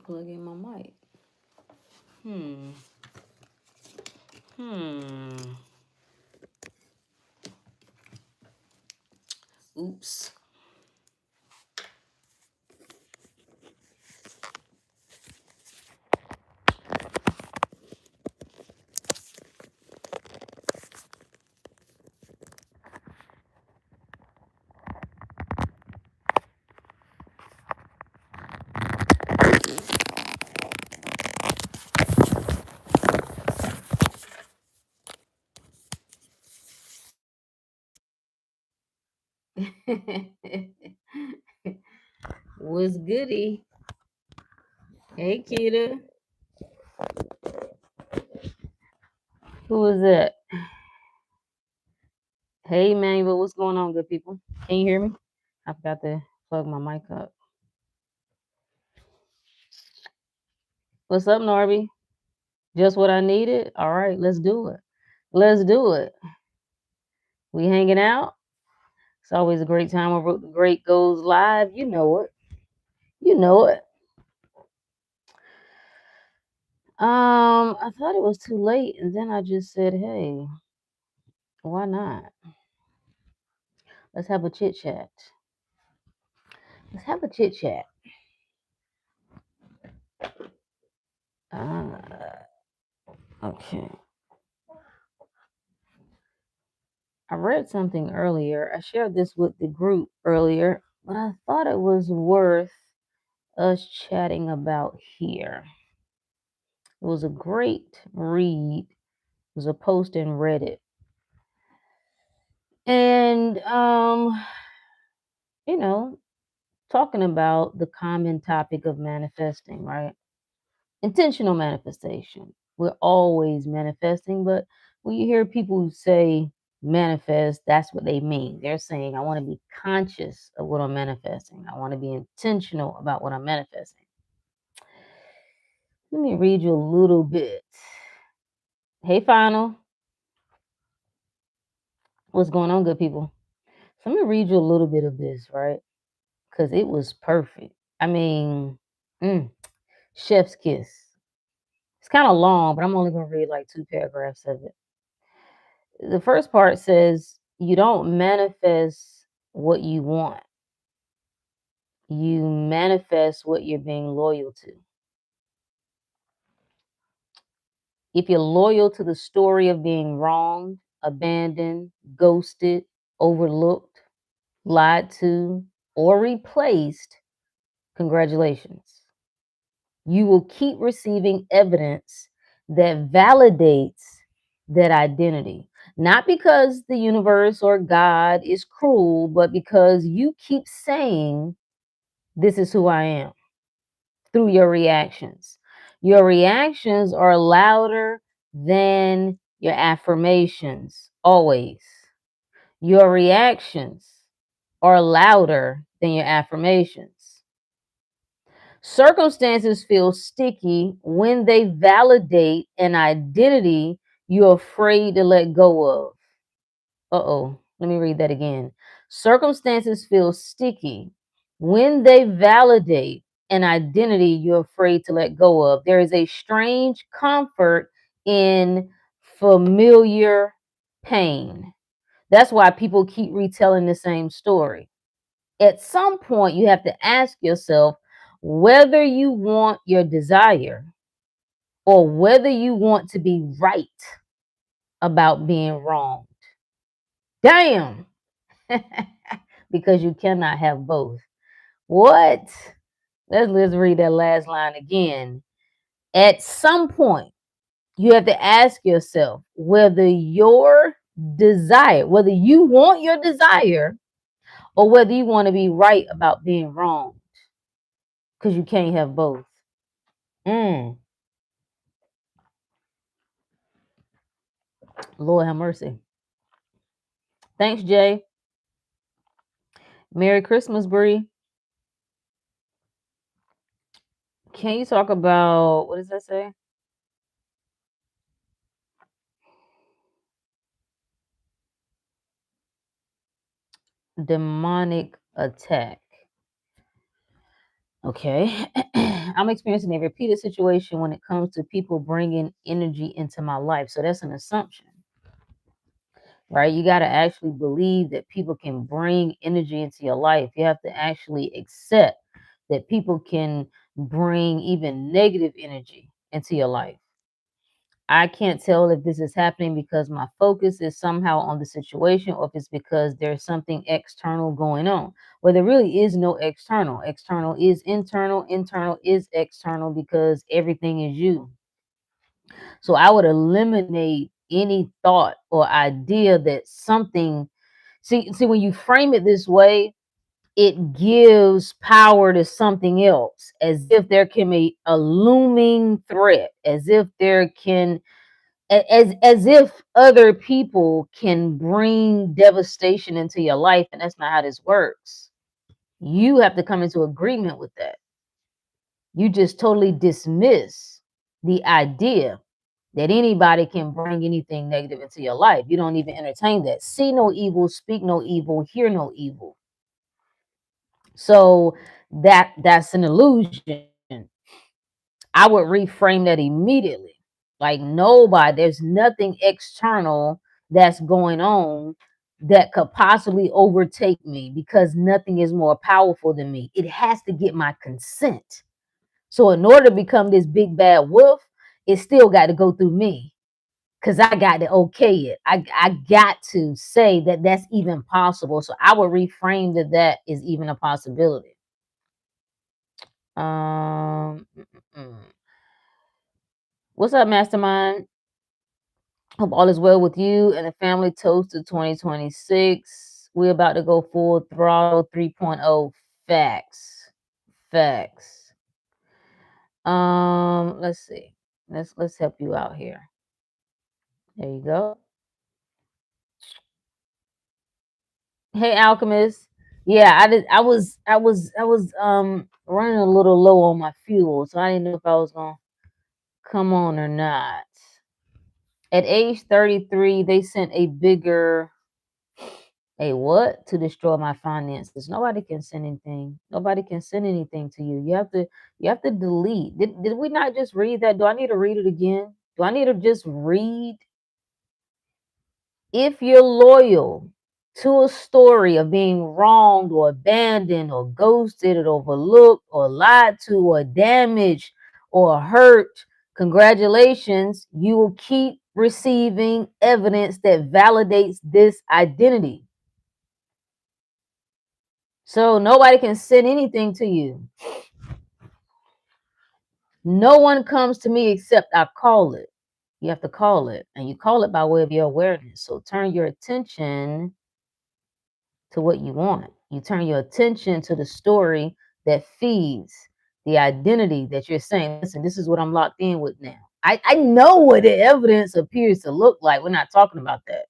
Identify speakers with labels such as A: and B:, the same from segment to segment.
A: plug in my mic. Hmm. Hmm. Oops. What's goody? Hey, Kita. Who is that? Hey, Manuel. What's going on, good people? Can you hear me? I forgot to plug my mic up. What's up, Narby? Just what I needed? All right, let's do it. Let's do it. We hanging out? It's always a great time when the Great goes live. You know it. You know it. I thought it was too late, and then I just said, hey, why not? Let's have a chit chat. Let's have a chit chat. Okay. I read something earlier. I shared this with the group earlier, but I thought it was worth us chatting about here. It was a great read. It was a post in Reddit. And you know, talking about the common topic of manifesting, right? Intentional manifestation. We're always manifesting, but when you hear people say manifest, that's what they mean. They're saying, I want to be conscious of what I'm manifesting. I want to be intentional about what I'm manifesting. Let me read you a little bit. Hey, Final. What's going on, good people? So let me read you a little bit of this, right? Because it was perfect. I mean, chef's kiss. It's kind of long, but I'm only going to read like 2 paragraphs of it. The first part says, you don't manifest what you want. You manifest what you're being loyal to. If you're loyal to the story of being wronged, abandoned, ghosted, overlooked, lied to, or replaced, congratulations. You will keep receiving evidence that validates that identity. Not because the universe or God is cruel, but because you keep saying, this is who I am, through your reactions. Your reactions are louder than your affirmations, always. Your reactions are louder than your affirmations. Circumstances feel sticky when they validate an identity you're afraid to let go of. Let me read that again. Circumstances feel sticky when they validate an identity you're afraid to let go of. There is a strange comfort in familiar pain. That's why people keep retelling the same story. At some point, you have to ask yourself whether you want your desire or whether you want to be right about being wrong. Damn. Because you cannot have both. What? Let's read that last line again. At some point, you have to ask yourself whether your desire, whether you want your desire or whether you want to be right about being wrong. Because you can't have both. Lord have mercy. Thanks, Jay. Merry Christmas, Bree. Can you talk about, what does that say? Demonic attack. Okay. I'm experiencing a repeated situation when it comes to people bringing energy into my life. So that's an assumption, right? You got to actually believe that people can bring energy into your life. You have to actually accept that people can bring even negative energy into your life. I can't tell if this is happening because my focus is somehow on the situation or if it's because there's something external going on. Well, there really is no external. External is internal, internal is external because everything is you. So I would eliminate any thought or idea that something, see, when you frame it this way, it gives power to something else, as if there can be a looming threat, as if there can as if other people can bring devastation into your life, and that's not how this works. You have to come into agreement with that. You just totally dismiss the idea that anybody can bring anything negative into your life. You don't even entertain that. See no evil, speak no evil, hear no evil. So that's an illusion. I would reframe that immediately. Like, nobody, there's nothing external that's going on that could possibly overtake me because nothing is more powerful than me. It has to get my consent. So in order to become this big bad wolf, it still got to go through me because I got to okay it. I got to say that that's even possible. So I would reframe that is even a possibility. Um, mm, mm, mm. What's up, Mastermind? Hope all is well with you and the family. Toast to 2026. We're about to go full throttle 3.0. Facts. Facts. Let's see. Let's help you out here. There you go. Hey, Alchemist. Yeah, I was running a little low on my fuel, so I didn't know if I was gonna come on or not. At age 33, they sent a what? To destroy my finances. Nobody can send anything. Nobody can send anything to you. You have to delete. Did we not just read that? Do I need to read it again? Do I need to just read? If you're loyal to a story of being wronged or abandoned or ghosted or overlooked or lied to or damaged or hurt, congratulations, you will keep receiving evidence that validates this identity. So nobody can send anything to you. No one comes to me except I call it. You have to call it, and you call it by way of your awareness. So turn your attention to what you want. You turn your attention to the story that feeds the identity that you're saying, listen, this is what I'm locked in with now. I know what the evidence appears to look like. We're not talking about that.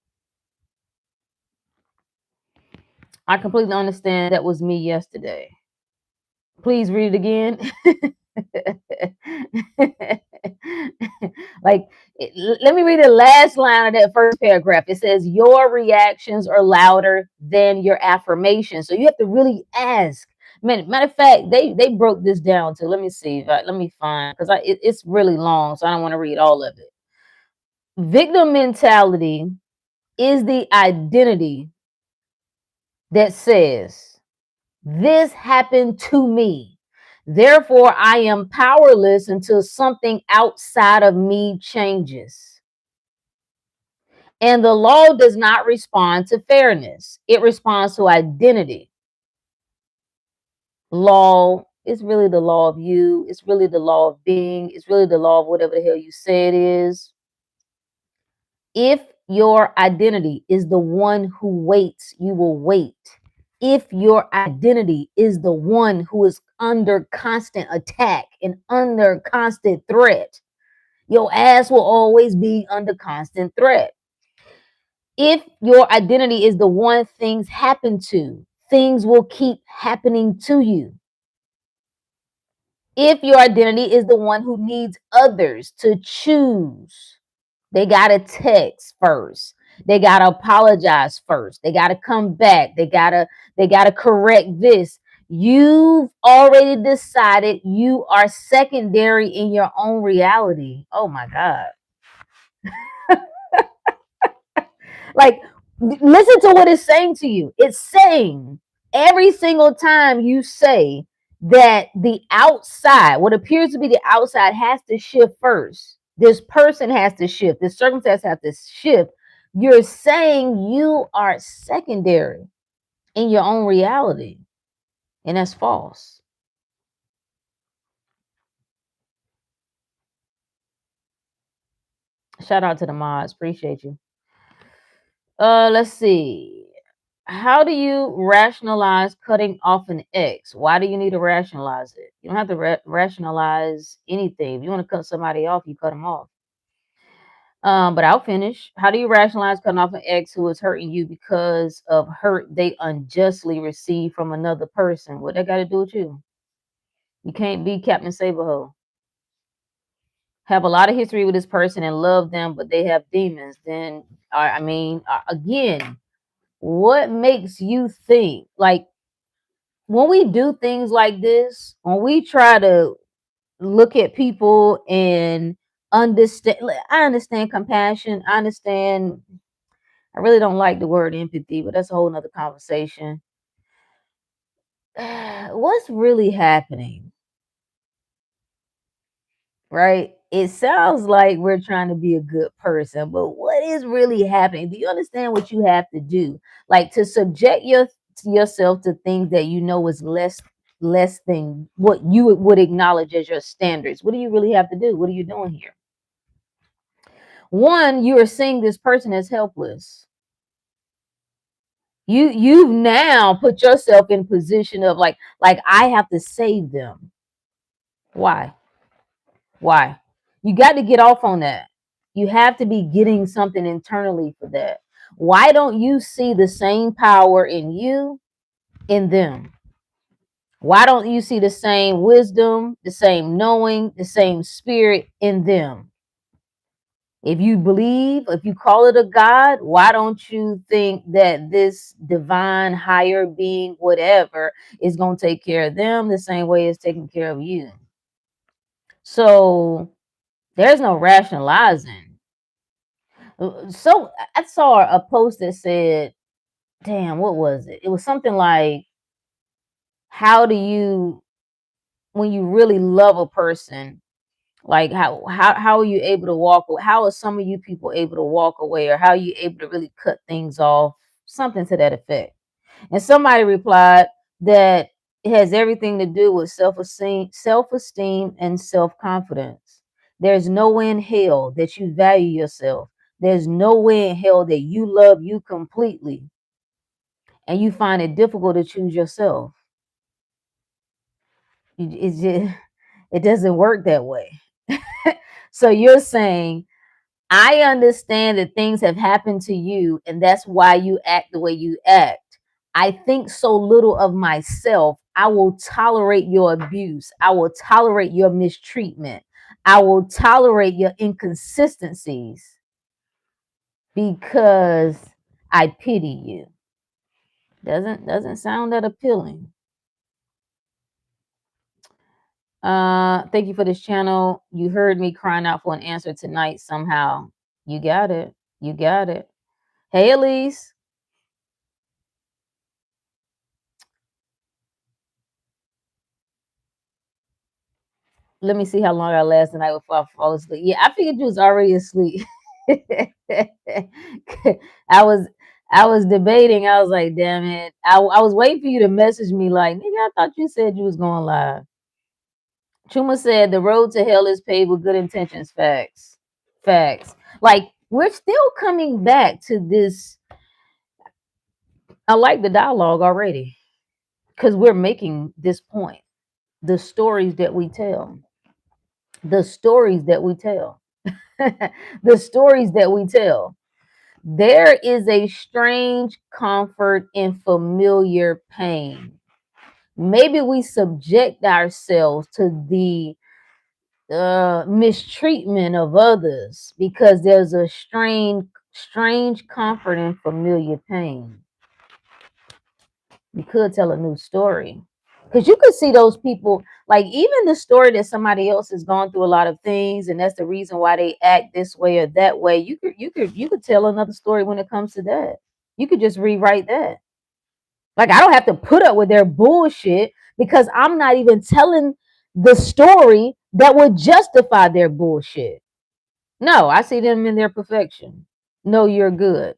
A: I completely understand that was me yesterday. Please read it again. Let me read the last line of that first paragraph. It says, your reactions are louder than your affirmations. So you have to really ask. Matter of fact, they broke this down to, let me see, let me find, because it's really long, so I don't want to read all of it. Victim mentality is the identity that says, this happened to me. Therefore, I am powerless until something outside of me changes. And the law does not respond to fairness, it responds to identity. Law is really the law of you, it's really the law of being, it's really the law of whatever the hell you say it is. If your identity is the one who waits, you will wait. If your identity is the one who is under constant attack and under constant threat, your ass will always be under constant threat. If your identity is the one things happen to, things will keep happening to you. If your identity is the one who needs others to choose, they got to text first. They got to apologize first. They got to come back. They got to correct this. You've already decided you are secondary in your own reality. Oh my God. Like, listen to what it's saying to you. It's saying every single time you say that the outside, what appears to be the outside, has to shift first. This person has to shift. This circumstance has to shift. You're saying you are secondary in your own reality. And that's false. Shout out to the mods. Appreciate you. Let's see. How do you rationalize cutting off an ex? Why do you need to rationalize it? You don't have to rationalize anything. If you want to cut somebody off, you cut them off. But I'll finish. How do you rationalize cutting off an ex who is hurting you because of hurt they unjustly received from another person? What that got to do with you? You can't be Captain Saberho. Have a lot of history with this person and love them, but they have demons. Then, again, what makes you think like when we do things like this, when we try to look at people and understand, I understand compassion. I understand. I really don't like the word empathy, but that's a whole nother conversation. What's really happening? Right? It sounds like we're trying to be a good person, but what is really happening? Do you understand what you have to do? Like to subject yourself to things that you know is less than what you would acknowledge as your standards. What do you really have to do? What are you doing here? One, you are seeing this person as helpless. You've now put yourself in position of like I have to save them. Why? Why? You got to get off on that. You have to be getting something internally for that. Why don't you see the same power in you in them? Why don't you see the same wisdom, the same knowing, the same spirit in them? If you believe, if you call it a God, why don't you think that this divine higher being, whatever, is going to take care of them the same way it's taking care of you? So there's no rationalizing. So I saw a post that said, damn, what was it? It was something like, how do you, when you really love a person, like how are you able to walk away? How are some of you people able to walk away, or how are you able to really cut things off? Something to that effect. And somebody replied that it has everything to do with self-esteem and self-confidence. There's no way in hell that you value yourself. There's no way in hell that you love you completely and you find it difficult to choose yourself. It just, it doesn't work that way. So you're saying, I understand that things have happened to you, and that's why you act the way you act. I think so little of myself. I will tolerate your abuse. I will tolerate your mistreatment. I will tolerate your inconsistencies because I pity you. Doesn't sound that appealing. Thank you for this channel. You heard me crying out for an answer tonight somehow. You got it. You got it. Hey, Elise. Let me see how long I last tonight before I fall asleep. Yeah, I figured you was already asleep. I was I was debating. I was like, damn it. I was waiting for you to message me like, nigga, I thought you said you was going live. Chuma said the road to hell is paved with good intentions. Facts. Facts. Like we're still coming back to this. I like the dialogue already because we're making this point. The stories that we tell. The stories that we tell. The stories that we tell. There is a strange comfort in familiar pain. Maybe we subject ourselves to the mistreatment of others because there's a strange comfort in familiar pain. You could tell a new story. Because you could see those people, like even the story that somebody else has gone through a lot of things, and that's the reason why they act this way or that way. You could tell another story when it comes to that. You could just rewrite that. Like I don't have to put up with their bullshit because I'm not even telling the story that would justify their bullshit. No, I see them in their perfection. No, you're good.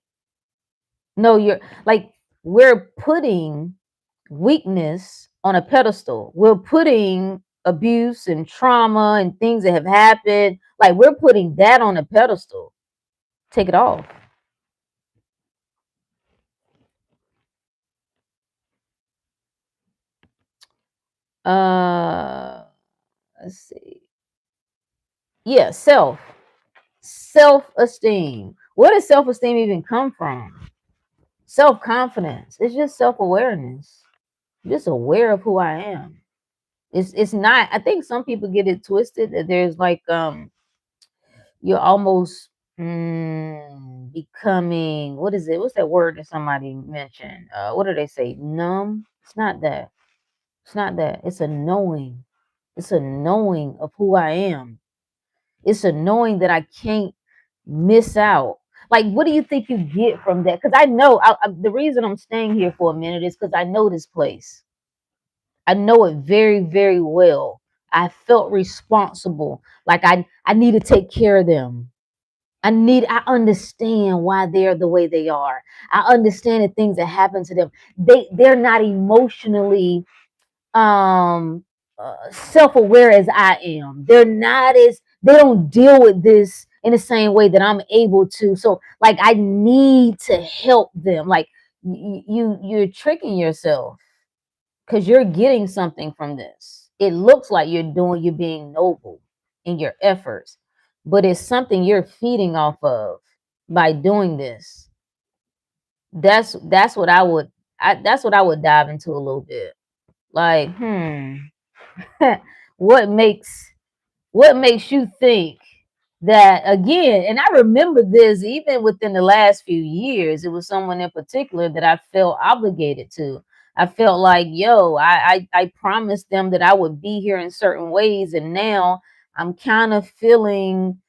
A: No, you're like we're putting weakness on a pedestal. We're putting abuse and trauma and things that have happened, like we're putting that on a pedestal. Take it off. Uh let's see. Yeah, self-esteem. Where does self-esteem even come from? Self-confidence. It's just self-awareness. I'm just aware of who I am. It's not, I think some people get it twisted that there's like you're almost becoming, what is it? What's that word that somebody mentioned? What do they say? Numb? It's not that. It's not that. It's a knowing. It's a knowing of who I am. It's a knowing that I can't miss out. Like, what do you think you get from that? Because I know the reason I'm staying here for a minute is because I know this place. I know it very, very well. I felt responsible. Like I need to take care of them. I understand why they're the way they are. I understand the things that happen to them. They're not emotionally self-aware as I am. They're not as they don't deal with this in the same way that I'm able to. So like I need to help them. Like you're tricking yourself because you're getting something from this. It looks like you're being noble in your efforts, but it's something you're feeding off of by doing this. That's what I would dive into a little bit. Like, what makes what makes you think that again? And I remember this even within the last few years. It was someone in particular that I felt obligated to. I felt like, yo, I promised them that I would be here in certain ways, and now I'm kind of feeling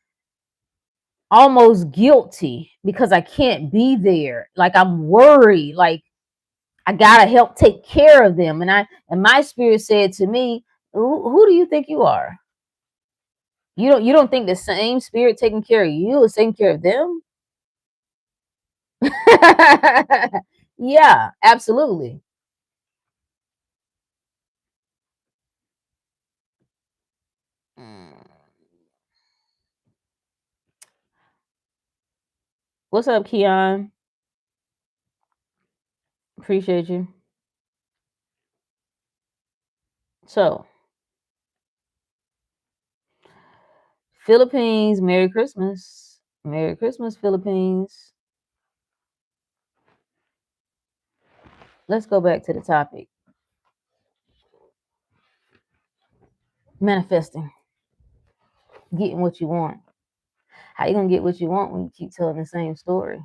A: almost guilty because I can't be there. Like I'm worried. Like I gotta help take care of them. And my spirit said to me, who do you think you are? You don't think the same spirit taking care of you is taking care of them? Yeah, absolutely. Mm. What's up, Keon? Appreciate you. So, Philippines, Merry Christmas. Merry Christmas, Philippines. Let's go back to the topic. Manifesting, getting what you want. How you gonna get what you want when you keep telling the same story?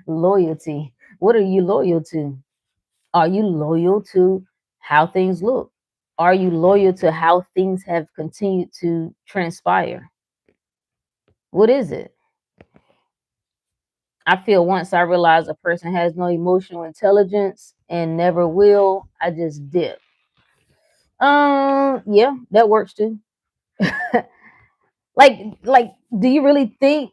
A: Loyalty. What are you loyal to? Are you loyal to how things look? Are you loyal to how things have continued to transpire? What is it? I feel once I realize a person has no emotional intelligence and never will, I just dip. Yeah, that works too. like, do you really think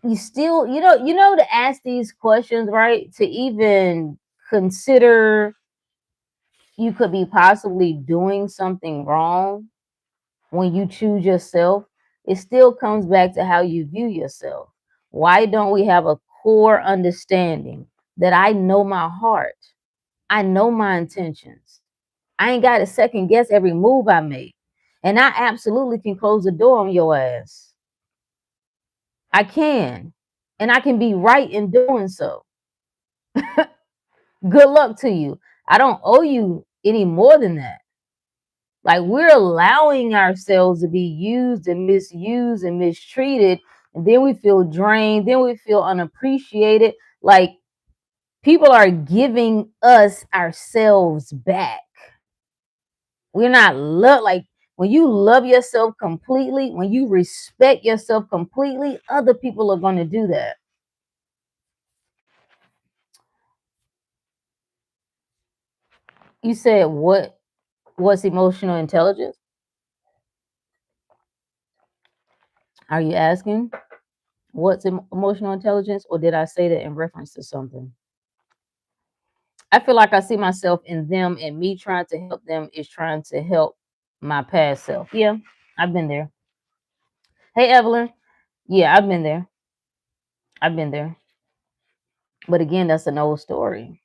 A: you still, to ask these questions, right? To even consider you could be possibly doing something wrong when you choose yourself, it still comes back to how you view yourself. Why don't we have a core understanding that I know my heart? I know my intentions. I ain't got to second guess every move I make. And I absolutely can close the door on your ass. I can. And I can be right in doing so. Good luck to you. I don't owe you any more than that. Like we're allowing ourselves to be used and misused and mistreated, and then we feel drained, then we feel unappreciated. Like People are giving us ourselves back. We're not like when you love yourself completely, when you respect yourself completely, other people are going to do that. You said what's emotional intelligence? Are you asking what's emotional intelligence, or did I say that in reference to something? I feel like I see myself in them, and me trying to help them is trying to help my past self. Yeah, I've been there. Hey, Evelyn. Yeah, I've been there. I've been there. But again, that's an old story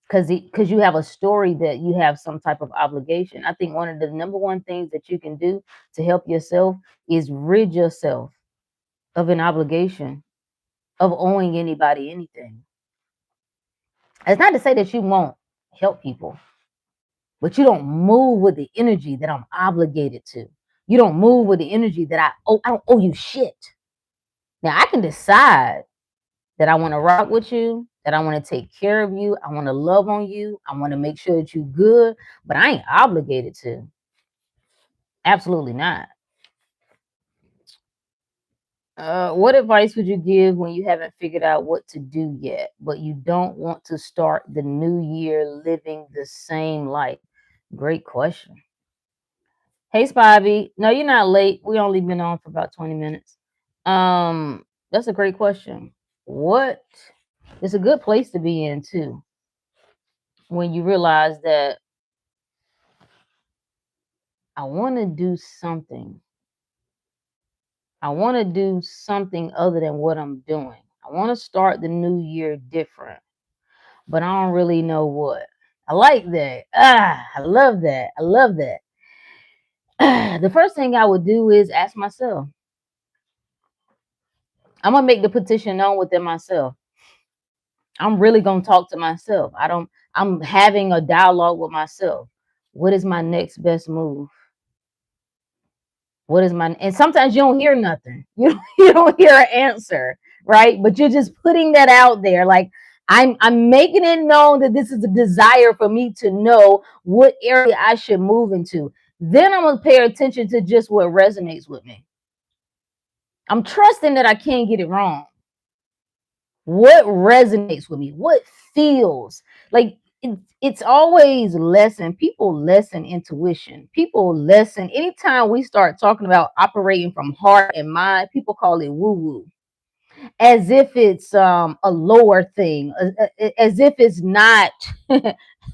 A: because you have a story that you have some type of obligation. I think one of the number one things that you can do to help yourself is rid yourself of an obligation of owing anybody anything. It's not to say that you won't help people, but you don't move with the energy that I'm obligated to. You don't move with the energy that I don't owe you shit. Now I can decide that I want to rock with you, that I want to take care of you, I want to love on you, I want to make sure that you're good, but I ain't obligated to. Absolutely not. What advice would you give when you haven't figured out what to do yet, but you don't want to start the new year living the same life? Great question. Hey, Spivey. No, you're not late. We only been on for about 20 minutes. That's a great question. What? It's a good place to be in too when you realize that I want to do something. I want to do something other than what I'm doing. I want to start the new year different, but I don't really know what. I like that. I love that. I love that. The first thing I would do is ask myself. I'm gonna make the petition known within myself. I'm really gonna talk to myself. I'm having a dialogue with myself. What is my next best move? What is my and sometimes you don't hear nothing. You don't hear an answer, right? But you're just putting that out there. Like I'm making it known that this is a desire for me to know what area I should move into. Then I'm gonna pay attention to just what resonates with me. I'm trusting that I can't get it wrong. What resonates with me? What feels like it's always lesson. People lesson intuition. People lesson anytime we start talking about operating from heart and mind, people call it woo-woo. As if it's a lower thing, as if it's not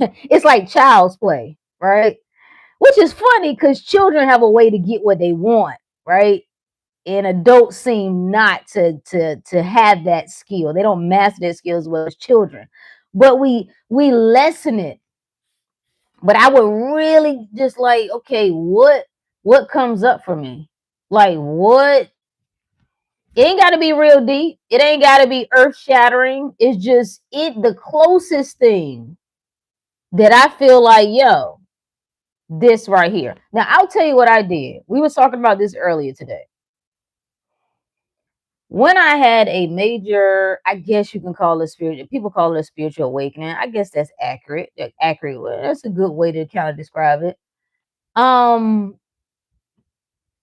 A: it's like child's play, right? Which is funny because children have a way to get what they want, right? And adults seem not to have that skill. They don't master their skills as well as children. But we lessen it. But I would really just like, okay, what comes up for me? Like what it ain't gotta be real deep. It ain't gotta be earth shattering. It's just the closest thing that I feel like, yo, this right here. Now I'll tell you what I did. We was talking about this earlier today. When I had a major, I guess you can call it spiritual, people call it a spiritual awakening. I guess that's accurate. That's a good way to kind of describe it. Um,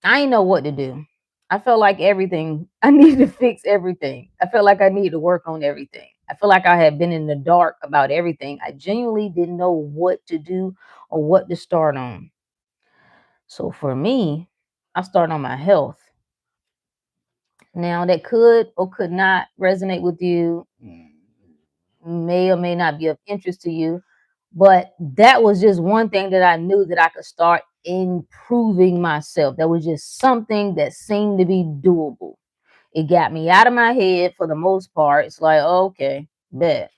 A: I didn't know what to do. I felt like everything, I needed to fix everything. I felt like I needed to work on everything. I feel like I had been in the dark about everything. I genuinely didn't know what to do or what to start on. So for me, I started on my health. Now that could or could not resonate with you, may or may not be of interest to you, but that was just one thing that I knew that I could start improving myself. That was just something that seemed to be doable. It got me out of my head for the most part. It's like, okay, bet.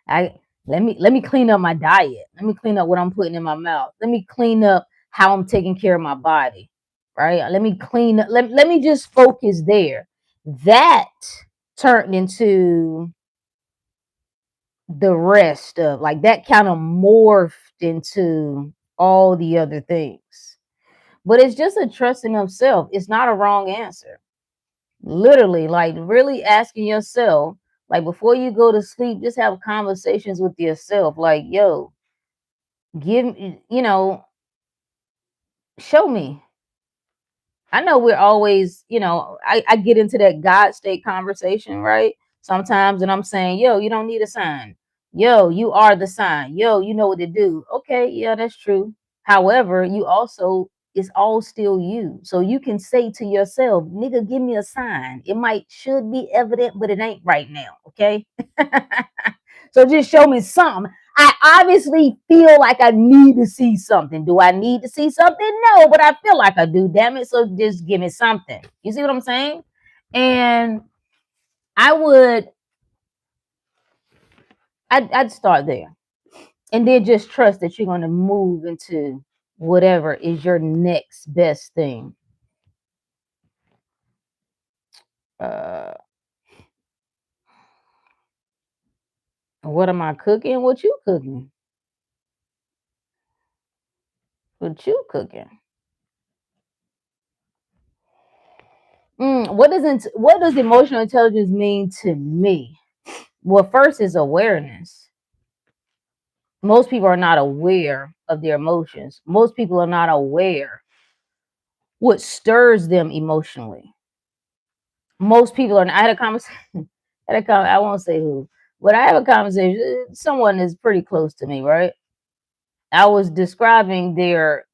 A: I let me clean up my diet. Let me clean up what I'm putting in my mouth. Let me clean up how I'm taking care of my body. Right? Let me clean up. Let me just focus there. That turned into the rest of like that kind of morphed into all the other things. But it's just a trusting of self. It's not a wrong answer. Literally, like really asking yourself, Like before you go to sleep, just have conversations with yourself. Like, yo, give me, show me. I know we're always, I get into that God state conversation, right? Sometimes, and I'm saying, yo, you don't need a sign. Yo, you are the sign. Yo, you know what to do. Okay, yeah, that's true. However, you also, it's all still you. So you can say to yourself, nigga, give me a sign. It should be evident, but it ain't right now. Okay. So just show me something. I obviously feel like I need to see something. Do I need to see something? No, but I feel like I do. Damn it. So just give me something. You see what I'm saying? And I would, I'd start there, and then just trust that you're going to move into whatever is your next best thing. Uh, what am I cooking? What you cooking? What you cooking? What does emotional intelligence mean to me? Well, first is awareness. Most people are not aware of their emotions. Most people are not aware what stirs them emotionally. Most people are. I had a conversation. I won't say who, but I have a conversation. Someone is pretty close to me, right? I was describing their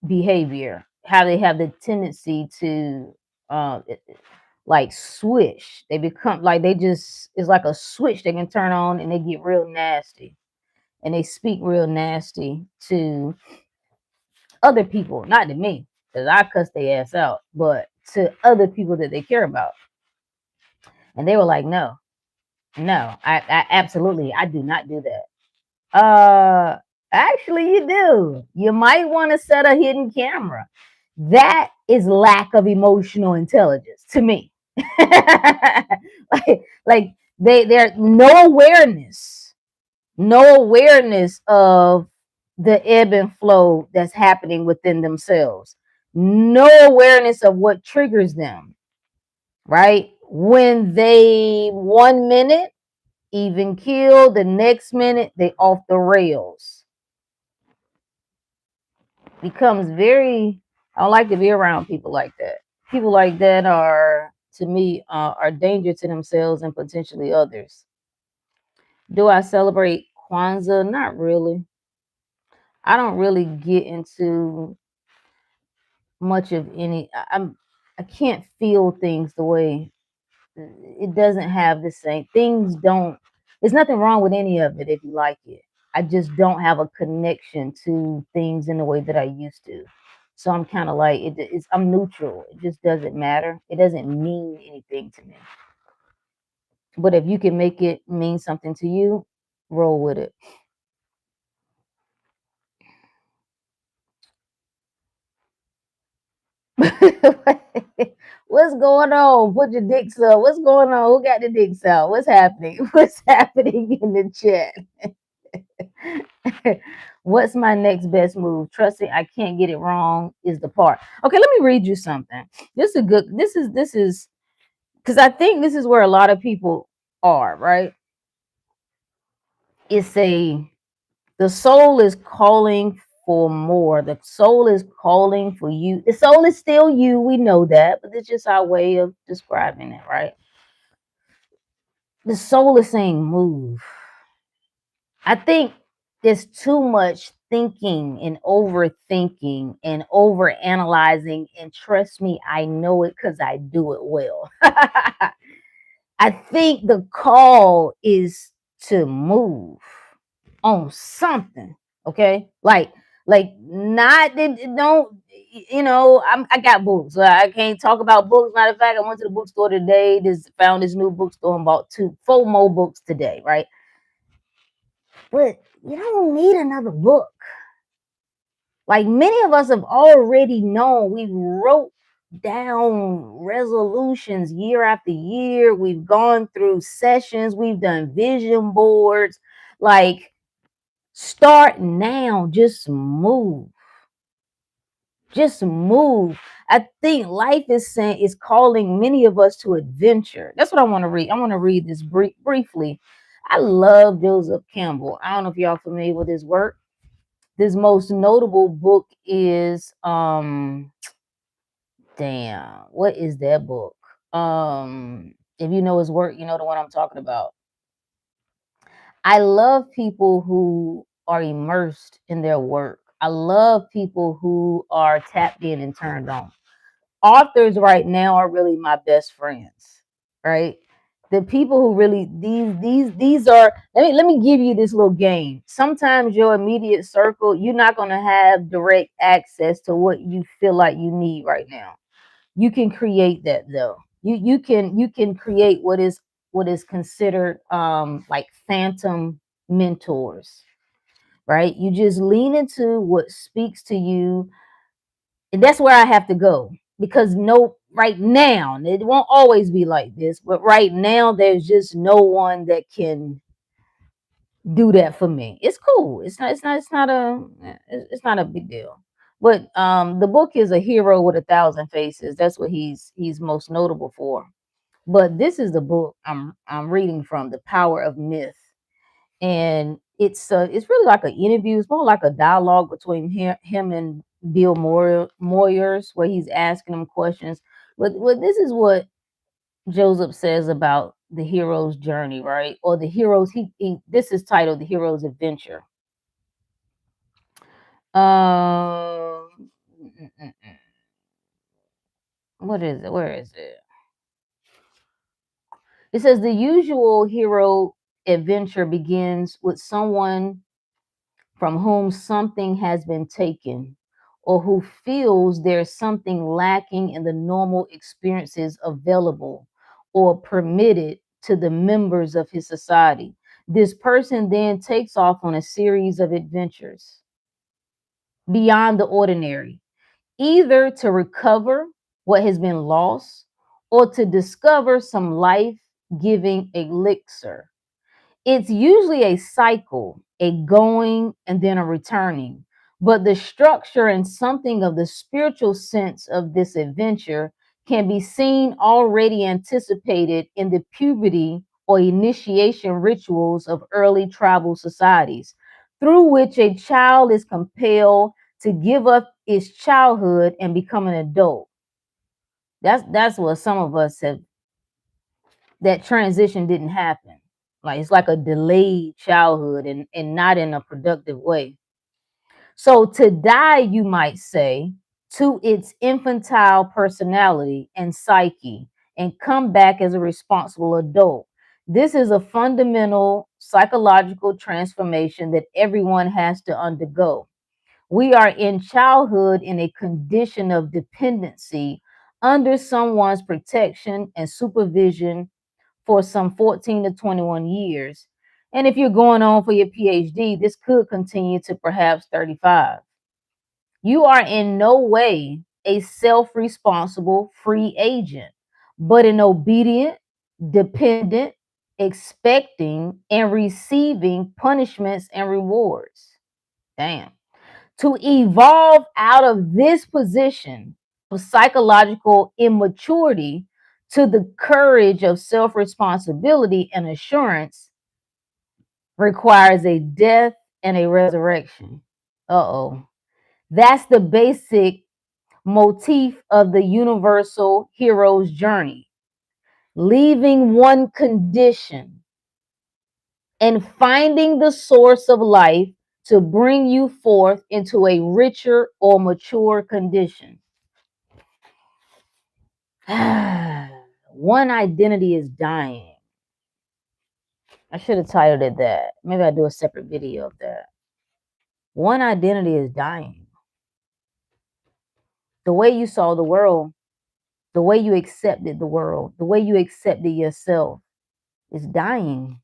A: behavior, how they have the tendency to, uh, like switch. They become like they just. It's like a switch they can turn on, and they get real nasty, and they speak real nasty to other people, not to me, because I cuss their ass out, but to other people that they care about. And they were like, no, no, I absolutely, I do not do that. Actually, you do. You might want to set a hidden camera. That is lack of emotional intelligence to me. like they're no awareness of the ebb and flow that's happening within themselves, no awareness of what triggers them, right? When they 1 minute even kill, the next minute they off the rails. Becomes very, I don't like to be around people like that. People like that are, to me, are danger to themselves and potentially others. Do I celebrate Kwanzaa? Not really. I don't really get into much of any. I can't feel things the way it doesn't have the same things. Don't. There's nothing wrong with any of it if you like it. I just don't have a connection to things in the way that I used to. So I'm kind of like I'm neutral. It just doesn't matter. It doesn't mean anything to me. But if you can make it mean something to you, roll with it. What's going on? Put your dicks up. What's going on? Who got the dicks out? What's happening? What's happening in the chat? What's my next best move? Trusting I can't get it wrong is the part. Okay, let me read you something. This is because I think this is where a lot of people are, right? It's the soul is calling for more. The soul is calling for you. The soul is still you. We know that, but it's just our way of describing it, right? The soul is saying move. I think there's too much thinking and overthinking and over analyzing. And trust me, I know it because I do it well. I think the call is to move on something. Okay. Like not that don't I got books. I can't talk about books. Matter of fact, I went to the bookstore today. Found this new bookstore and bought four more books today, right? But you don't need another book. Like many of us have already known, we wrote down resolutions year after year. We've gone through sessions, we've done vision boards. Like, start now, just move. Just move. I think life is calling many of us to adventure. That's what I want to read. I want to read this briefly. I love Joseph Campbell. I don't know if y'all familiar with his work. This most notable book is damn, what is that book? If you know his work, you know the one I'm talking about. I love people who are immersed in their work. I love people who are tapped in and turned on. Authors right now are really my best friends, right? The people who really these are, let me give you this little game. Sometimes your immediate circle, you're not going to have direct access to what you feel like you need right now. You can create that though. You can create what is considered like phantom mentors, right? You just lean into what speaks to you, and that's where I have to go, because no, right now it won't always be like this, but right now there's just no one that can do that for me. It's cool. It's not a big deal. But the book is A Hero with a Thousand Faces. That's what he's most notable for. But this is the book I'm reading from, The Power of Myth. And it's really like an interview. It's more like a dialogue between him and Bill Moyers, where he's asking him questions. But this is what Joseph says about the hero's journey, right? Or the hero's this is titled The Hero's Adventure. Um what is it? Where is it? It says the usual hero adventure begins with someone from whom something has been taken, or who feels there's something lacking in the normal experiences available or permitted to the members of his society. This person then takes off on a series of adventures beyond the ordinary, either to recover what has been lost or to discover some life giving elixir. It's usually a cycle, a going and then a returning. But the structure and something of the spiritual sense of this adventure can be seen already anticipated in the puberty or initiation rituals of early tribal societies, through which a child is compelled to give up its childhood and become an adult. That's what some of us have, that transition didn't happen. Like it's like a delayed childhood, and not in a productive way. So to die, you might say, to its infantile personality and psyche, and come back as a responsible adult. This is a fundamental psychological transformation that everyone has to undergo. We are in childhood in a condition of dependency under someone's protection and supervision for some 14 to 21 years. And if you're going on for your PhD, this could continue to perhaps 35. You are in no way a self responsible free agent, but an obedient, dependent, expecting, and receiving punishments and rewards. Damn. To evolve out of this position of psychological immaturity to the courage of self responsibility and assurance requires a death and a resurrection. Uh-oh. That's the basic motif of the universal hero's journey. Leaving one condition and finding the source of life to bring you forth into a richer or mature condition. One identity is dying. I should have titled it that. Maybe I'll do a separate video of that. One identity is dying. The way you saw the world, the way you accepted the world, the way you accepted yourself is dying.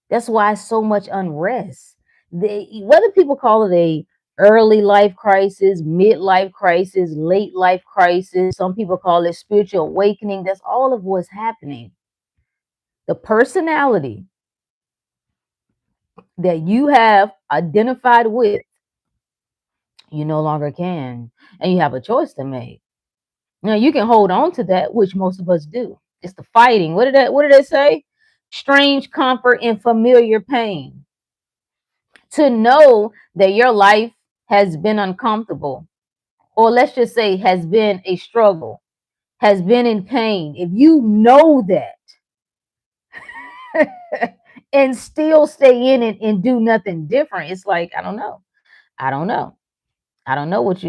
A: That's why so much unrest. Whether people call it a early life crisis, midlife crisis, late life crisis, some people call it spiritual awakening. That's all of what's happening. The personality that you have identified with, You no longer can. And you have a choice to make. Now you can hold on to that, which most of us do. It's the fighting. What did they say? Strange comfort and familiar pain. To know that your life has been uncomfortable, or let's just say has been a struggle, has been in pain. If you know that and still stay in it and do nothing different, it's like, I don't know. I don't know. I don't know what do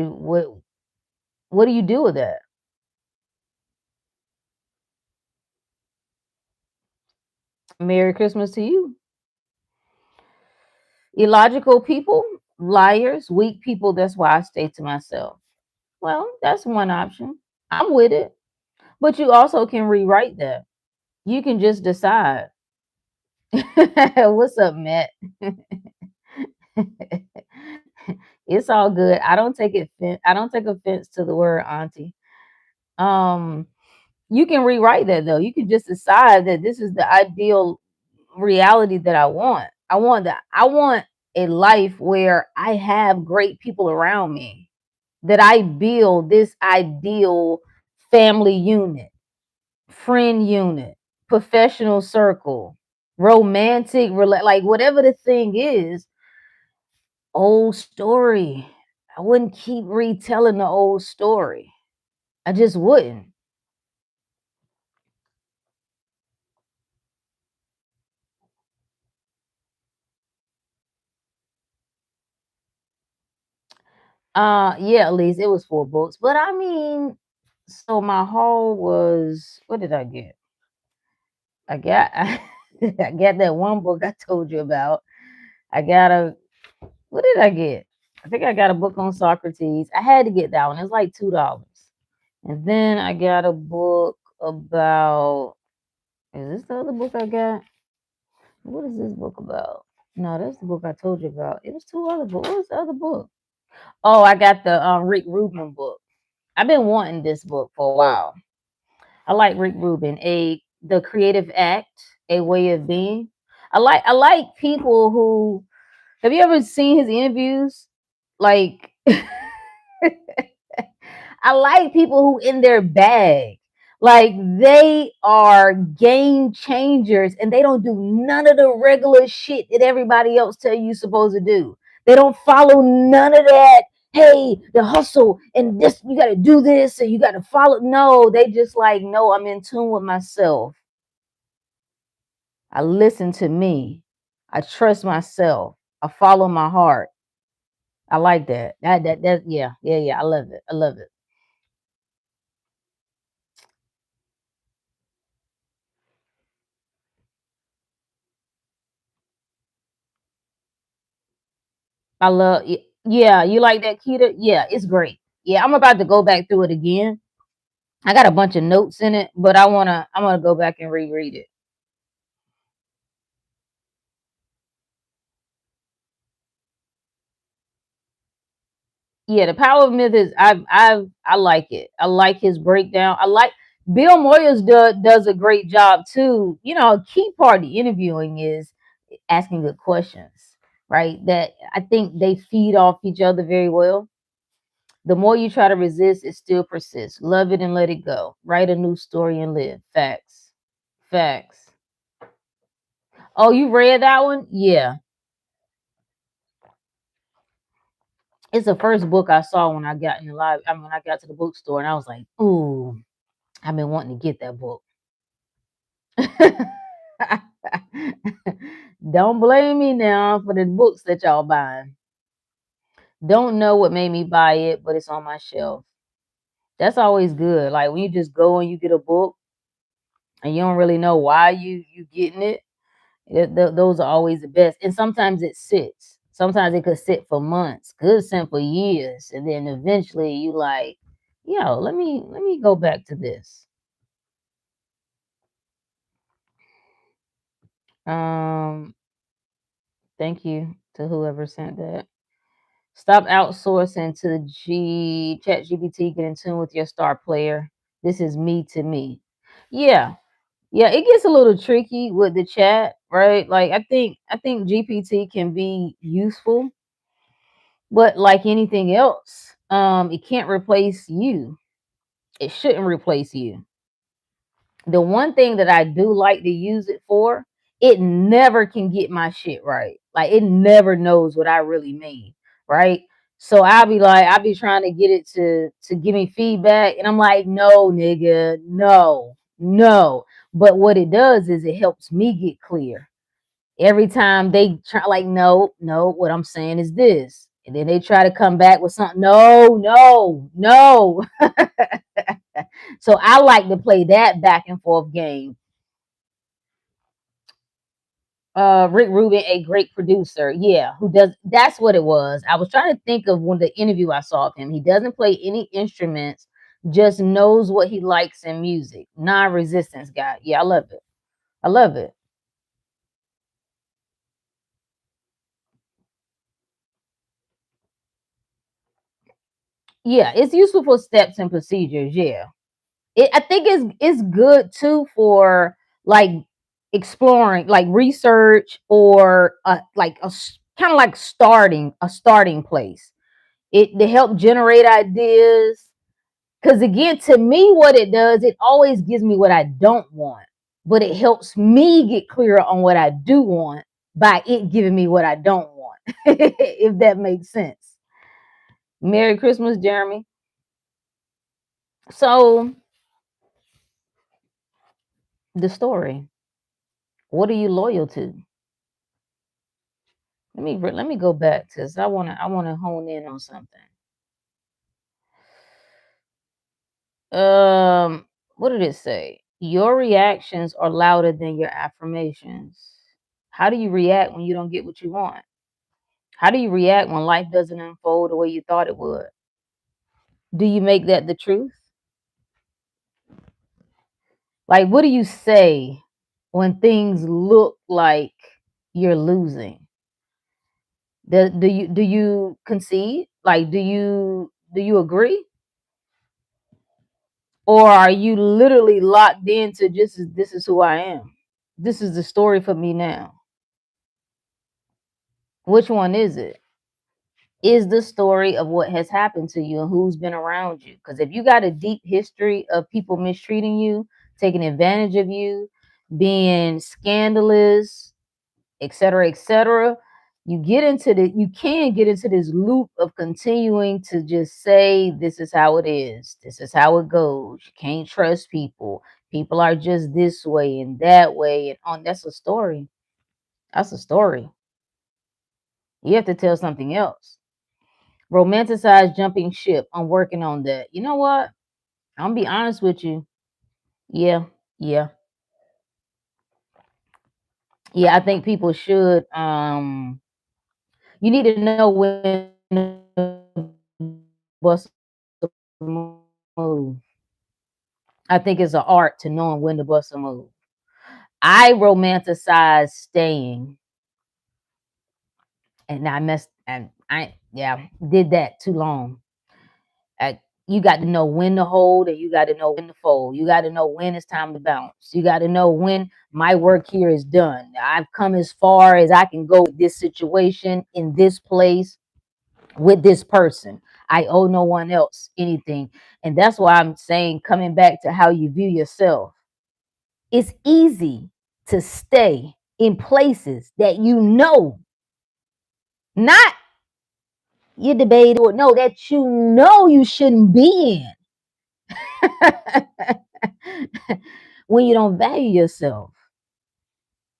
A: you do with that? Merry Christmas to you. Illogical people, liars, weak people, that's why I stay to myself. Well, that's one option. I'm with it. But you also can rewrite that. You can just decide. What's up, Matt? It's all good. I don't take offense to the word auntie. Um, you can rewrite that though. You can just decide that this is the ideal reality that I want. I want a life where I have great people around me, that I build this ideal family unit, friend unit, professional circle, like whatever the thing is. Old story. I wouldn't keep retelling the old story. I just wouldn't. Yeah, at least it was 4 books. But I mean, so my haul was, what did I get? I got I got that one book I told you about. I got a what did I get? I think I got a book on Socrates. I had to get that one. It's like $2. And then I got a book about, is this the other book I got? What is this book about? No, that's the book I told you about. It was two other books. What was the other book? Oh, I got the Rick Rubin book. I've been wanting this book for a while. I like Rick Rubin, a The Creative Act, A Way of Being. I like people who, have you ever seen his interviews? Like I like people who in their bag. Like they are game changers and they don't do none of the regular shit that everybody else tell you supposed to do. They don't follow none of that. Hey, the hustle and this, you got to do this and you got to follow. No, they just like, no, I'm in tune with myself. I listen to me. I trust myself. I follow my heart. I like that. Yeah. I love it. I love it. Yeah, you like that, Keita? Yeah, it's great. Yeah, I'm about to go back through it again. I got a bunch of notes in it, but I'm gonna go back and reread it. Yeah, the Power of Myth is I like it. I like his breakdown. I like Bill Moyers does a great job too. You know, a key part of the interviewing is asking good questions, right? That I think they feed off each other very well. The more you try to resist, it still persists. Love it and let it go. Write a new story and live. Facts. Facts. Oh, you read that one? Yeah. It's the first book I saw when I got in the live. I mean, when I got to the bookstore, and I was like, "Ooh, I've been wanting to get that book." Don't blame me now for the books that y'all buying. Don't know what made me buy it, but it's on my shelf. That's always good. Like when you just go and you get a book and you don't really know why you getting it. Those are always the best. And sometimes it sits. Sometimes it could sit for months, could sit for years, and then eventually you like, yo, let me go back to this. Um, Thank you to whoever sent that. Stop outsourcing to Chat GPT. Get in tune with your star player. This is me to me. Yeah, yeah. It gets a little tricky with the chat, right? Like I think GPT can be useful, But like anything else, it can't replace you. It shouldn't replace you. The one thing that I do like to use it for, it never can get my shit right. Like it never knows what I really mean, right? So I'll be trying to get it to give me feedback, and I'm like, no, nigga, no, no. But what it does is it helps me get clear. Every time they try, like, no, no, what I'm saying is this. And then they try to come back with something. No, no, no. So I like to play that back and forth game. Rick Rubin, a great producer. Yeah, who does that's what it was. I was trying to think of when the interview I saw of him. He doesn't play any instruments, just knows what he likes in music. Non-resistance guy. Yeah, I love it. I love it. Yeah, it's useful for steps and procedures. Yeah. I think it's good too for like exploring, like research, or like kind of like starting a starting place. It to help generate ideas. Because again, to me, what it does, it always gives me what I don't want, but it helps me get clearer on what I do want by it giving me what I don't want. If that makes sense. Merry Christmas, Jeremy. So the story. What are you loyal to? Let me go back because I wanna hone in on something. What did it say? Your reactions are louder than your affirmations. How do you react when you don't get what you want? How do you react when life doesn't unfold the way you thought it would? Do you make that the truth? Like, what do you say when things look like you're losing? Do you concede? Like, do you agree? Or are you literally locked into just this is who I am? This is the story for me now. Which one is it? Is the story of what has happened to you and who's been around you? Because if you got a deep history of people mistreating you, taking advantage of you, being scandalous, etc., you can get into this loop of continuing to just say this is how it is, this is how it goes. You can't trust people. People are just this way and that way, and on that's a story. That's a story. You have to tell something else. Romanticize jumping ship. I'm working on that. You know what? I'm gonna be honest with you. Yeah, yeah, yeah. I think people should. You need to know when to bust a move. I think it's an art to knowing when to bust a move. I romanticize staying, and I messed, and I yeah did that too long. I, you got to know when to hold, and you got to know when to fold. You got to know when it's time to bounce. You got to know when my work here is done. I've come as far as I can go with this situation in this place with this person. I owe no one else anything. And that's why I'm saying, coming back to how you view yourself, it's easy to stay in places that you know, not you debate or no, that you know you shouldn't be in. When you don't value yourself.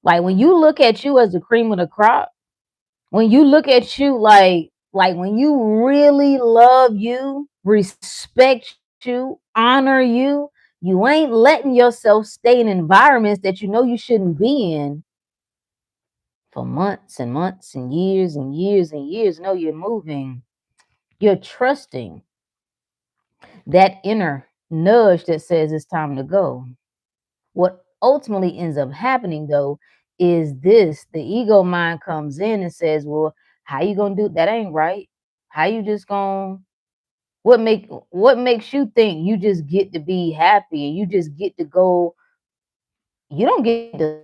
A: Like when you look at you as the cream of the crop, when you look at you like when you really love you, respect you, honor you, you ain't letting yourself stay in environments that you know you shouldn't be in for months and months and years and years and years. No, you're moving. You're trusting that inner nudge that says it's time to go. What ultimately ends up happening though is this: the ego mind comes in and says, well, how you gonna do that? Ain't right. How you just gonna what makes you think you just get to be happy and you just get to go, you don't get to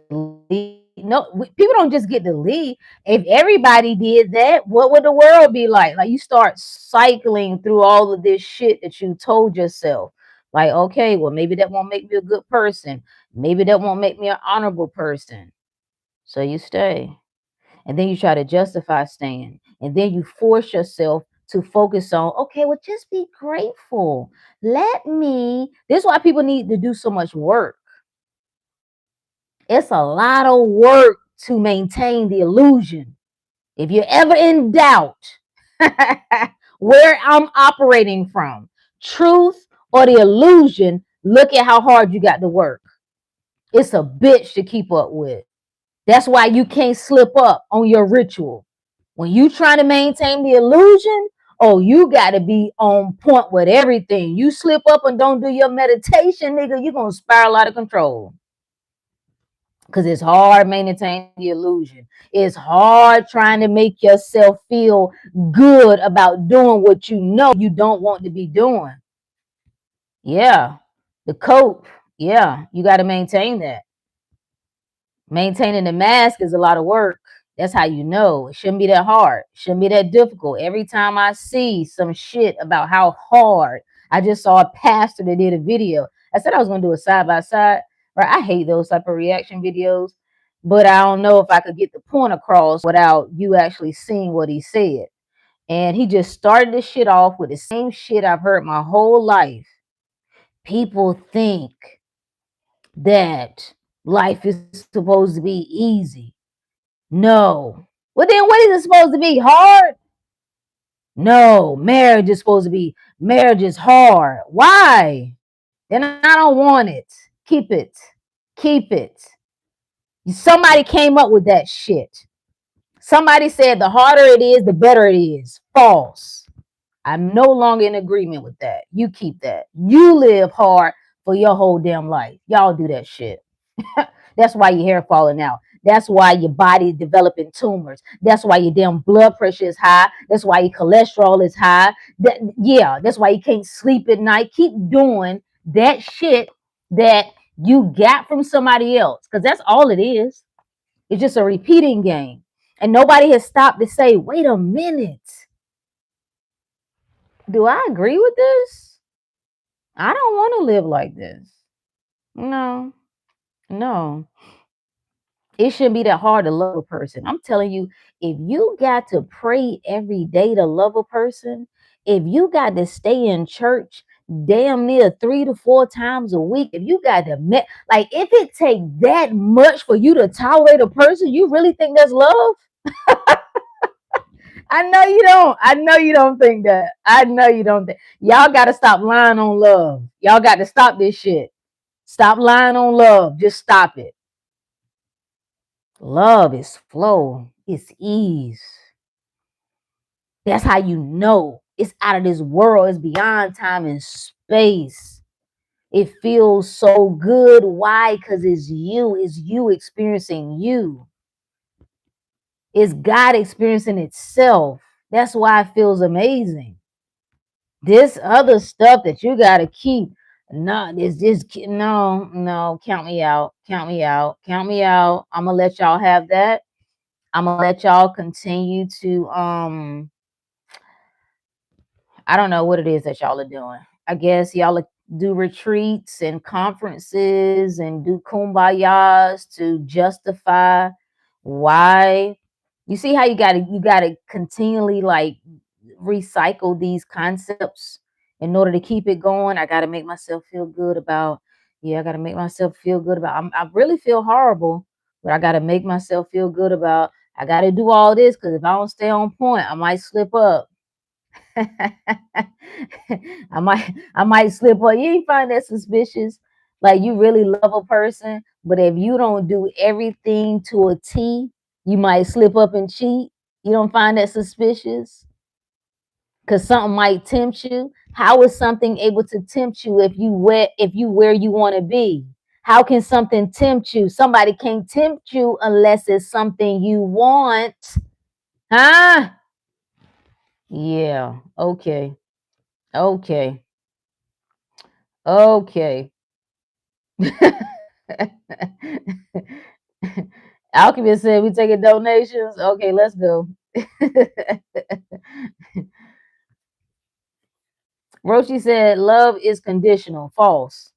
A: lead people don't just get to leave. If everybody did that, what would the world be like? Like, you start cycling through all of this shit that you told yourself. Like, okay, well, maybe that won't make me a good person. Maybe that won't make me an honorable person. So you stay. And then you try to justify staying. And then you force yourself to focus on, okay, well, just be grateful. This is why people need to do so much work. It's a lot of work to maintain the illusion. If you're ever in doubt where I'm operating from, truth or the illusion, look at how hard you got to work. It's a bitch to keep up with. That's why you can't slip up on your ritual. When you trying to maintain the illusion, oh, you got to be on point with everything. You slip up and don't do your meditation, nigga, you're going to spiral out of control. Because it's hard maintaining the illusion. It's hard trying to make yourself feel good about doing what you know you don't want to be doing. Yeah. The cope. Yeah. You got to maintain that. Maintaining the mask is a lot of work. That's how you know. It shouldn't be that hard. It shouldn't be that difficult. Every time I see some shit about how hard, I just saw a pastor that did a video. I said I was going to do a side by side. Right? I hate those type of reaction videos, but I don't know if I could get the point across without you actually seeing what he said. And he just started this shit off with the same shit I've heard my whole life. People think that life is supposed to be easy. No. Well, then what is it supposed to be? Hard? No. Marriage is supposed to be, marriage is hard. Why? Then I don't want it. Keep it. Keep it. Somebody came up with that shit. Somebody said the harder it is, the better it is. False. I'm no longer in agreement with that. You keep that. You live hard for your whole damn life. Y'all do that shit. That's why your hair falling out. That's why your body is developing tumors. That's why your damn blood pressure is high. That's why your cholesterol is high. That's why you can't sleep at night. Keep doing that shit that you got from somebody else, because that's all it is. It's just a repeating game. And nobody has stopped to say, wait a minute. Do I agree with this? I don't want to live like this. No, no. It shouldn't be that hard to love a person. I'm telling you, if you got to pray every day to love a person, if you got to stay in church damn near 3 to 4 times a week, if you got to like, if it take that much for you to tolerate a person, you really think that's love? I know you don't. I know you don't think that. I know you don't think. Y'all got to stop lying on love. Y'all got to stop this shit. Stop lying on love. Just stop it. Love is flow. It's ease. That's how you know it's out of this world. It's beyond time and space. It feels so good. Why? Because it's you. It's you experiencing you. It's God experiencing itself. That's why it feels amazing. This other stuff that you got to keep, no, it's just, no, count me out. Count me out. Count me out. I'm going to let y'all have that. I'm going to let y'all continue to, I don't know what it is that y'all are doing. I guess y'all do retreats and conferences and do kumbayas to justify why. You see how you gotta continually like recycle these concepts in order to keep it going. I gotta make myself feel good about, yeah, I gotta make myself feel good about, I really feel horrible, but I gotta make myself feel good about, I gotta do all this because if I don't stay on point, I might slip up. I might slip up. You ain't find that suspicious? Like, you really love a person, but if you don't do everything to a T, you might slip up and cheat. You don't find that suspicious? Because something might tempt you. How is something able to tempt you if you where you want to be? How can something tempt you? Somebody can't tempt you unless it's something you want. Huh? Yeah. Okay. Okay. Okay. Alchemist said we taking donations. Okay, let's go. Roshi said love is conditional. False.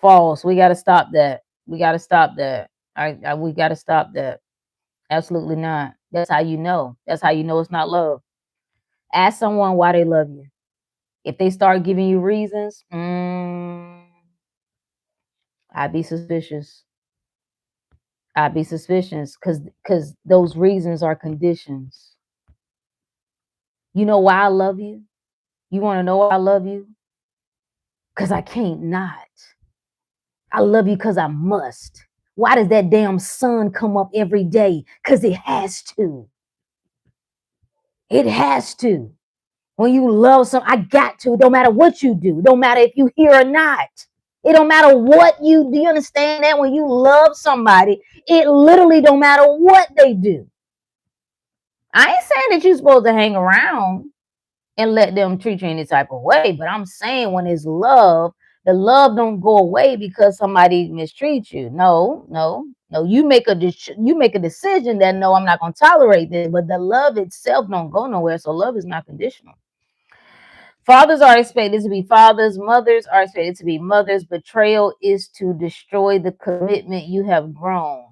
A: False. We gotta stop that. We gotta stop that. We gotta stop that. Absolutely not. That's how you know. That's how you know it's not love. Ask someone why they love you. If they start giving you reasons, I'd be suspicious. I'd be suspicious because those reasons are conditions. You know why I love you? You want to know why I love you? Because I can't not. I love you because I must. Why does that damn sun come up every day? Because it has to. It has to. When you love someone, I got to. It don't matter what you do. It don't matter if you hear or not. It don't matter what you do. You understand that? When you love somebody, it literally don't matter what they do. I ain't saying that you're supposed to hang around and let them treat you any type of way, but I'm saying when it's love, the love don't go away because somebody mistreats you. No, no, no. You make a decision that no, I'm not gonna tolerate this, but the love itself don't go nowhere. So love is not conditional. Fathers are expected to be fathers. Mothers are expected to be mothers. Betrayal is to destroy the commitment you have grown.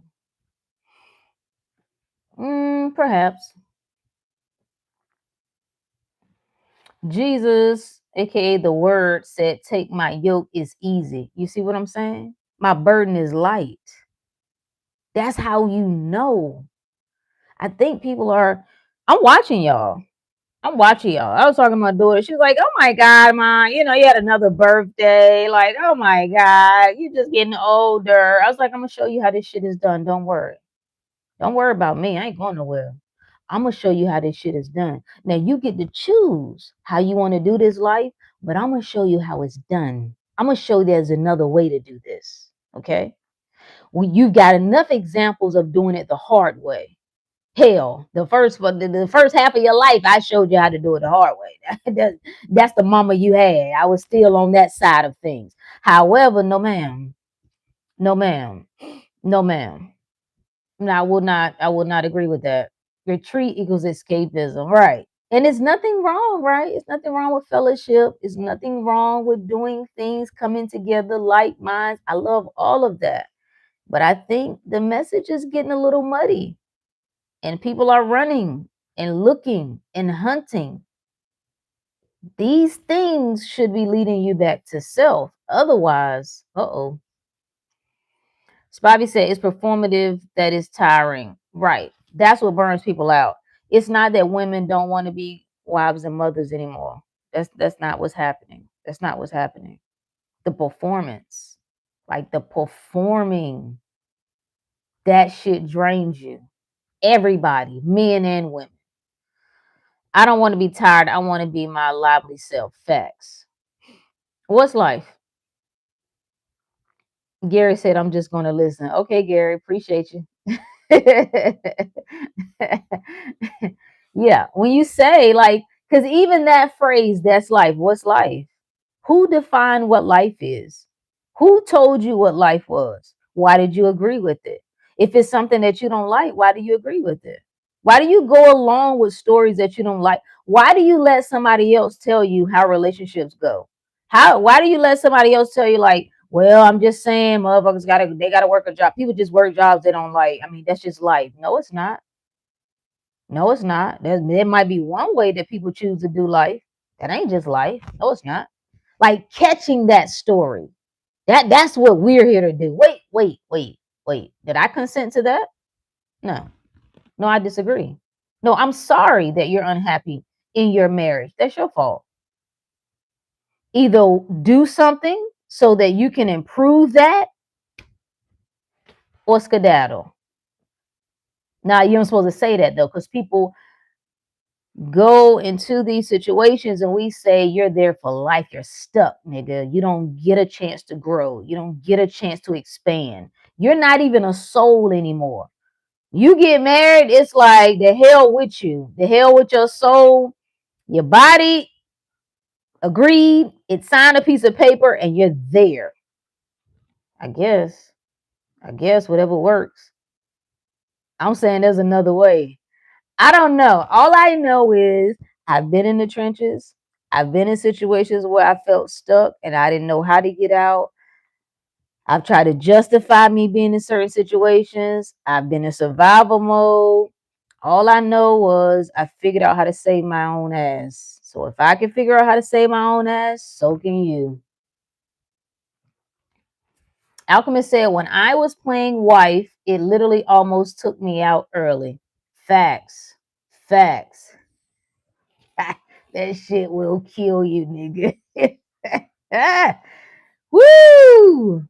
A: Perhaps. Jesus, aka the Word, said, "Take my yoke is easy." You see what I'm saying? My burden is light. That's how you know. I think people are. I'm watching y'all. I'm watching y'all. I was talking to my daughter. She was like, "Oh my God, Mom, you had another birthday. Like, oh my God, you just getting older." I was like, "I'm gonna show you how this shit is done. Don't worry. Don't worry about me. I ain't going nowhere. I'm gonna show you how this shit is done. Now you get to choose how you want to do this life, but I'm gonna show you how it's done. I'm gonna show there's another way to do this. Okay? You've got enough examples of doing it the hard way. Hell, the first half of your life, I showed you how to do it the hard way. That's the mama you had. I was still on that side of things. However, no ma'am, no ma'am, no ma'am. No, I will not agree with that. Retreat equals escapism, right? And it's nothing wrong, right? It's nothing wrong with fellowship. It's nothing wrong with doing things, coming together, like minds. I love all of that. But I think the message is getting a little muddy, and people are running and looking and hunting. These things should be leading you back to self. Otherwise, Spivey said it's performative that is tiring. Right. That's what burns people out. It's not that women don't want to be wives and mothers anymore. That's not what's happening. That's not what's happening. The performance, like the performing, that shit drains you. Everybody, men and women. I don't want to be tired. I want to be my lively self. Facts. What's life? Gary said, I'm just going to listen. Okay, Gary, appreciate you. Yeah, when you say like, because even that phrase, that's life. What's life? Who defined what life is? Who told you what life was? Why did you agree with it? If it's something that you don't like, why do you agree with it? Why do you go along with stories that you don't like? Why do you let somebody else tell you how relationships go? Why do you let somebody else tell you like, well, I'm just saying motherfuckers gotta work a job. People just work jobs they don't like. I mean, that's just life. No, it's not. No, it's not. There might be one way that people choose to do life. That ain't just life. No, it's not. Like catching that story. That's what we're here to do. Wait, wait, wait, wait. Did I consent to that? No. No, I disagree. No, I'm sorry that you're unhappy in your marriage. That's your fault. Either do something so that you can improve that or skedaddle. Now, you're not supposed to say that though, because people go into these situations and we say you're there for life. You're stuck, nigga. You don't get a chance to grow. You don't get a chance to expand. You're not even a soul anymore. You get married, it's like the hell with you. The hell with your soul. Your body agreed. It signed a piece of paper and you're there. I guess. Whatever works. I'm saying there's another way. I don't know. All I know is I've been in the trenches. I've been in situations where I felt stuck and I didn't know how to get out. I've tried to justify me being in certain situations. I've been in survival mode. All I know was I figured out how to save my own ass. So if I can figure out how to save my own ass, so can you. Alchemist said, when I was playing wife, it literally almost took me out early. Facts. Facts. That shit will kill you, nigga. Woo!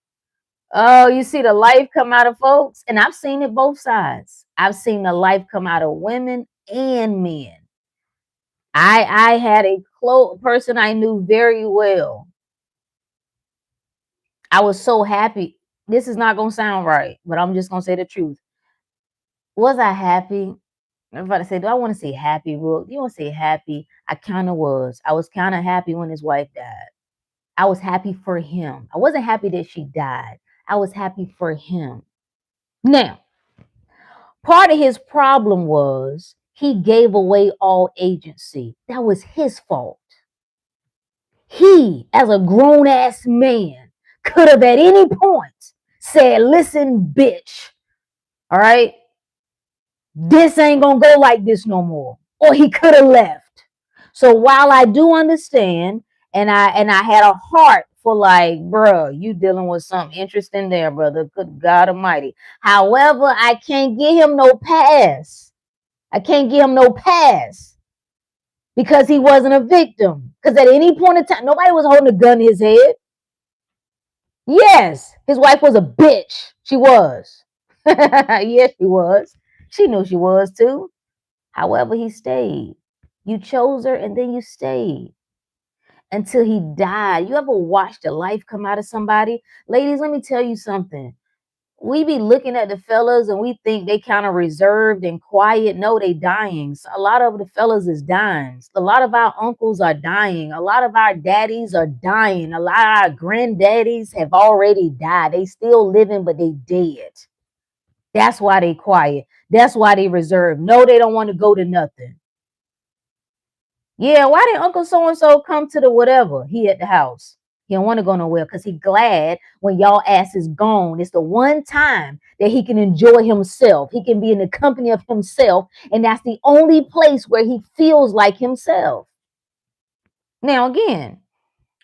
A: Oh, you see the life come out of folks, and I've seen it both sides. I've seen the life come out of women and men. I had a close person I knew very well. I was so happy. This is not gonna sound right, but I'm just gonna say the truth. Was I happy? Everybody say, do I want to say happy, Rook? You want to say happy? I kind of was. I was kind of happy when his wife died. I was happy for him. I wasn't happy that she died. I was happy for him. Now, part of his problem was he gave away all agency. That was his fault. He, as a grown ass man, could have at any point said, listen, bitch, all right, this ain't gonna go like this no more. Or he could have left. So while I do understand, and I had a heart for like, bruh, you dealing with something interesting there, brother. Good God Almighty. However, I can't give him no pass. I can't give him no pass because he wasn't a victim. Because at any point in time, nobody was holding a gun to his head. Yes, his wife was a bitch. She was. Yes, she was. She knew she was too. However, he stayed. You chose her and then you stayed until he died. You ever watched the life come out of somebody? Ladies, let me tell you something. We be looking at the fellas and we think they kind of reserved and quiet. No, they dying. So a lot of the fellas is dying. A lot of our uncles are dying. A lot of our daddies are dying. A lot of our granddaddies have already died. They still living, but they dead. That's why they quiet. That's why they reserved. No, they don't want to go to nothing. Yeah, why did Uncle so and so come to the whatever? He at the house. He don't want to go nowhere because he glad when y'all ass is gone. It's the one time that he can enjoy himself. He can be in the company of himself, and that's the only place where he feels like himself. Now again,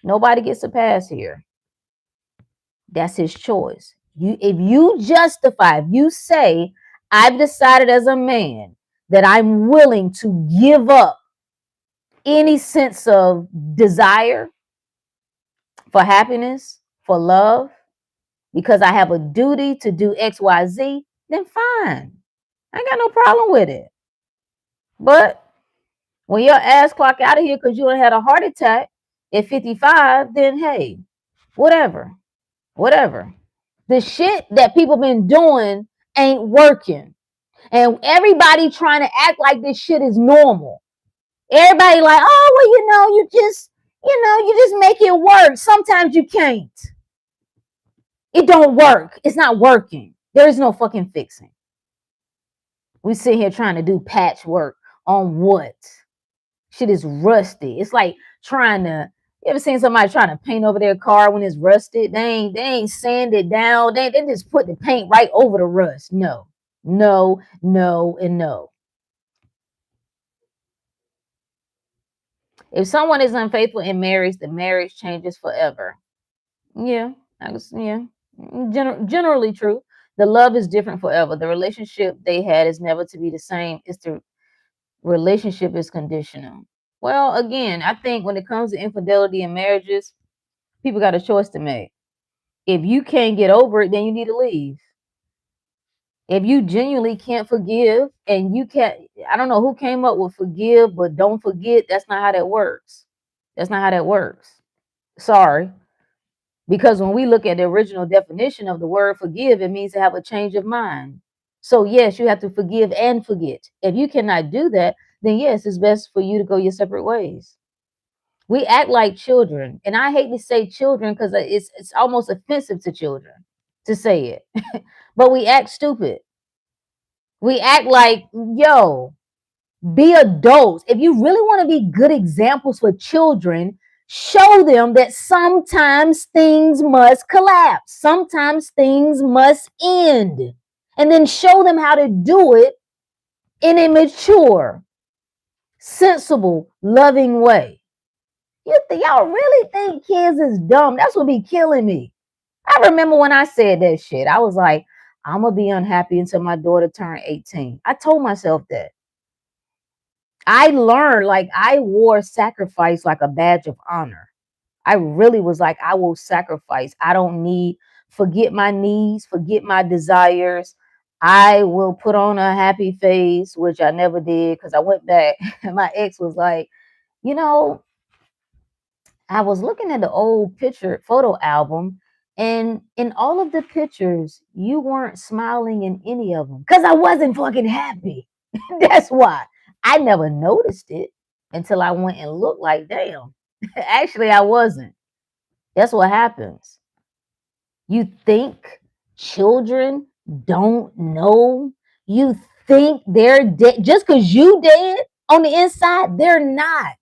A: nobody gets a pass here. That's his choice. If you justify, if you say, I've decided as a man that I'm willing to give up any sense of desire for happiness, for love, because I have a duty to do XYZ, then fine. I ain't got no problem with it. But when your ass clock out of here because you had a heart attack at 55, then hey, whatever. Whatever. The shit that people been doing ain't working. And everybody trying to act like this shit is normal. Everybody like, oh, well, you just make it work. Sometimes you can't. It don't work. It's not working. There is no fucking fixing. We sit here trying to do patchwork on what? Shit is rusty. It's like trying to. You ever seen somebody trying to paint over their car when it's rusted? They ain't sand it down. They just put the paint right over the rust. No, no, no, and no. If someone is unfaithful in marriage, the marriage changes forever. Yeah, yeah. Generally true. The love is different forever. The relationship they had is never to be the same. It's the relationship is conditional. Well, again, I think when it comes to infidelity in marriages, people got a choice to make. If you can't get over it, then you need to leave. If you genuinely can't forgive and you can't, I don't know who came up with forgive, but don't forget, that's not how that works. That's not how that works. Sorry. Because when we look at the original definition of the word forgive, it means to have a change of mind. So, yes, you have to forgive and forget. If you cannot do that, then yes, it's best for you to go your separate ways. We act like children. And I hate to say children because it's almost offensive to children to say it. But we act stupid. We act like, yo, be adults. If you really want to be good examples for children, show them that sometimes things must collapse, sometimes things must end, and then show them how to do it in a mature, sensible, loving way. Y'all really think kids is dumb? That's what be killing me. I remember when I said that shit. I was like, I'm gonna be unhappy until my daughter turned 18. I told myself that. I learned, like, I wore sacrifice like a badge of honor. I really was like, I will sacrifice. I don't need, forget my needs, forget my desires. I will put on a happy face, which I never did because I went back and my ex was like, you know, I was looking at the old picture photo album, and in all of the pictures, you weren't smiling in any of them because I wasn't fucking happy. That's why I never noticed it until I went and looked like, damn, actually, I wasn't. That's what happens. You think children don't know? You think they're dead just because you dead on the inside? They're not.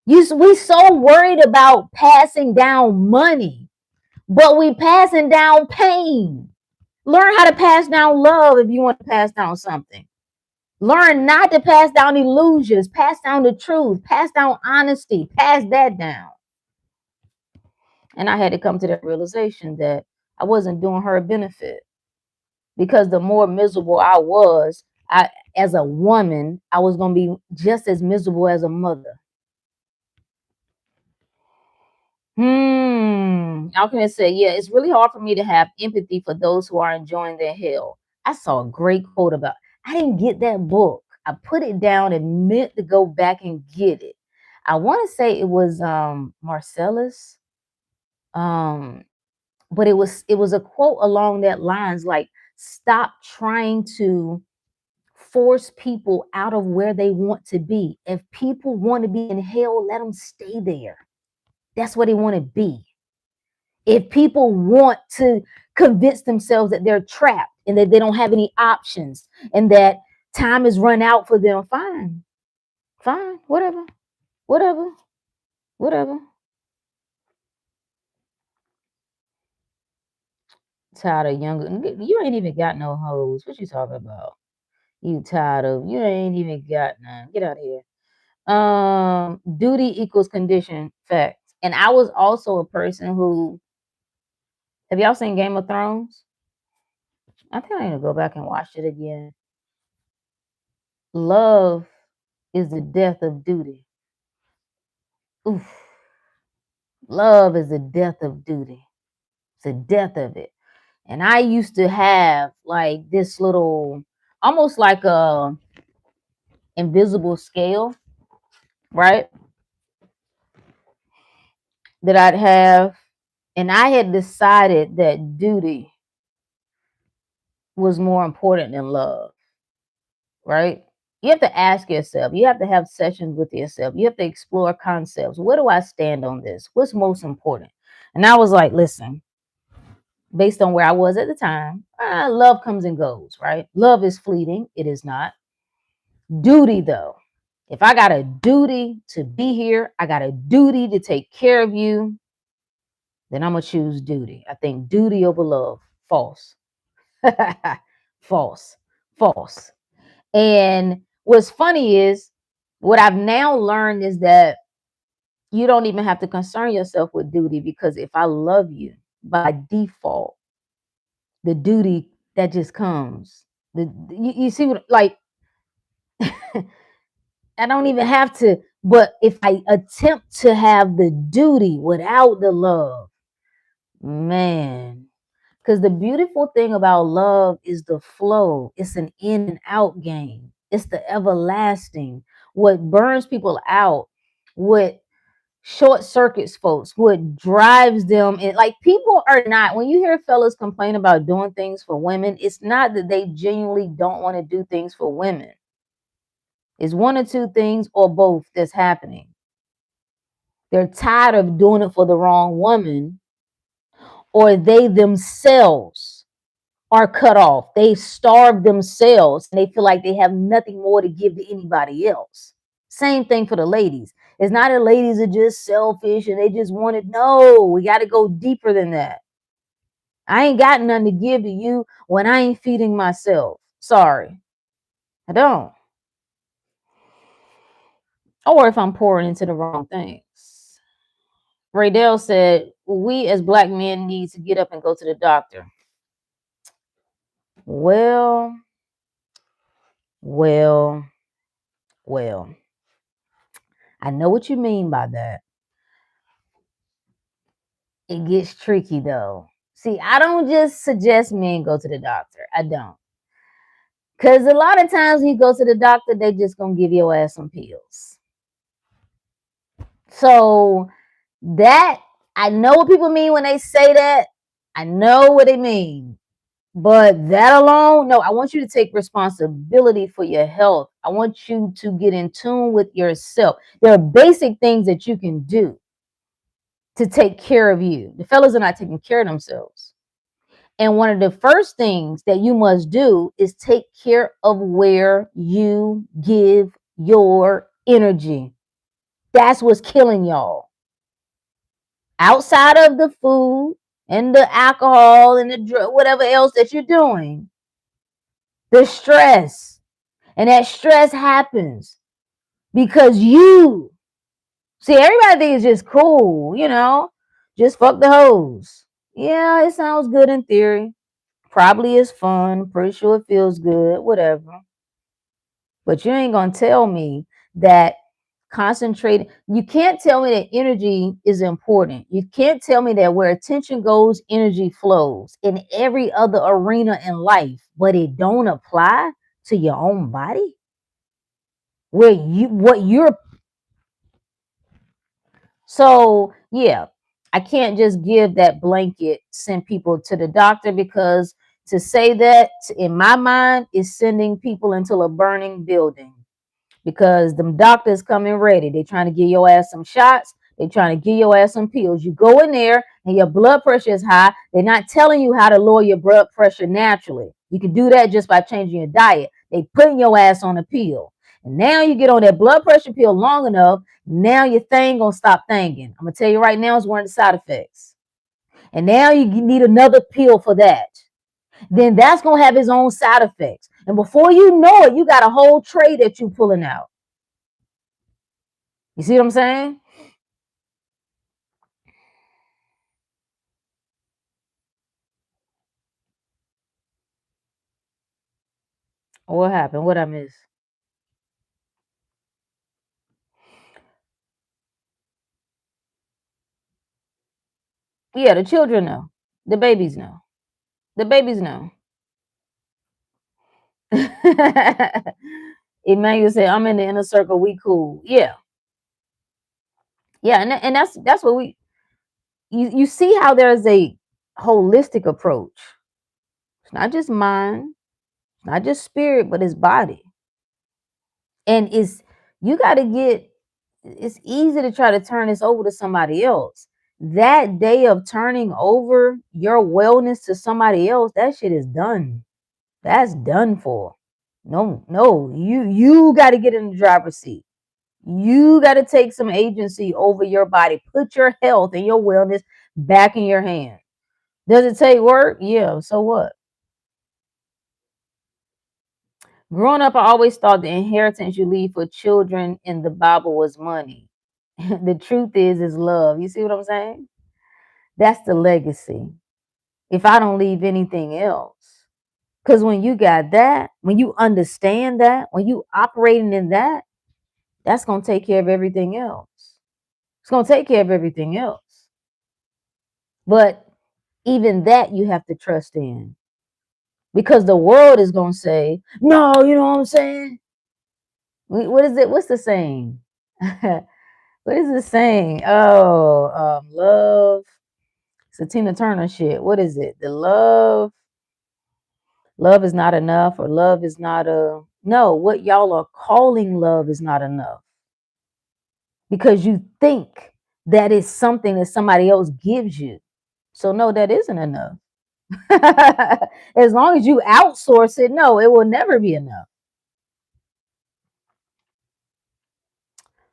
A: We so worried about passing down money, but we passing down pain. Learn how to pass down love if you want to pass down something. Learn not to pass down illusions. Pass down the truth. Pass down honesty. Pass that down. And I had to come to that realization that I wasn't doing her a benefit, because the more miserable I was, as a woman, I was going to be just as miserable as a mother. How can I say? Yeah, it's really hard for me to have empathy for those who are enjoying their hell. I saw a great quote about. I didn't get that book. I put it down and meant to go back and get it. I want to say it was Marcellus, um, but it was a quote along that lines, like, stop trying to force people out of where they want to be. If people want to be in hell, let them stay there. That's where they want to be. If people want to convince themselves that they're trapped and that they don't have any options and that time is run out for them, fine, fine, whatever, whatever, whatever. Tired of younger. You ain't even got no hoes. What you talking about? You tired of? You ain't even got none. Get out of here. Duty equals condition facts. And I was also a person who, have y'all seen Game of Thrones? I think I need to go back and watch it again. Love is the death of duty. Oof. Love is the death of duty. It's the death of it. And I used to have like this little, almost like a invisible scale, right? That I'd have. And I had decided that duty was more important than love, right? You have to ask yourself, you have to have sessions with yourself, you have to explore concepts. Where do I stand on this? What's most important? And I was like, listen, based on where I was at the time, love comes and goes, right? Love is fleeting, it is not. Duty, though, if I got a duty to be here, I got a duty to take care of you, then I'm gonna choose duty. I think duty over love. False. False. False. And what's funny is, what I've now learned is that you don't even have to concern yourself with duty, because if I love you, by default, the duty that just comes. You see what, like, I don't even have to, but if I attempt to have the duty without the love, man, because the beautiful thing about love is the flow. It's an in and out game. It's the everlasting. What burns people out, what short circuits folks, what drives them, and like, people are not, when you hear fellas complain about doing things for women, it's not that they genuinely don't want to do things for women. It's one or two things or both that's happening. They're tired of doing it for the wrong woman, or they themselves are cut off. They starve themselves and they feel like they have nothing more to give to anybody else. Same thing for the ladies. It's not that ladies are just selfish and they just want it. No, we got to go deeper than that. I ain't got nothing to give to you when I ain't feeding myself. Sorry, I don't. Or if I'm pouring into the wrong things. Raydell said, we as black men need to get up and go to the doctor. Well, well, well. I know what you mean by that. It gets tricky though. See, I don't just suggest men go to the doctor. I don't. Because a lot of times when you go to the doctor, they just going to give your ass some pills. So that, I know what people mean when they say that. I know what they mean. But that alone, no, I want you to take responsibility for your health. I want you to get in tune with yourself. There are basic things that you can do to take care of you. The fellas are not taking care of themselves. And one of the first things that you must do is take care of where you give your energy. That's what's killing y'all. Outside of the food and the alcohol and the drug, whatever else that you're doing, the stress. And that stress happens because you see, everybody thinks it's just cool, just fuck the hoes. Yeah, it sounds good in theory. Probably is fun. Pretty sure it feels good, whatever. But you ain't gonna tell me that concentrating, you can't tell me that energy is important. You can't tell me that where attention goes, energy flows in every other arena in life, but it don't apply to your own body. Where you what you're So, yeah, I can't just give that blanket, send people to the doctor, because to say that in my mind is sending people into a burning building, because them doctors coming ready. They trying to give your ass some shots. They trying to give your ass some pills. You go in there and your blood pressure is high. They're not telling you how to lower your blood pressure naturally. You can do that just by changing your diet. They putting your ass on a pill. And now you get on that blood pressure pill long enough, now your thing gonna stop thinking. I'm gonna tell you right now, it's one of the side effects. And now you need another pill for that. Then that's gonna have its own side effects. And before you know it, you got a whole tray that you pulling out. You see what I'm saying? What happened? What I miss? Yeah, the children know. The babies know. The babies know. Emmanuel said, "I'm in the inner circle. We cool." Yeah, yeah, and that's what you see how there's a holistic approach. It's not just mind, it's not just spirit, but it's body. And it's you got to get. It's easy to try to turn this over to somebody else. That day of turning over your wellness to somebody else, that shit is done. That's done for. No, no, you got to get in the driver's seat. You got to take some agency over your body. Put your health and your wellness back in your hand. Does it take work? Yeah. So what? Growing up, I always thought the inheritance you leave for children in the Bible was money. The truth is love. You see what I'm saying? That's the legacy. If I don't leave anything else. Because when you got that, when you understand that, when you operating in that, that's going to take care of everything else. It's going to take care of everything else. But even that you have to trust in. Because the world is going to say, no, you know what I'm saying? What is it? What's the saying? What is the saying? Oh, love. It's a Tina Turner shit. What is it? The love is not enough, or love is not a no. What y'all are calling love is not enough because you think that is something that somebody else gives you. So no, that isn't enough. As long as you outsource it, no, it will never be enough.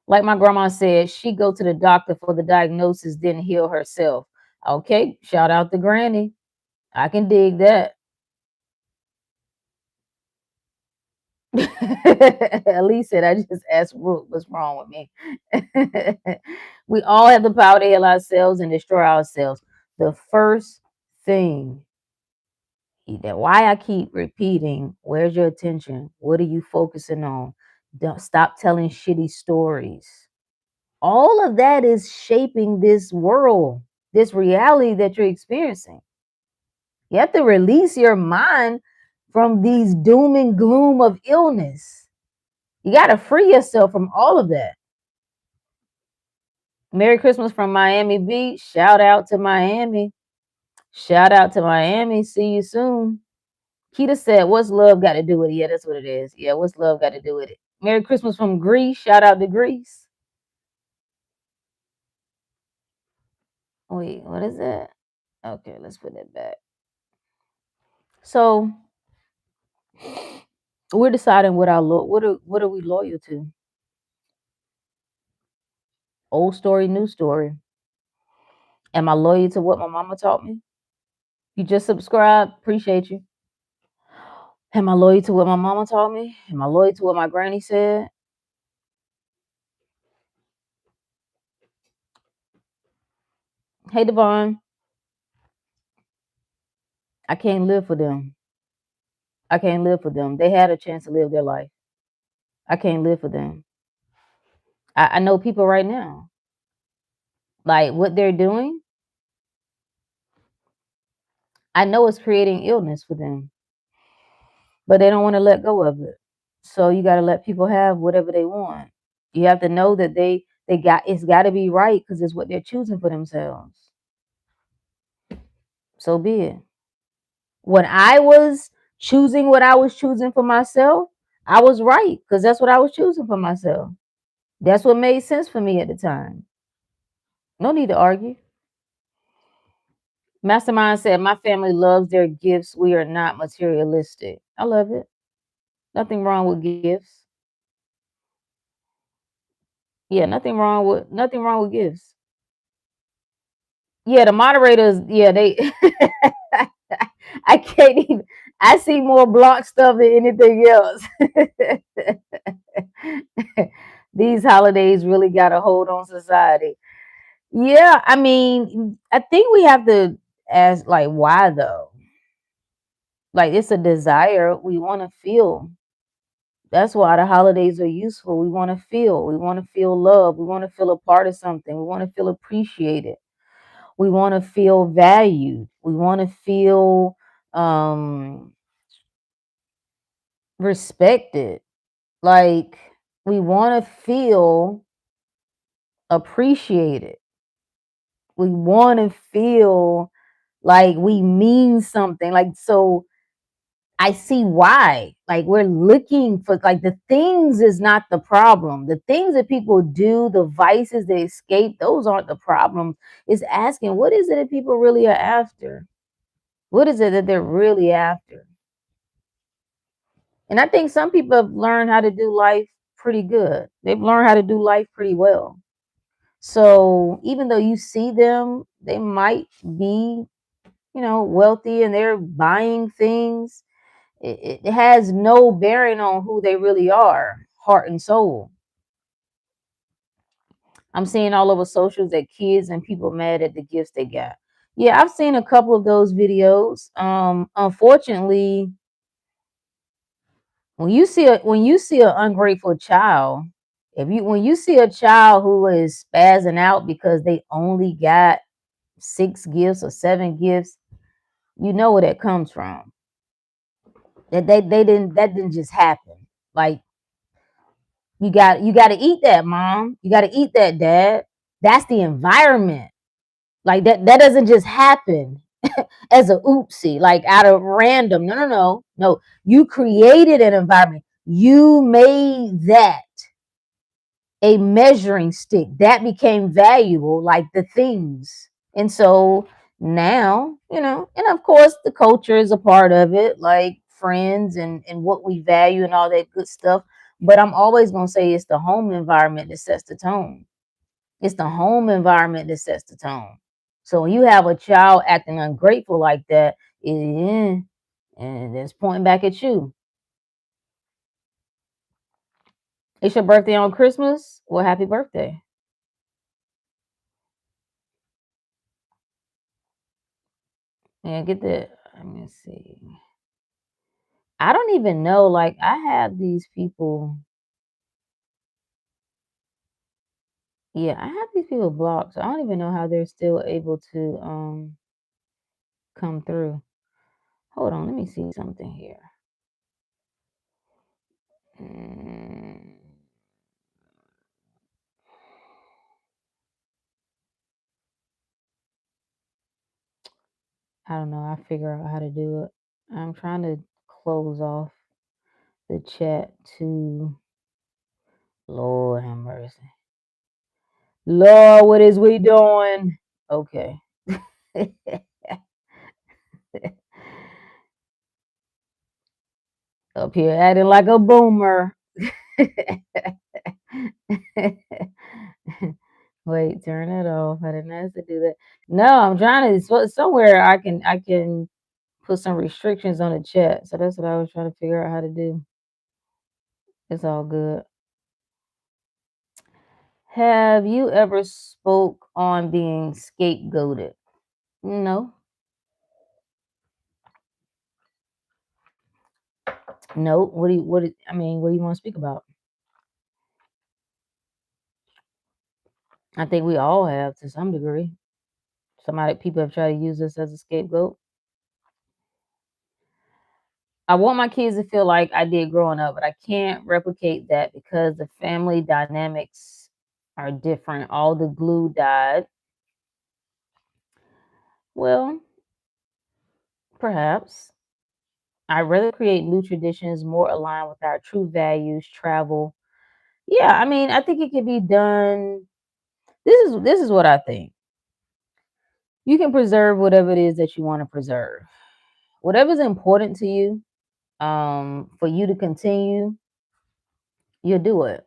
A: Like my grandma said, she go to the doctor for the diagnosis, didn't heal herself. Okay, shout out to Granny. I can dig that. Elise said, I just asked Root what's wrong with me. We all have the power to heal ourselves and destroy ourselves. The first thing that why I keep repeating, where's your attention? What are you focusing on? Don't stop telling shitty stories. All of that is shaping this world, this reality that you're experiencing. You have to release your mind from these doom and gloom of illness. You got to free yourself from all of that. Merry Christmas from Miami Beach. Shout out to Miami. Shout out to Miami. See you soon. Keita said, what's love got to do with it? Yeah, that's what it is. Yeah, what's love got to do with it? Merry Christmas from Greece. Shout out to Greece. Wait, what is that? Okay, let's put that back. So we're deciding what what are we loyal to? Old story, new story. Am I loyal to what my mama taught me? You just subscribed. Appreciate you. Am I loyal to what my mama taught me? Am I loyal to what my granny said? Hey, Devon. I can't live for them. I can't live for them. They had a chance to live their life. I can't live for them. I know people right now. Like what they're doing, I know it's creating illness for them. But they don't want to let go of it. So you got to let people have whatever they want. You have to know that they got it's got to be right because it's what they're choosing for themselves. So be it. When I was choosing what I was choosing for myself, I was right because that's what I was choosing for myself. That's what made sense for me at the time. No need to argue. Mastermind said, my family loves their gifts. We are not materialistic. I love it. Nothing wrong with gifts. Yeah, nothing wrong with gifts. Yeah, the moderators, yeah, they I can't even I see more block stuff than anything else. These holidays really got a hold on society. Yeah, I mean, I think we have to ask like why though? Like it's a desire we want to feel. That's why the holidays are useful. We want to feel. We want to feel love. We want to feel a part of something. We want to feel appreciated. We want to feel valued. We want to feel respected. Like we want to feel appreciated. We want to feel like we mean something. Like so I see why. Like we're looking for like the things is not the problem. The things that people do, the vices they escape, those aren't the problem. It's asking what is it that people really are after? What is it that they're really after? And I think some people have learned how to do life pretty good. They've learned how to do life pretty well. So even though you see them, they might be, wealthy and they're buying things. It has no bearing on who they really are, heart and soul. I'm seeing all over socials that kids and people mad at the gifts they got. Yeah, I've seen a couple of those videos. Unfortunately, when you see an ungrateful child, when you see a child who is spazzing out because they only got 6 gifts or 7 gifts, you know where that comes from. That didn't just happen. Like you got to eat that, mom. You got to eat that, dad. That's the environment. Like that doesn't just happen as a oopsie, like out of random. No. You created an environment. You made that a measuring stick that became valuable, like the things. And so Now, and of course the culture is a part of it, like friends and what we value and all that good stuff. But I'm always gonna say it's the home environment that sets the tone. It's the home environment that sets the tone. So when you have a child acting ungrateful like that, and it's pointing back at you. It's your birthday on Christmas? Well, happy birthday. Yeah, get that. Let me see. I don't even know. Like, I have these people. Yeah, I have these people blocked. So I don't even know how they're still able to come through. Hold on, let me see something here. Mm, I don't know. I figure out how to do it. I'm trying to close off the chat to Lord have mercy. Lord, what is we doing? Okay. Up here acting like a boomer. Wait, turn it off. I didn't ask to do that. No, I'm trying to somewhere I can put some restrictions on the chat. So that's what I was trying to figure out how to do. It's all good. Have you ever spoke on being scapegoated? No. No. What do you want to speak about? I think we all have to some degree. People have tried to use this as a scapegoat. I want my kids to feel like I did growing up, but I can't replicate that because the family dynamics are different. All the glue died. Well, perhaps. I'd rather create new traditions more aligned with our true values, travel. Yeah, I mean, I think it can be done. This is what I think. You can preserve whatever it is that you want to preserve. Whatever's important to you, for you to continue, you'll do it.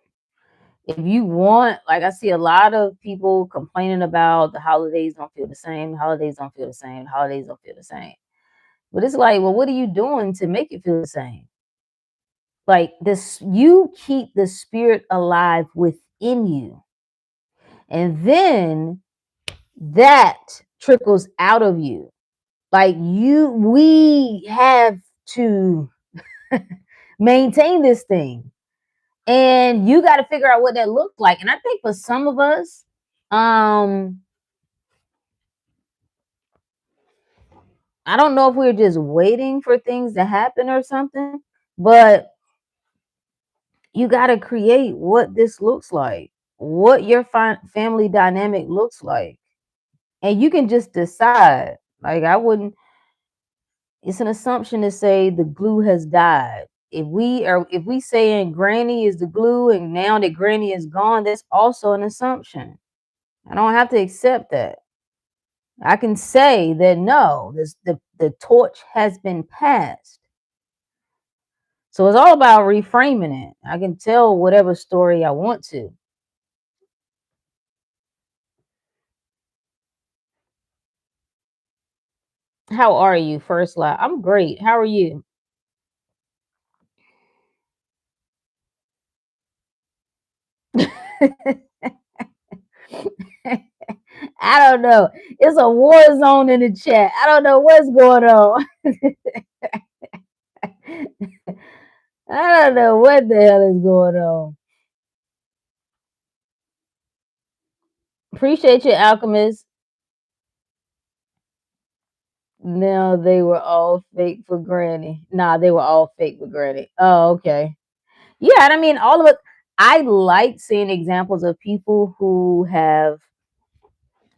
A: If you want, like I see a lot of people complaining about the holidays don't feel the same, holidays don't feel the same, holidays don't feel the same. But it's like, well, what are you doing to make it feel the same? Like this, you keep the spirit alive within you. And then that trickles out of you. Like we have to maintain this thing. And you got to figure out what that looked like. And I think for some of us, um, I don't know if we're just waiting for things to happen or something, but you got to create what this looks like, what your family dynamic looks like. And you can just decide. Like, I wouldn't, it's an assumption to say the glue has died. If we saying granny is the glue and now that granny is gone, that's also an assumption. I don't have to accept that. I can say that no, the torch has been passed. So it's all about reframing it. I can tell whatever story I want to. How are you, first live? I'm great. How are you? I don't know. It's a war zone in the chat. I don't know what's going on. I don't know what the hell is going on. Appreciate you, Alchemist. No, they were all fake for Granny. Nah, they were all fake for Granny. Oh, okay. Yeah, and I mean, all of it. I like seeing examples of people who have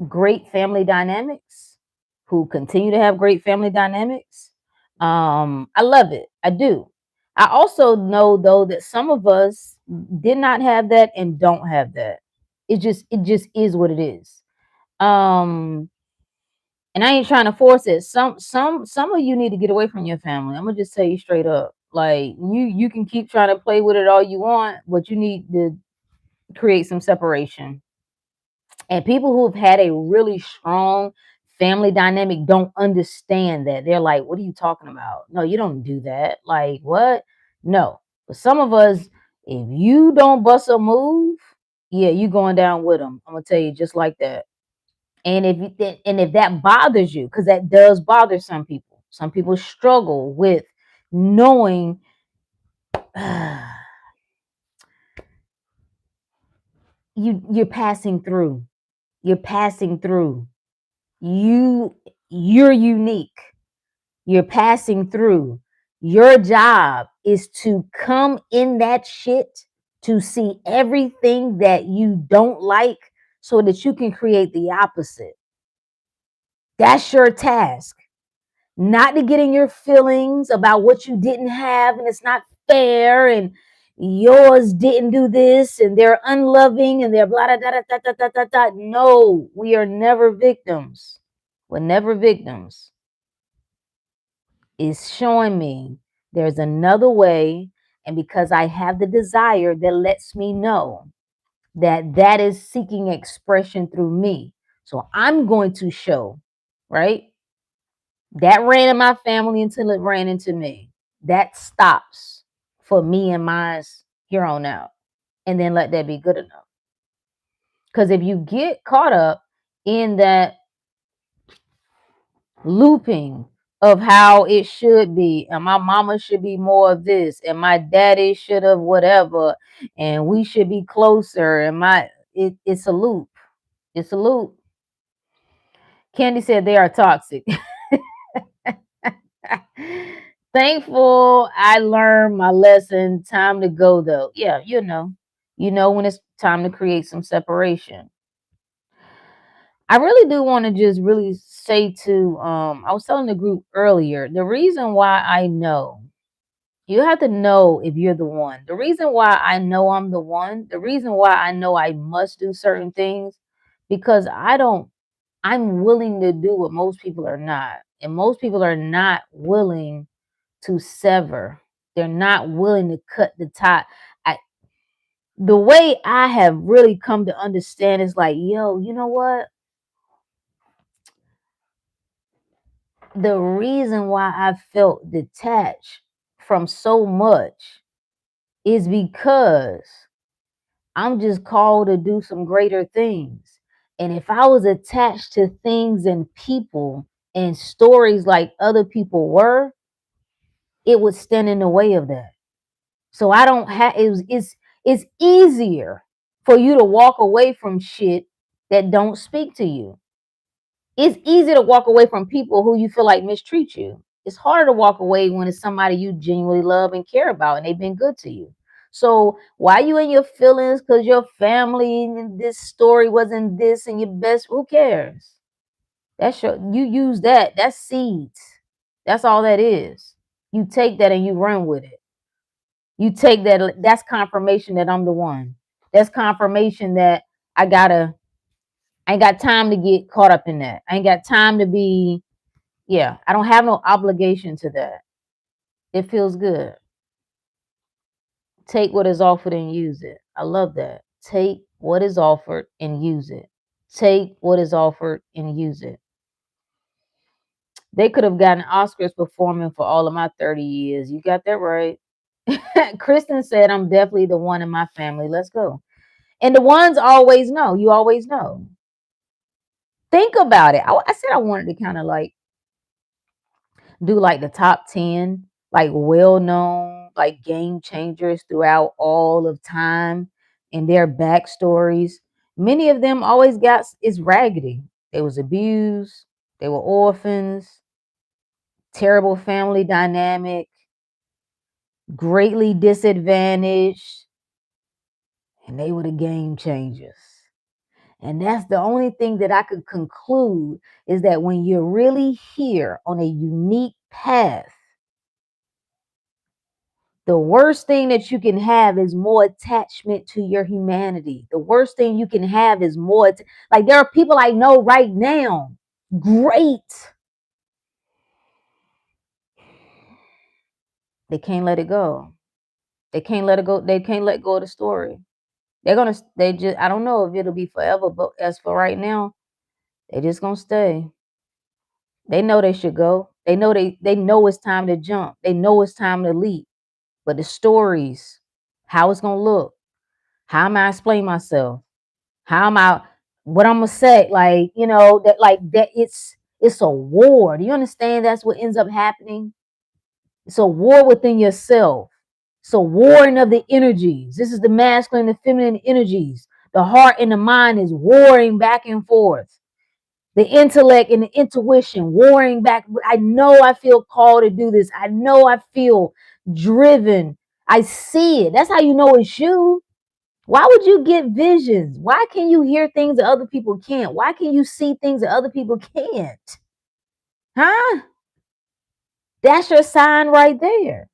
A: great family dynamics, who continue to have great family dynamics. I love it. I do. I also know though that some of us did not have that and don't have that. It just is what it is. Um, And I ain't trying to force it. Some of you need to get away from your family. I'm gonna just tell you straight up. Like you can keep trying to play with it all you want, but you need to create some separation. And people who've had a really strong family dynamic don't understand that. They're like, what are you talking about? No, you don't do that. Like, what? No. But some of us, if you don't bust a move, yeah, you going down with them. I'm gonna tell you just like that. And if that bothers you, because that does bother some people. Some people struggle with knowing you're passing through. You're passing through. You're unique. You're passing through. Your job is to come in that shit to see everything that you don't like so that you can create the opposite. That's your task. Not to get in your feelings about what you didn't have and it's not fair and yours didn't do this and they're unloving and they're blah da da da da da da da. No, we are never victims. We're never victims. It's showing me there's another way, and because I have the desire that lets me know that that is seeking expression through me. So I'm going to show, right? That ran in my family until it ran into me. That stops for me and mine here on out. And then let that be good enough. Because if you get caught up in that looping of how it should be, and my mama should be more of this, and my daddy should have whatever, and we should be closer, and it's a loop. It's a loop. Candy said they are toxic. Thankful I learned my lesson. Time to go though. Yeah, you know when it's time to create some separation. I really do want to just really say to I was telling the group earlier, the reason why I know you have to know if you're the one. The reason why I know I'm the one, the reason why I know I must do certain things, because I'm willing to do what most people are not. And most people are not willing to sever. They're not willing to cut the tie. I the way I have really come to understand is like, yo, you know what? The reason why I felt detached from so much is because I'm just called to do some greater things. And if I was attached to things and people and stories like other people were, it would stand in the way of that. So I don't have it's easier for you to walk away from shit that don't speak to you. It's easy to walk away from people who you feel like mistreat you. It's harder to walk away when it's somebody you genuinely love and care about and they've been good to you. So why you in your feelings because your family and this story wasn't this and your best, who cares? That's you use that. That's seeds. That's all that is. You take that and you run with it. You take that, that's confirmation that I'm the one. That's confirmation that I ain't got time to get caught up in that. I ain't got time to be, yeah, I don't have no obligation to that. It feels good. Take what is offered and use it. I love that. Take what is offered and use it. Take what is offered and use it. They could have gotten Oscars performing for all of my 30 years. You got that right. Kristen said, I'm definitely the one in my family. Let's go. And the ones always know. You always know. Think about it. I said I wanted to kind of like do like the top 10, like well known, like game changers throughout all of time and their backstories. Many of them always got is raggedy. They was abused, they were orphans, terrible family dynamic, greatly disadvantaged, and they were the game changers. And that's the only thing that I could conclude is that when you're really here on a unique path, the worst thing that you can have is more attachment to your humanity. The worst thing you can have is more, like there are people I know right now Great. They can't let it go. They can't let it go. They can't let go of the story. They just, I don't know if it'll be forever, but as for right now, they just gonna stay. They know they should go. They know it's time to jump. They know it's time to leap. But the stories, how it's gonna look, how am I explain myself? How am I what I'm gonna say? Like, that it's a war. Do you understand that's what ends up happening? It's a war within yourself. It's a warring of the energies. This is the masculine and feminine energies. The heart and the mind is warring back and forth. The intellect and the intuition warring back. I know I feel called to do this. I know I feel driven. I see it. That's how you know it's you. Why would you get visions? Why can you hear things that other people can't? Why can you see things that other people can't? Huh? That's your sign right there.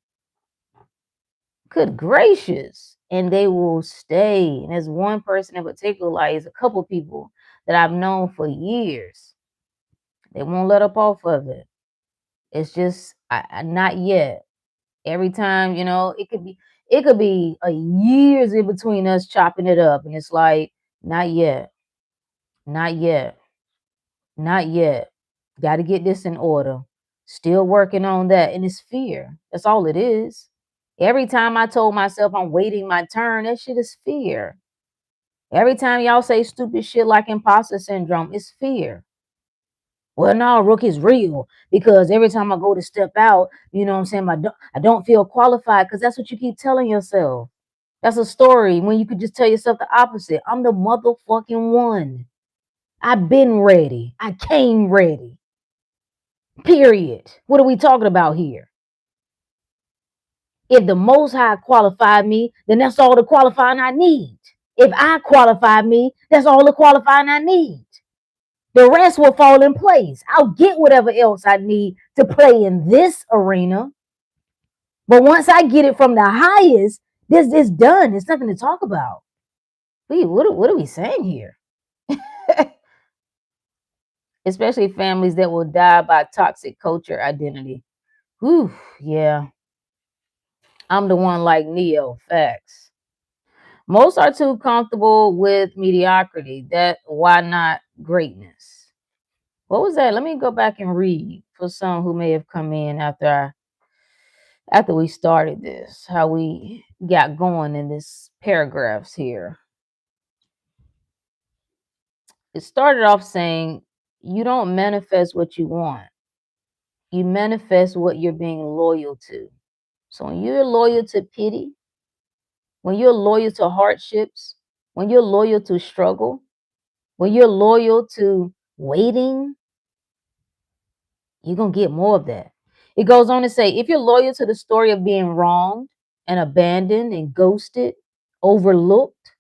A: Good gracious. And they will stay. And there's one person in particular, like it's a couple people that I've known for years. They won't let up off of it. It's just not yet. Every time, it could be a years in between us chopping it up. And it's like, not yet. Not yet. Not yet. Got to get this in order. Still working on that. And it's fear. That's all it is. Every time I told myself I'm waiting my turn, that shit is fear. Every time y'all say stupid shit like imposter syndrome, it's fear. Well, no, rookie's real because every time I go to step out, you know what I'm saying, I don't feel qualified because that's what you keep telling yourself. That's a story when you could just tell yourself the opposite. I'm the motherfucking one. I've been ready. I came ready. Period. What are we talking about here? If the Most High qualified me, then that's all the qualifying I need. If I qualify me, that's all the qualifying I need. The rest will fall in place. I'll get whatever else I need to play in this arena. But once I get it from the highest, this is done. There's nothing to talk about. Wait, what are we saying here? Especially families that will die by toxic culture identity. Whew, yeah. I'm the one like Neo. Facts. Most are too comfortable with mediocrity. That why not greatness? What was that? Let me go back and read for some who may have come in after we started this, how we got going in this paragraphs here. It started off saying, you don't manifest what you want. You manifest what you're being loyal to. So when you're loyal to pity, when you're loyal to hardships, when you're loyal to struggle, when you're loyal to waiting, you're going to get more of that. It goes on to say, if you're loyal to the story of being wronged and abandoned and ghosted, overlooked,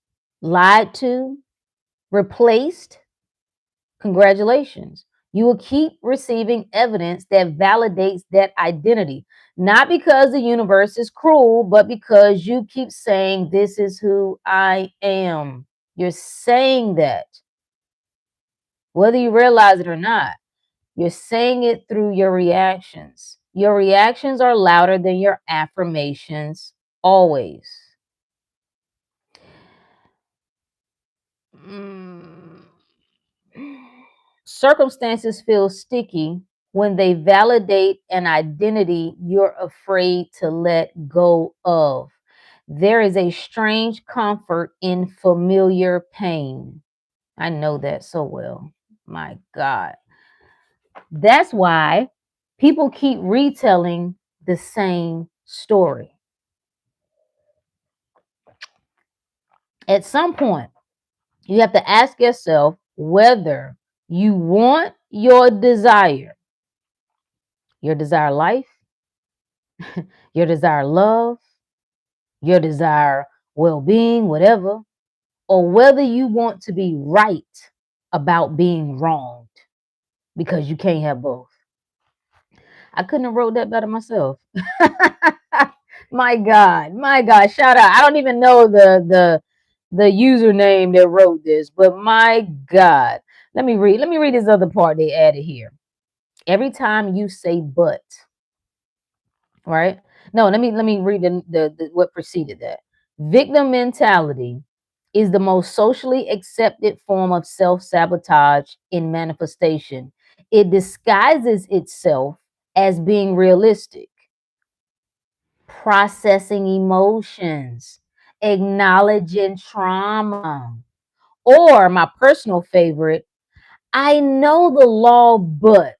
A: lied to, replaced, congratulations. You will keep receiving evidence that validates that identity, not because the universe is cruel, but because you keep saying, this is who I am. You're saying that, whether you realize it or not. You're saying it through your reactions. Your reactions are louder than your affirmations, always. Mm. Circumstances feel sticky when they validate an identity you're afraid to let go of. There is a strange comfort in familiar pain. I know that so well. My God. That's why people keep retelling the same story. At some point, you have to ask yourself whether you want your desire life, your desire love, your desire well being, whatever, or whether you want to be right about being wronged because you can't have both. I couldn't have wrote that better myself. My God, shout out. I don't even know the username that wrote this, but my God, Let me read this other part they added here. Every time you say but, right? No, let me read the what preceded that. Victim mentality is the most socially accepted form of self-sabotage in manifestation. It disguises itself as being realistic, processing emotions, acknowledging trauma, or my personal favorite, I know the law, but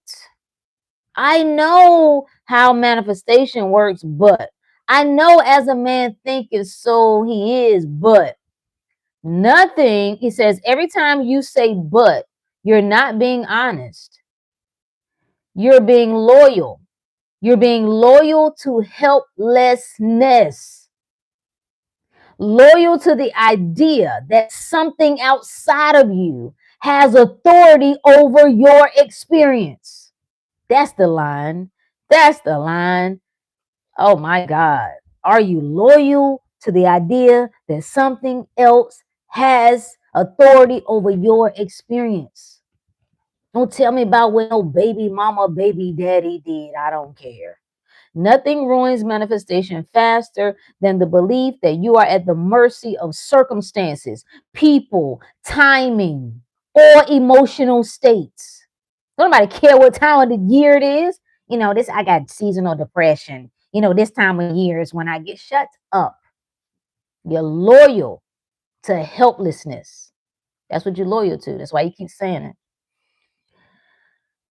A: I know how manifestation works, but I know as a man thinketh, so he is, but nothing. He says, every time you say but, you're not being honest. You're being loyal. You're being loyal to helplessness, loyal to the idea that something outside of you has authority over your experience. That's the line. That's the line. Oh my God. Are you loyal to the idea that something else has authority over your experience? Don't tell me about what no baby mama, baby daddy did. I don't care. Nothing ruins manifestation faster than the belief that you are at the mercy of circumstances, people, timing, or emotional states. Nobody care what time of the year it is. You know, this I got seasonal depression. You know, this time of year is when I get shut up. You're loyal to helplessness. That's what you're loyal to. That's why you keep saying it.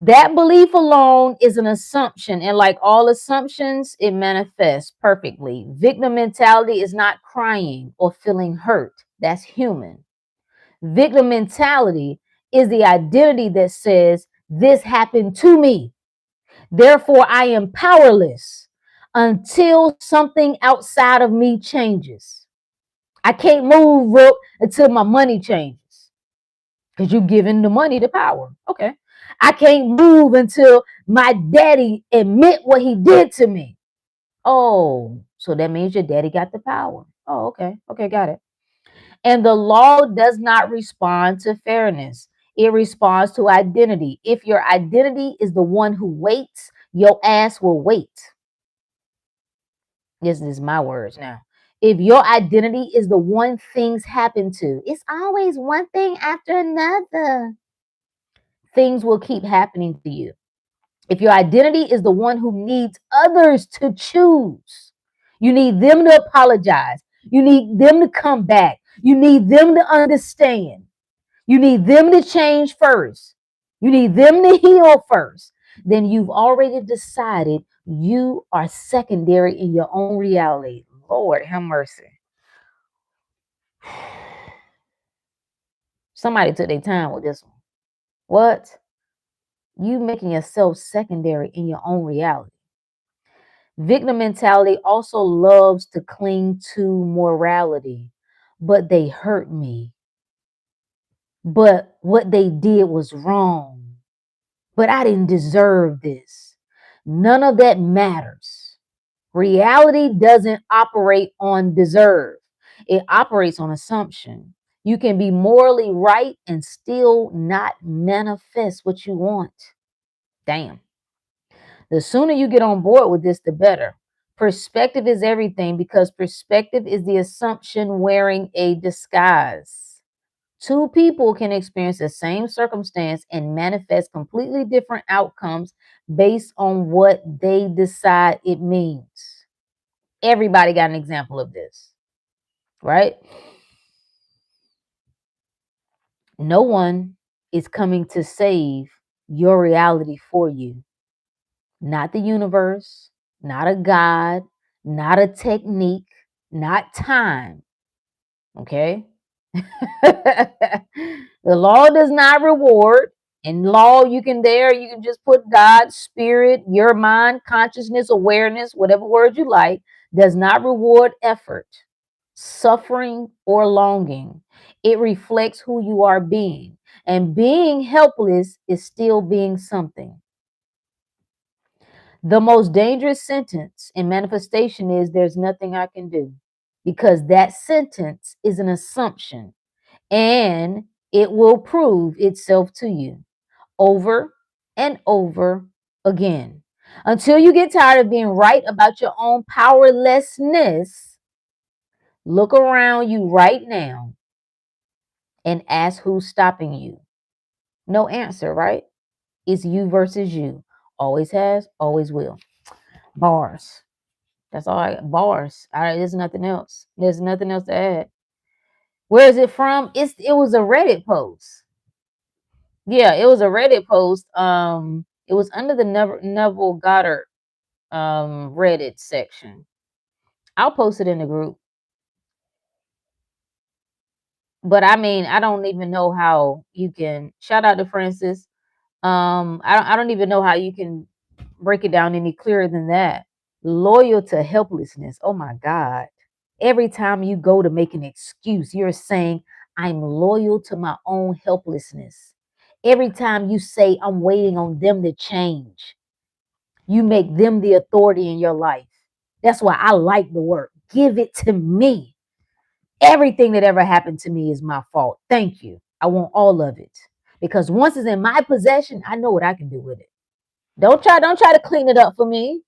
A: That belief alone is an assumption, and like all assumptions, it manifests perfectly. Victim mentality is not crying or feeling hurt. That's human. Victim mentality is the identity that says, this happened to me. Therefore, I am powerless until something outside of me changes. I can't move until my money changes because you're giving the money the power. Okay. I can't move until my daddy admit what he did to me. Oh, so that means your daddy got the power. Oh, okay. Okay, got it. And the law does not respond to fairness. It responds to identity. If your identity is the one who waits, your ass will wait. This is my words now. If your identity is the one things happen to, it's always one thing after another. Things will keep happening to you. If your identity is the one who needs others to choose, you need them to apologize. You need them to come back. You need them to understand. You need them to change first. You need them to heal first. Then you've already decided you are secondary in your own reality. Lord, have mercy. Somebody took their time with this one. What? You making yourself secondary in your own reality. Victim mentality also loves to cling to morality, but they hurt me. But what they did was wrong. But I didn't deserve this. None of that matters. Reality doesn't operate on deserve, it operates on assumption. You can be morally right and still not manifest what you want. Damn. The sooner you get on board with this, the better. Perspective is everything because perspective is the assumption wearing a disguise. Two people can experience the same circumstance and manifest completely different outcomes based on what they decide it means. Everybody got an example of this, right? No one is coming to save your reality for you. Not the universe, not a God, not a technique, not time. Okay? The law does not reward. In law, you can just put God, spirit, your mind, consciousness, awareness, whatever word you like, does not reward effort, suffering, or longing. It reflects who you are being. And being helpless is still being something. The most dangerous sentence in manifestation is there's nothing I can do because that sentence is an assumption and It will prove itself to you over and over again. Until you get tired of being right about your own powerlessness, look around you right now and ask who's stopping you. No answer, right? It's you versus you. Always has, always will. Bars. That's all I bars. There's nothing else. There's nothing else to add. Where is it from? It was a Reddit post. Yeah, it was a Reddit post. It was under the Neville Goddard Reddit section. I'll post it in the group. But I mean, I don't even know how you can shout out to Francis. I don't even know how you can break it down any clearer than that. Loyal to helplessness. Oh my God. Every time you go to make an excuse, you're saying, I'm loyal to my own helplessness. Every time you say, I'm waiting on them to change, you make them the authority in your life. That's why I like the word. Give it to me. Everything that ever happened to me is my fault. Thank you. I want all of it. Because once it's in my possession, I know what I can do with it. Don't try to clean it up for me.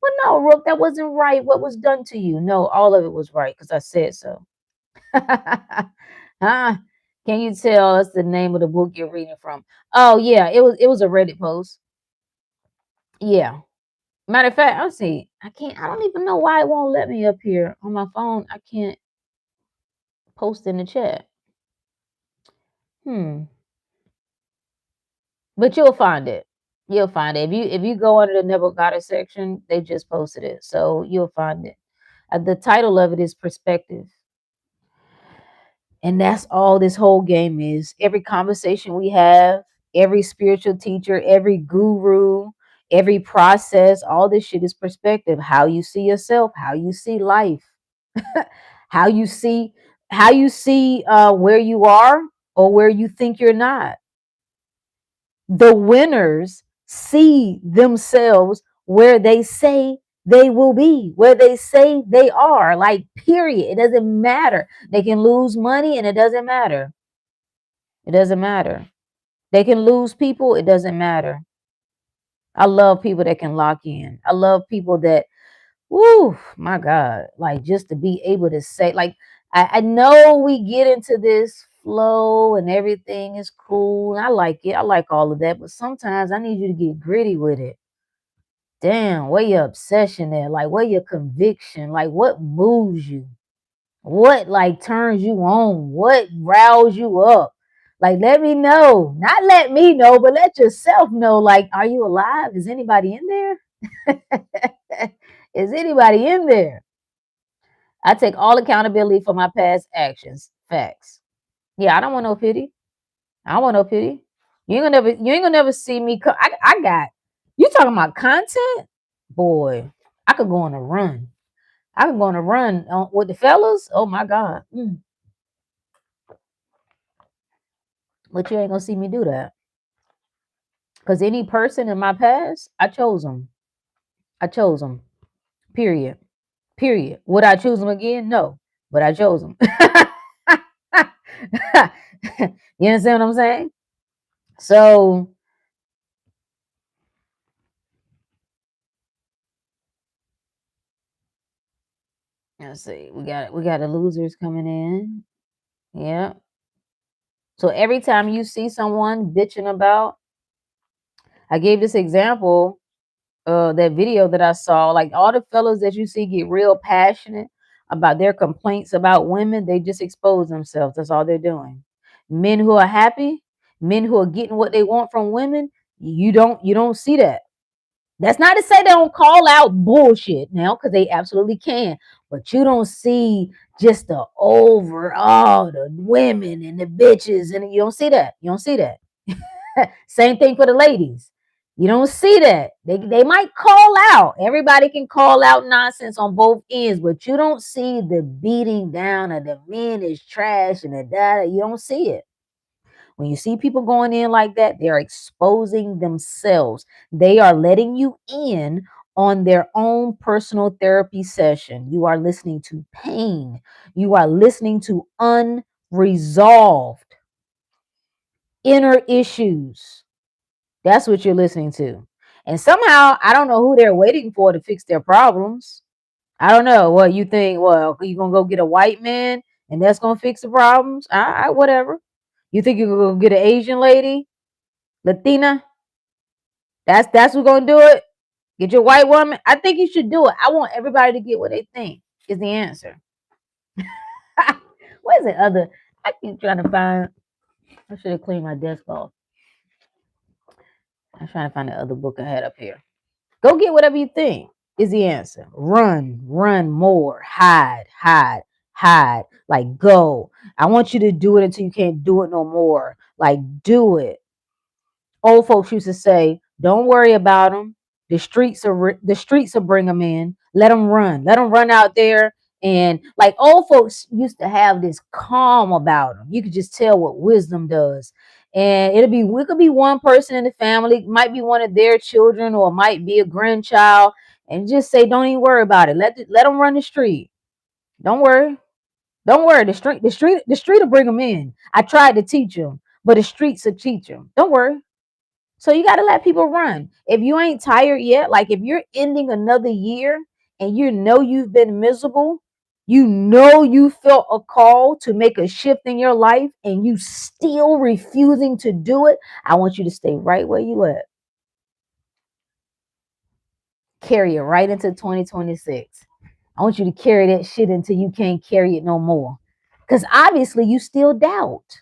A: Well, no, Rook, that wasn't right. What was done to you? No, all of it was right because I said so. Huh? Can you tell us the name of the book you're reading from? Oh yeah, it was a Reddit post. Yeah. Matter of fact, I'll see. I don't even know why it won't let me up here on my phone. I can't post in the chat. Hmm. But you'll find it. You'll find it. If you go under the Neville Goddard section, they just posted it. So you'll find it. The title of it is Perspective. And that's all this whole game is. Every conversation we have, every spiritual teacher, every guru, every process, all this shit is perspective. How you see yourself, how you see life, how you see where you are or where you think you're not. The winners see themselves where they say they will be, where they say they are, like, period. It doesn't matter. They can lose money and it doesn't matter. It doesn't matter. They can lose people. It doesn't matter. I love people that can lock in. I love people that, whoo, my God, like just to be able to say, like, I know we get into this flow and everything is cool. I like it. I like all of that. But sometimes I need you to get gritty with it. Damn, where your obsession at? Like, where your conviction? Like, what moves you? What, like, turns you on? What riles you up? Like, let me know. Not let me know, but let yourself know. Like, are you alive? Is anybody in there? Is anybody in there? I take all accountability for my past actions. Facts. Yeah, I don't want no pity. I don't want no pity. You ain't gonna never see me. I got you talking about content, boy. I could go on a run. I could go on a run with the fellas. Oh my God. But you ain't gonna see me do that. Because any person in my past, I chose them. I chose them. Period. Period. Would I choose them again? No. But I chose them. You understand what I'm saying? So let's see. We got the losers coming in. Yeah. So every time you see someone bitching about, I gave this example, that video that I saw, like all the fellas that you see get real passionate about their complaints about women, they just expose themselves. That's all they're doing. Men who are happy, men who are getting what they want from women, you don't see that. That's not to say they don't call out bullshit now, because they absolutely can. But you don't see just the overall the women and the bitches, and you don't see that. You don't see that. Same thing for the ladies. You don't see that. They might call out. Everybody can call out nonsense on both ends, but you don't see the beating down of the men is trash and the data. You don't see it. When you see people going in like that, they're exposing themselves. They are letting you in on their own personal therapy session. You are listening to pain. You are listening to unresolved. inner issues. That's what you're listening to. And somehow, I don't know who they're waiting for to fix their problems. I don't know. What you think? Well, you gonna go get a white man and that's gonna fix the problems? All right, whatever. You think you're gonna get an Asian lady, Latina? That's who's gonna do it. Get your white woman. I think you should do it. I want everybody to get what they think is the answer. What is the other? I keep trying to find. I should have cleaned my desk off. I'm trying to find the other book I had up here. Go get whatever you think is the answer. Run more. Hide. Like, go. I want you to do it until you can't do it no more. Like, do it. Old folks used to say, "Don't worry about them. The streets will bring them in. Let them run. Let them run out there." And like old folks used to have this calm about them. You could just tell what wisdom does. And it could be one person in the family, it might be one of their children, or it might be a grandchild, and just say, "Don't even worry about it. Let them run the street. Don't worry. Don't worry. The street will bring them in. I tried to teach them, but the streets will teach them. Don't worry." So you got to let people run. If you ain't tired yet, like if you're ending another year and you know you've been miserable, you know you felt a call to make a shift in your life and you still refusing to do it, I want you to stay right where you at. Carry it right into 2026. I want you to carry that shit until you can't carry it no more. Because obviously you still doubt.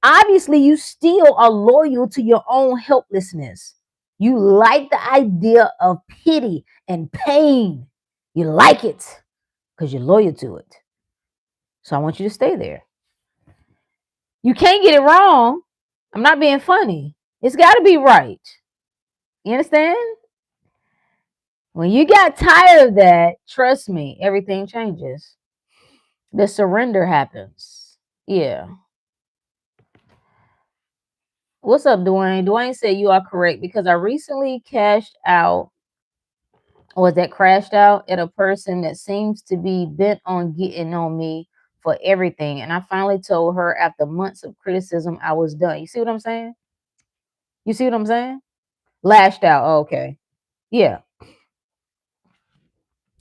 A: Obviously, you still are loyal to your own helplessness. You like the idea of pity and pain. You like it because you're loyal to it. So I want you to stay there. You can't get it wrong. I'm not being funny. It's got to be right. You understand? When you got tired of that, trust me, everything changes. The surrender happens. Yeah. What's up, Dwayne? Dwayne said you are correct because I recently cashed out or that crashed out at a person that seems to be bent on getting on me for everything. And I finally told her after months of criticism I was done. You see what I'm saying? You see what I'm saying? Lashed out. Oh, okay. Yeah.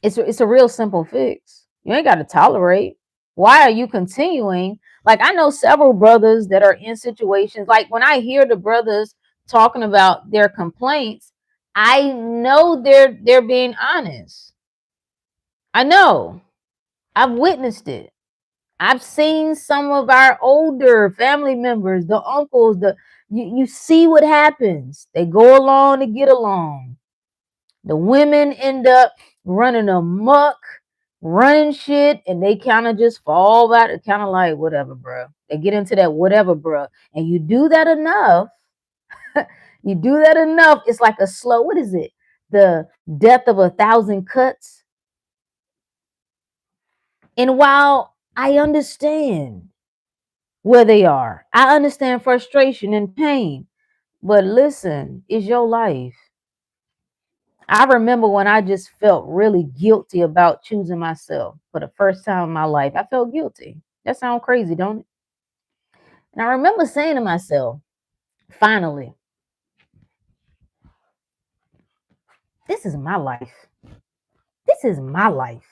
A: It's a real simple fix. You ain't got to tolerate. Why are you continuing? Like I know several brothers that are in situations like when I hear the brothers talking about their complaints, I know they're being honest. I know. I've witnessed it. I've seen some of our older family members, the uncles, you see what happens. They go along to get along. The women end up running amok, running shit, and they kind of just fall out. It's kind of like whatever, bro. They get into that whatever, bro. And you do that enough, it's like a slow, what is it? The death of 1,000 cuts. And while I understand where they are, I understand frustration and pain. But listen, it's your life. I remember when I just felt really guilty about choosing myself for the first time in my life. I felt guilty. That sounds crazy, don't it? And I remember saying to myself, finally, this is my life. This is my life.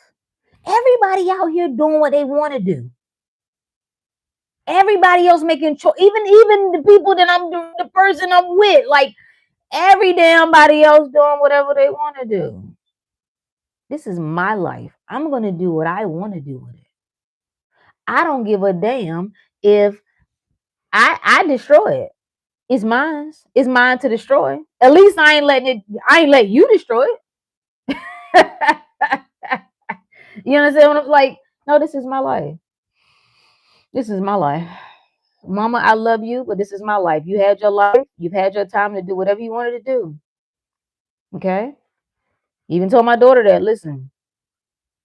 A: Everybody out here doing what they want to do. Everybody else making choice, even the people that the person I'm with, like every damn body else doing whatever they want to do. This is my life. I'm going to do what I want to do with it. I don't give a damn if I destroy it. It's mine. It's mine to destroy. At least I ain't let you destroy it. You understand what I'm like? No, this is my life. This is my life. Mama, I love you, but this is my life. You had your life. You've had your time to do whatever you wanted to do. Okay? Even told my daughter that, listen,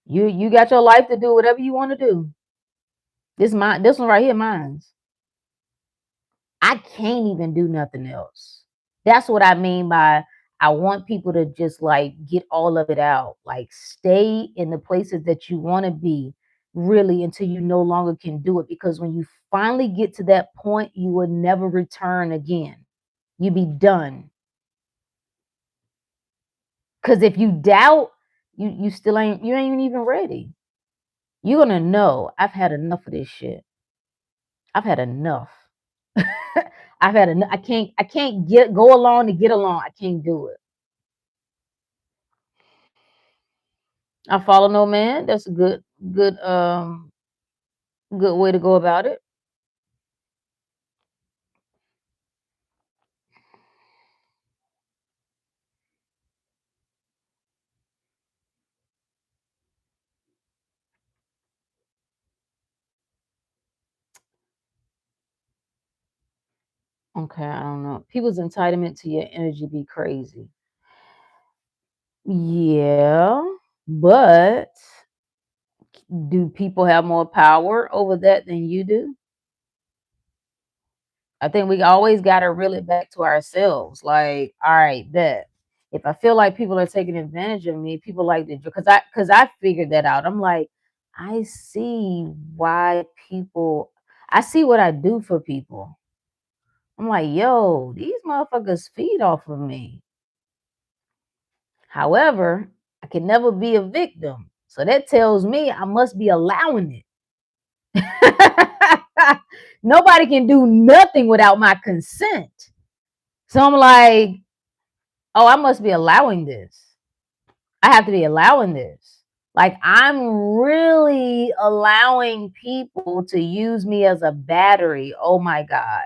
A: you got your life to do whatever you want to do. This one right here, mine's. I can't even do nothing else. That's what I mean by I want people to just like get all of it out. Like stay in the places that you want to be. really, until you no longer can do it. Because when you finally get to that point, you will never return again. You be done. Because if you doubt, you still ain't even ready. You're gonna know, I've had enough of this shit. I've had enough. I've had enough. I can't get go along to get along. I can't do it. I follow no man. That's a good way to go about it. Okay, I don't know. People's entitlement to your energy be crazy. Yeah, but do people have more power over that than you do? I think we always got to reel it back to ourselves. Like, all right, that if I feel like people are taking advantage of me, people like to, because I figured that out. I'm like, I see why people. I see what I do for people. I'm like, yo, these motherfuckers feed off of me. However, I can never be a victim. So that tells me I must be allowing it. Nobody can do nothing without my consent. So I'm like, oh, I must be allowing this. I have to be allowing this. Like, I'm really allowing people to use me as a battery. Oh my God.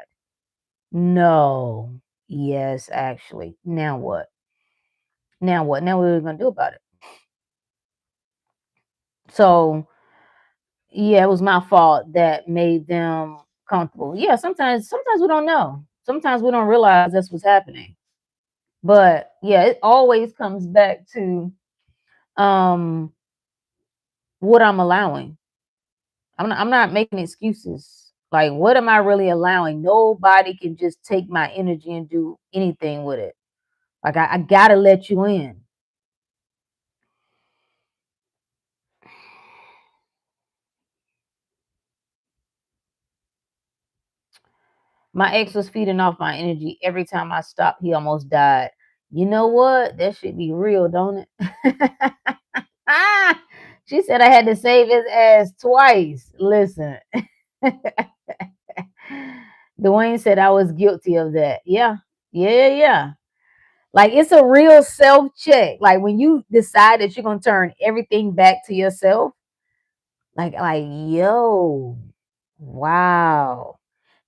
A: No. Yes, actually. Now what? Now what? Now what are we going to do about it? So, yeah, it was my fault that made them comfortable. Yeah, sometimes we don't know. Sometimes we don't realize that's what's happening. But yeah, it always comes back to um what I'm allowing. I'm not making excuses. Like, what am I really allowing? Nobody can just take my energy and do anything with it. Like, I gotta let you in. My ex was feeding off my energy every time I stopped. He almost died. You know what? That should be real, don't it? Ah, she said I had to save his ass twice. Listen, Dwayne said I was guilty of that. Yeah, yeah. Like, it's a real self check. Like, when you decide that you're gonna turn everything back to yourself, like yo, wow.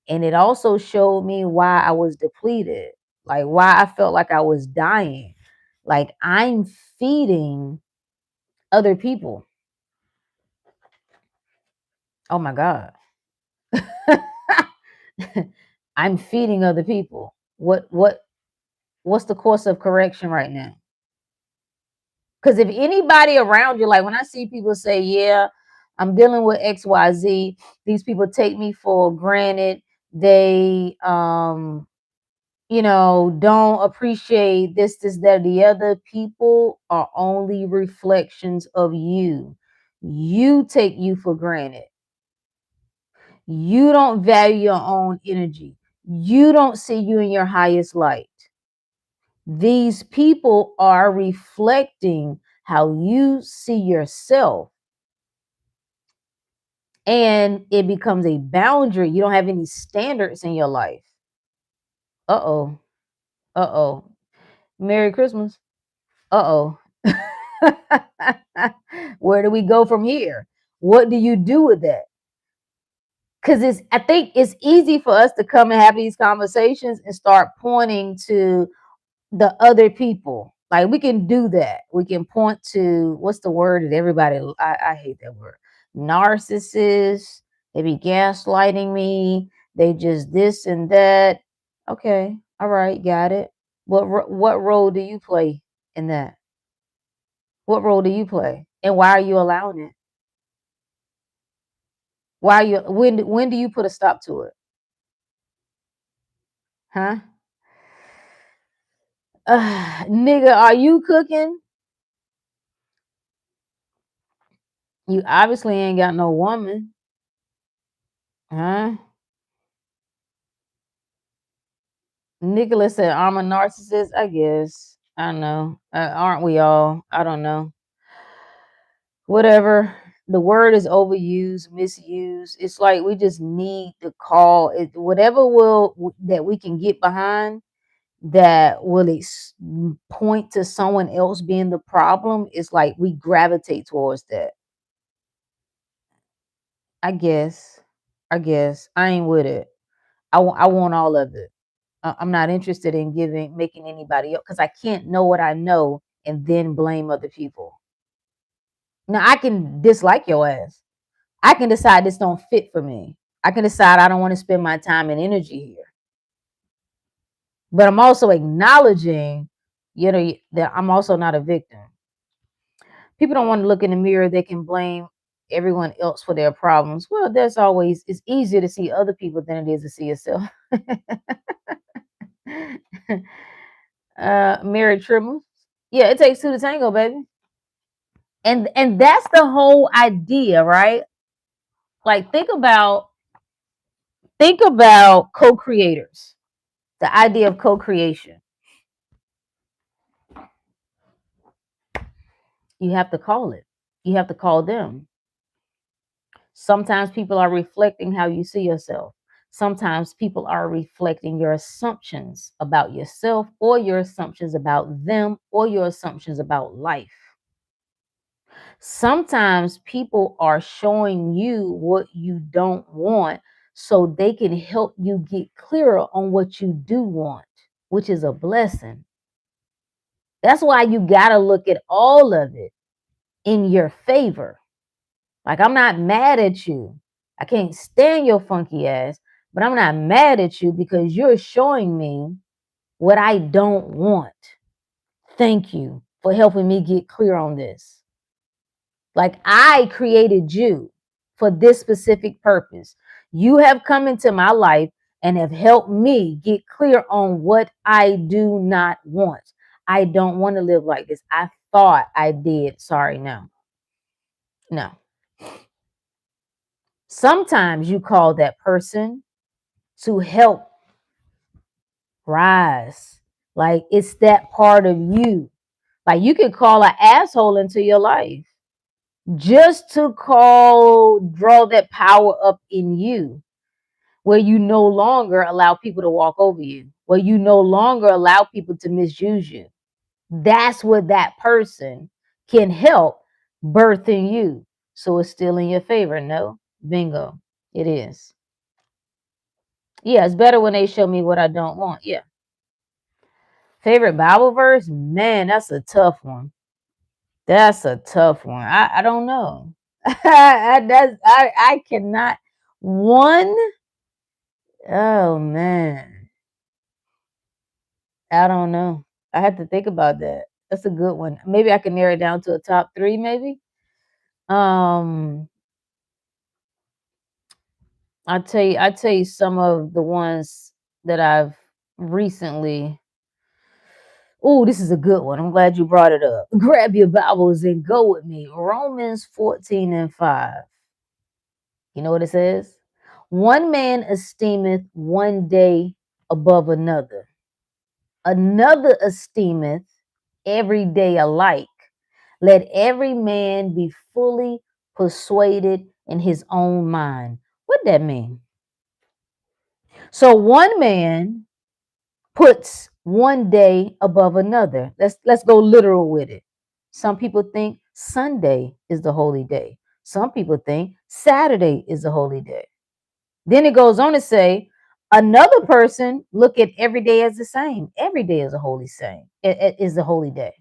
A: And it also showed me why I was depleted, like why I felt like I was dying. Like, I'm feeding other people. Oh my God. I'm feeding other people. What's the course of correction right now? Because if anybody around you, like when I see people say, yeah, I'm dealing with XYZ, these people take me for granted. They don't appreciate this, that, the other. People are only reflections of you. You take you for granted. You don't value your own energy. You don't see you in your highest light. These people are reflecting how you see yourself. And it becomes a boundary. You don't have any standards in your life. Uh oh. Uh oh. Merry Christmas. Uh oh. Where do we go from here? What do you do with that? Because I think it's easy for us to come and have these conversations and start pointing to the other people. Like, we can do that. We can point to, what's the word that everybody, I hate that word. Narcissists. They be gaslighting me. They just this and that. Okay. All right. Got it. What role do you play in that? What role do you play? And why are you allowing it? Why are you when do you put a stop to it? Huh? Nigga, are you cooking? You obviously ain't got no woman, huh? Nicholas said, I'm a narcissist. I guess. I know. Aren't we all? I don't know. Whatever. The word is overused, misused. It's like we just need to call it whatever will that we can get behind that will point to someone else being the problem. It's like we gravitate towards that. I guess. I guess. I ain't with it. I want all of it. I'm not interested in making anybody else because I can't know what I know and then blame other people. Now I can dislike your ass. I can decide this don't fit for me. I can decide I don't want to spend my time and energy here. But I'm also acknowledging, that I'm also not a victim. People don't want to look in the mirror. They can blame everyone else for their problems. Well, it's easier to see other people than it is to see yourself. Mary Trimmer. Yeah, it takes two to tango, baby. And that's the whole idea, right? Like think about co-creators. The idea of co-creation. You have to call it. You have to call them. Sometimes people are reflecting how you see yourself. Sometimes people are reflecting your assumptions about yourself or your assumptions about them or your assumptions about life. Sometimes people are showing you what you don't want so they can help you get clearer on what you do want, which is a blessing. That's why you got to look at all of it in your favor. Like, I'm not mad at you. I can't stand your funky ass, but I'm not mad at you because you're showing me what I don't want. Thank you for helping me get clear on this. Like, I created you for this specific purpose. You have come into my life and have helped me get clear on what I do not want. I don't want to live like this. I thought I did. Sorry, no. No. Sometimes you call that person to help rise. Like, it's that part of you. Like, you could call an asshole into your life just to draw that power up in you, where you no longer allow people to walk over you, where you no longer allow people to misuse you. That's what that person can help birth in you. So it's still in your favor. No, bingo, it is. Yeah, it's better when they show me what I don't want. Yeah. Favorite Bible verse? Man, that's a tough one. That's a tough one. I don't know. I cannot. One. Oh man, I don't know. I had to think about that. That's a good one. Maybe I can narrow it down to a top three. Maybe. Um, I tell you some of the ones that I've recently. Oh, this is a good one. I'm glad you brought it up. Grab your Bibles and go with me. Romans 14:5. You know what it says? One man esteemeth one day above another. Another esteemeth every day alike. Let every man be fully persuaded in his own mind. What that mean? So one man puts one day above another. Let's go literal with it. Some people think Sunday is the holy day. Some people think Saturday is the holy day. Then it goes on to say, another person look at every day as the same. Every day is a holy same. It is a holy day.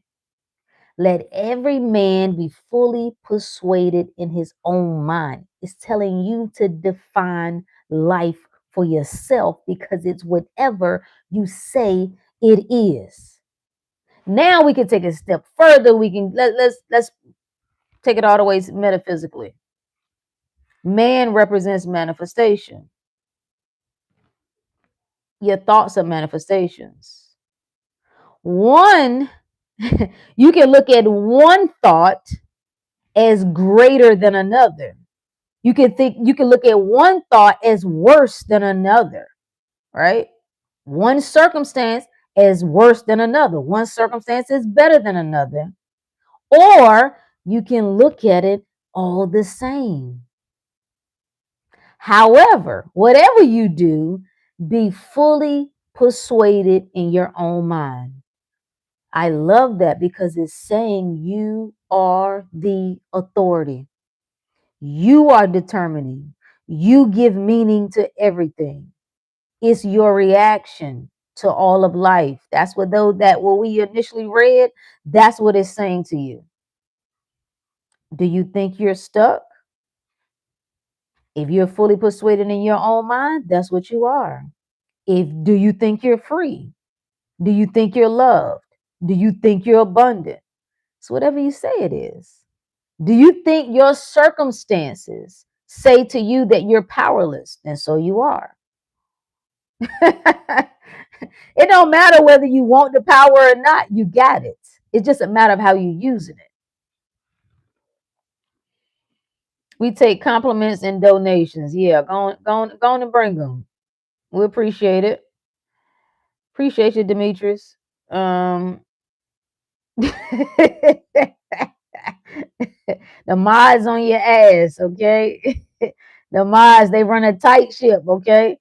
A: Let every man be fully persuaded in his own mind. It's telling you to define life for yourself because it's whatever you say it is. Now we can take a step further. We can let's take it all the way metaphysically. Man represents manifestation. Your thoughts are manifestations. One, you can look at one thought as greater than another. You can look at one thought as worse than another, right? One circumstance as worse than another. One circumstance is better than another. Or you can look at it all the same. However, whatever you do, be fully persuaded in your own mind. I love that because it's saying you are the authority. You are determining. You give meaning to everything. It's your reaction to all of life. That's what we initially read, that's what it's saying to you. Do you think you're stuck? If you're fully persuaded in your own mind, that's what you are. If do you think you're free? Do you think you're loved? Do you think you're abundant? It's whatever you say it is. Do you think your circumstances say to you that you're powerless? And so you are. It don't matter whether you want the power or not, you got it. It's just a matter of how you're using it. We take compliments and donations. Yeah, go on and bring them. We appreciate it. Appreciate you, Demetrius. The mods on your ass, okay? The mods, they run a tight ship, okay?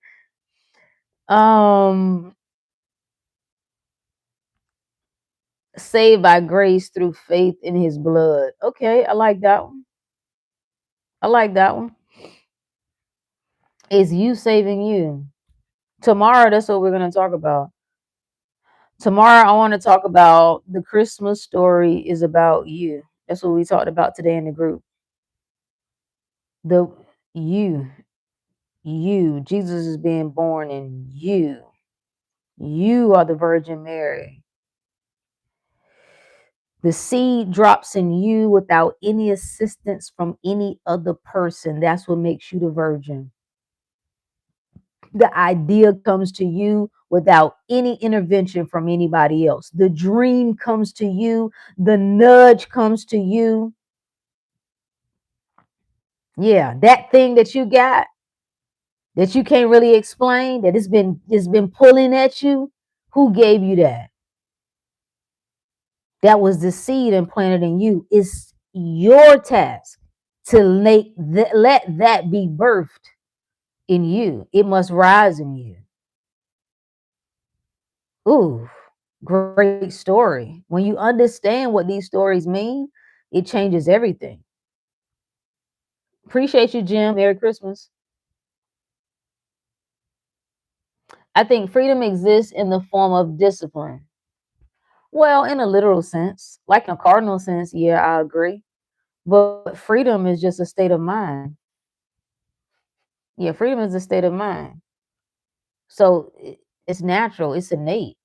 A: Saved by grace through faith in his blood. Okay, I like that one. I like that one. Is you saving you. Tomorrow, that's what we're going to talk about. Tomorrow, I want to talk about the Christmas story is about you. That's what we talked about today in the group. The you, Jesus is being born in you. You are the Virgin Mary. The seed drops in you without any assistance from any other person. That's what makes you the virgin. The idea comes to you without any intervention from anybody else. The dream comes to you. The nudge comes to you. Yeah, that thing that you got that you can't really explain, that it's been pulling at you. Who gave you that? That was the seed implanted in you. It's your task to let that be birthed in you. It must rise in you. Ooh, great story. When you understand what these stories mean, it changes everything. Appreciate you, Jim. Merry Christmas. I think freedom exists in the form of discipline. Well, in a literal sense, like in a cardinal sense, yeah, I agree. But freedom is just a state of mind. Yeah, freedom is a state of mind. So it's natural, it's innate.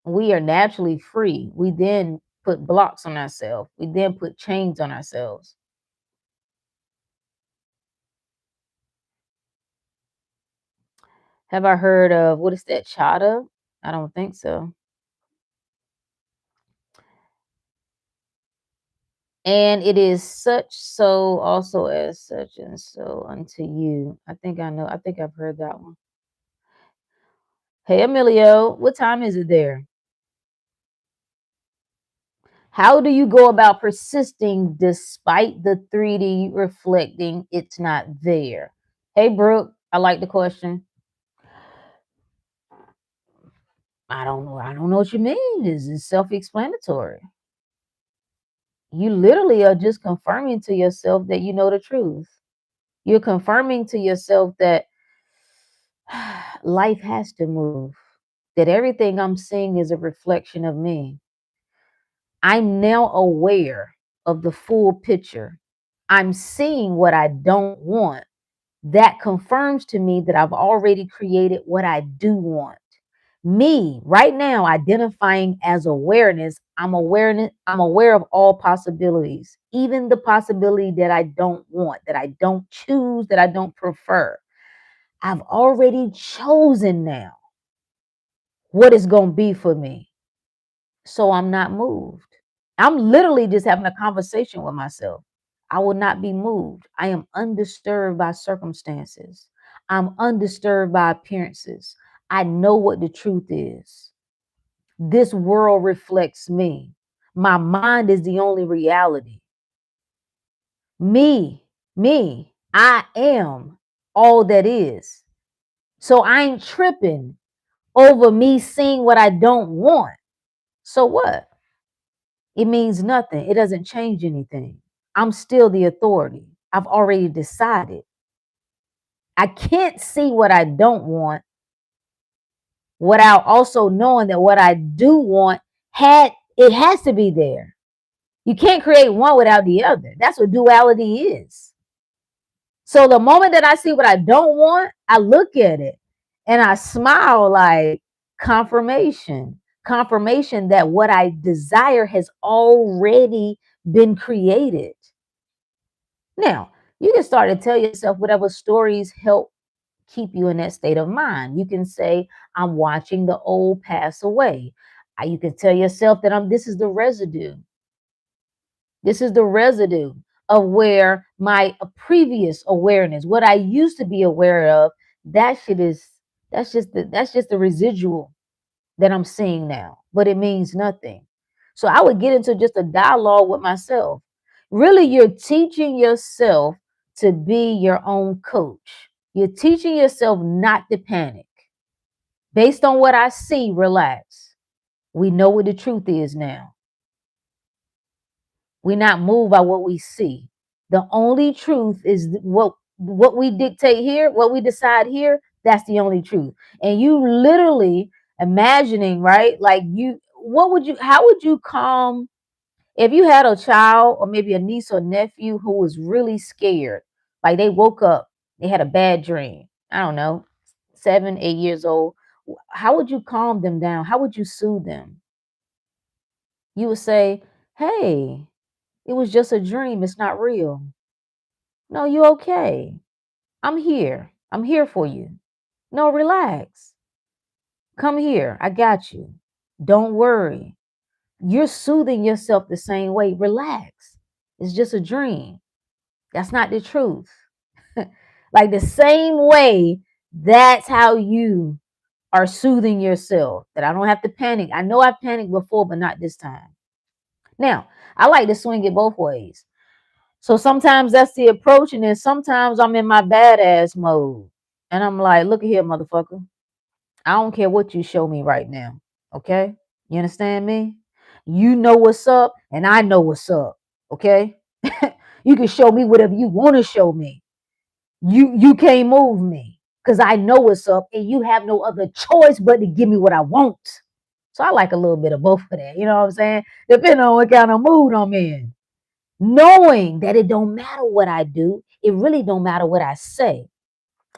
A: We are naturally free. We then put blocks on ourselves. We then put chains on ourselves. Have I heard of what is that, chata? I don't think so. And it is such so also as such and so unto you. I think I know. I think I've heard that one. Hey, Emilio, what time is it there? How do you go about persisting despite the 3D reflecting it's not there? Hey, Brooke, I like the question. I don't know. I don't know what you mean. It's self-explanatory. You literally are just confirming to yourself that you know the truth. You're confirming to yourself that life has to move, that everything I'm seeing is a reflection of me. I'm now aware of the full picture. I'm seeing what I don't want. That confirms to me that I've already created what I do want. Me right now identifying as awareness, I'm aware of all possibilities, even the possibility that I don't want, that I don't choose, that I don't prefer. I've already chosen now what it's going to be for me. So I'm not moved. I'm literally just having a conversation with myself. I will not be moved. I am undisturbed by circumstances. I'm undisturbed by appearances. I know what the truth is. This world reflects me. My mind is the only reality. Me, I am all that is. So I ain't tripping over me seeing what I don't want. So what? It means nothing. It doesn't change anything. I'm still the authority. I've already decided. I can't see what I don't want without also knowing that what I do want it has to be there. You can't create one without the other. That's what duality is. So the moment that I see what I don't want, I look at it and I smile like confirmation. Confirmation that what I desire has already been created. Now, you can start to tell yourself whatever stories help keep you in that state of mind. You can say, I'm watching the old pass away. You can tell yourself that this is the residue. This is the residue of where my previous awareness, what I used to be aware of, that's just the residual that I'm seeing now. But it means nothing. So I would get into just a dialogue with myself. Really, you're teaching yourself to be your own coach. You're teaching yourself not to panic. Based on what I see, relax. We know what the truth is now. We're not moved by what we see. The only truth is what we dictate here, what we decide here, that's the only truth. And you literally imagining, right? Like how would you calm if you had a child or maybe a niece or nephew who was really scared, like they woke up, they had a bad dream, I don't know, 7, 8 years old, how would you calm them down? How would you soothe them? You would say, hey, it was just a dream. It's not real. No, you okay. I'm here. I'm here for you. No, relax. Come here. I got you. Don't worry. You're soothing yourself the same way. Relax. It's just a dream. That's not the truth. Like the same way, that's how you are soothing yourself. That I don't have to panic. I know I've panicked before, but not this time. Now, I like to swing it both ways. So sometimes that's the approach, and then sometimes I'm in my badass mode. And I'm like, look at here, motherfucker. I don't care what you show me right now. Okay? You understand me? You know what's up, and I know what's up. Okay? You can show me whatever you want to show me. You can't move me. Because I know what's up, and you have no other choice but to give me what I want. So I like a little bit of both of that. You know what I'm saying? Depending on what kind of mood I'm in. Knowing that it don't matter what I do, it really don't matter what I say.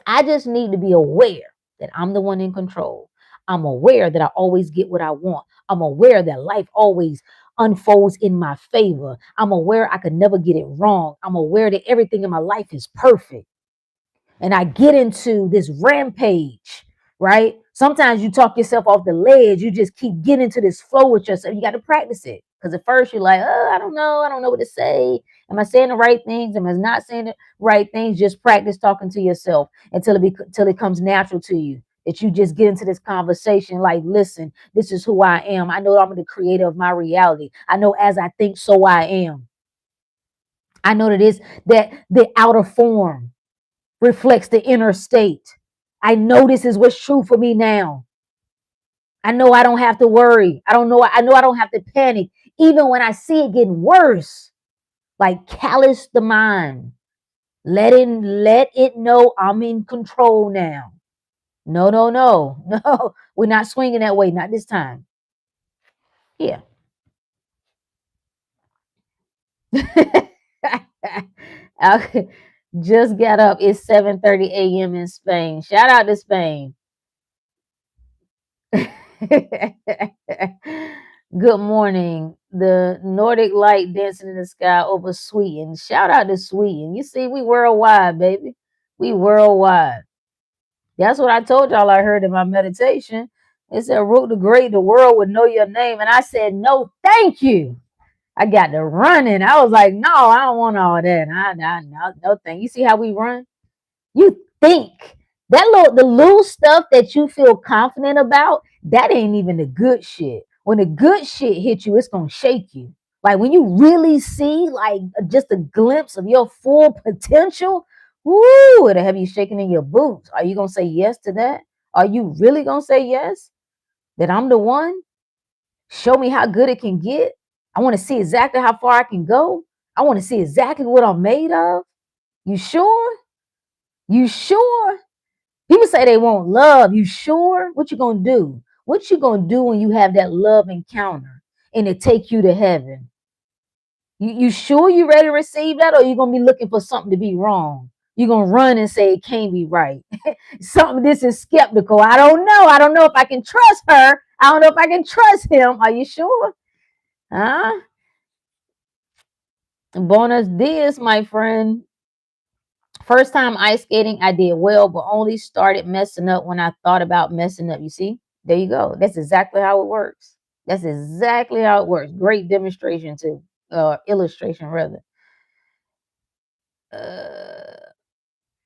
A: I just need to be aware that I'm the one in control. I'm aware that I always get what I want. I'm aware that life always unfolds in my favor. I'm aware I could never get it wrong. I'm aware that everything in my life is perfect. And I get into this rampage, right? Sometimes you talk yourself off the ledge. You just keep getting into this flow with yourself. You got to practice it. Because at first you're like, oh, I don't know. I don't know what to say. Am I saying the right things? Am I not saying the right things? Just practice talking to yourself until it comes natural to you. That you just get into this conversation like, listen, this is who I am. I know I'm the creator of my reality. I know as I think, so I am. I know that the outer form reflects the inner state. I know this is what's true for me now. I know I don't have to worry. I know I don't have to panic. Even when I see it getting worse, like callous the mind. Let it know I'm in control now. No, no, no, no. We're not swinging that way. Not this time. Yeah. I just got up. It's 7:30 a.m. in Spain. Shout out to Spain. Good morning. The Nordic light dancing in the sky over Sweden. Shout out to Sweden. You see, we worldwide, baby. We worldwide. That's what I told y'all I heard in my meditation. It said, Root the Great, the world would know your name. And I said, no, thank you. I got to running. I was like, no, I don't want all that. No thing. You see how we run? You think the little stuff that you feel confident about, that ain't even the good shit. When the good shit hit you, it's gonna shake you. Like when you really see like just a glimpse of your full potential, woo, it'll have you shaking in your boots. Are you gonna say yes to that? Are you really gonna say yes? That I'm the one? Show me how good it can get. I want to see exactly how far I can go. I want to see exactly what I'm made of. You sure? You sure? People say they want love. You sure? What you gonna do? What you gonna do when you have that love encounter and it take you to heaven? You sure you ready to receive that, or you gonna be looking for something to be wrong? You gonna run and say it can't be right. Something this is skeptical. I don't know. I don't know if I can trust her. I don't know if I can trust him. Are you sure? Huh? Bonus dias, my friend. First time ice skating, I did well, but only started messing up when I thought about messing up. You see, there you go. That's exactly how it works. That's exactly how it works. Great demonstration too, illustration rather.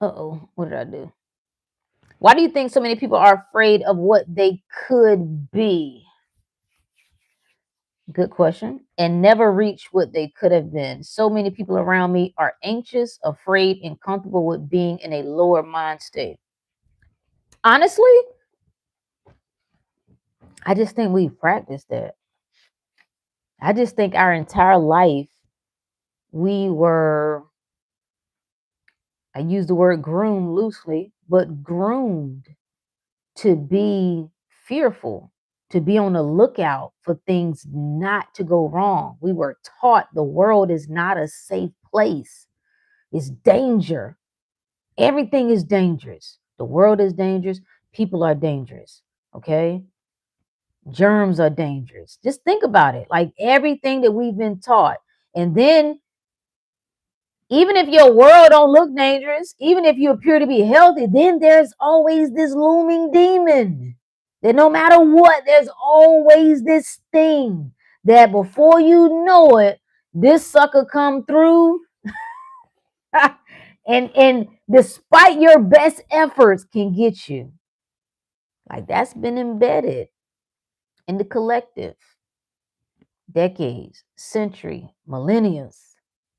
A: Oh, what did I do? Why do you think so many people are afraid of what they could be? Good question. And never reach what they could have been. So many people around me are anxious, afraid, and comfortable with being in a lower mind state. Honestly, I just think we've practiced that. I just think our entire life we were, I use the word groom loosely, but groomed to be fearful, to be on the lookout for things not to go wrong. We were taught the world is not a safe place. It's danger. Everything is dangerous. The world is dangerous. People are dangerous. Okay. Germs are dangerous. Just think about it. Like everything that we've been taught. And then even if your world don't look dangerous, even if you appear to be healthy, then there's always this looming demon. That no matter what, there's always this thing that before you know it, this sucker come through and despite your best efforts can get you. Like that's been embedded in the collective decades, century, millennia,